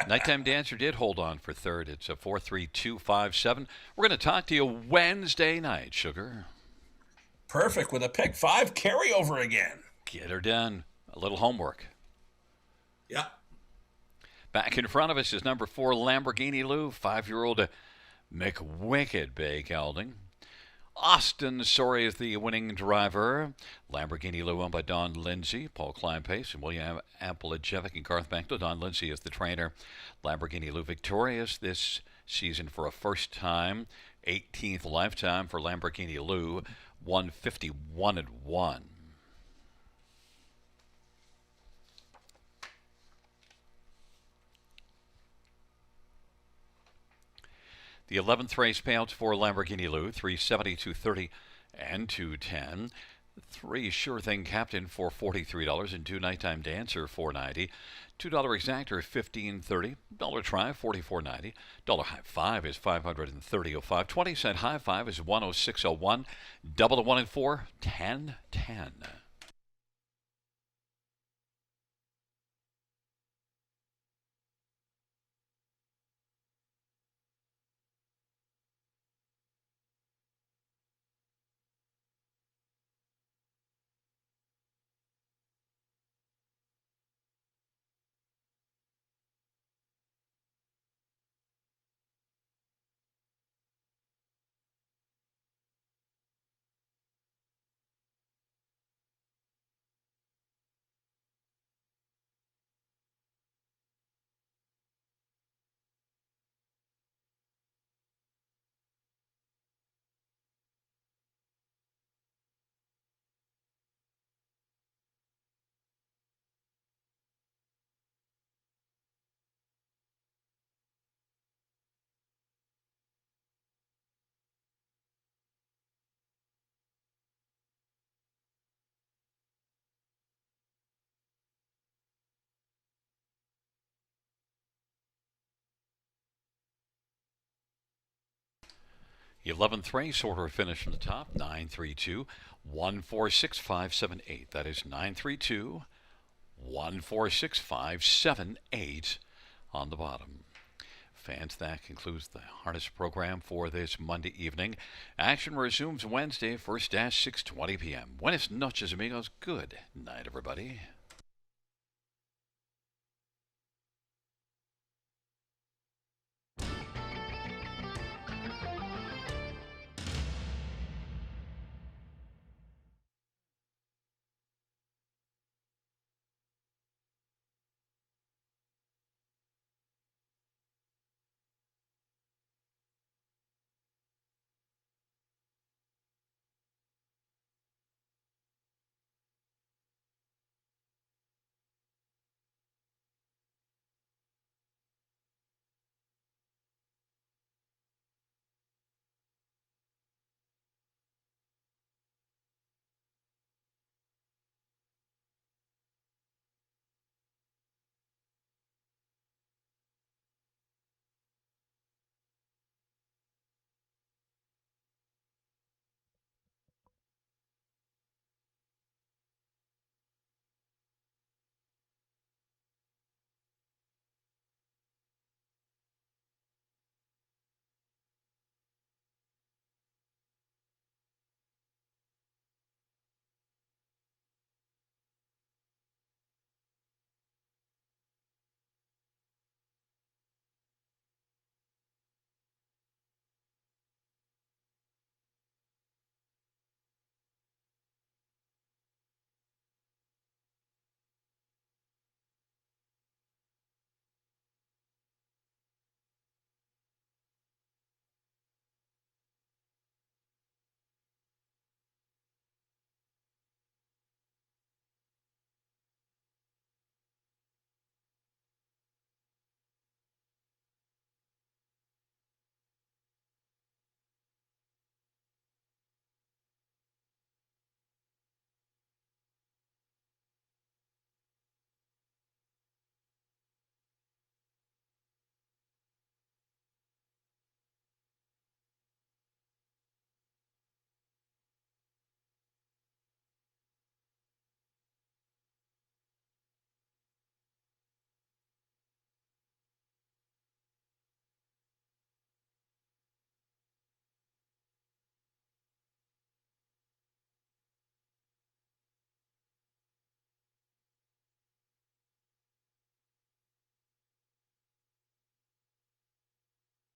Nighttime Dancer did hold on for third. It's a 4-3-2-5-7. We're going to talk to you Wednesday night, Sugar. Perfect, with a pick 5 carryover again. Get her done. A little homework. Yeah. Back in front of us is number 4, Lamborghini Lou, 5-year-old McWicked Bay Gelding. Austin Sorry is the winning driver. Lamborghini Lou owned by Don Lindsay, Paul Kleinpace, and William Amplejevic and Garth Banklow. Don Lindsay is the trainer. Lamborghini Lou victorious this season for a first time. 18th lifetime for Lamborghini Lou. 151-1. The 11th race payouts for Lamborghini Lou, 370, 230, and 210. 3 Sure Thing Captain for $43, and 2 Nighttime Dancer $4.90. $2 Exactor $15.30. $1 Try $44.90. High Five is $530.05. 20-cent High Five is $106.01. Double to 1 and 4, $10.10. 11th race order finish from the top, 932 146 That is 932 146 on the bottom. Fans, that concludes the harness program for this Monday evening. Action resumes Wednesday, first dash 6:20 p.m. Buenas noches, amigos. Good night, everybody.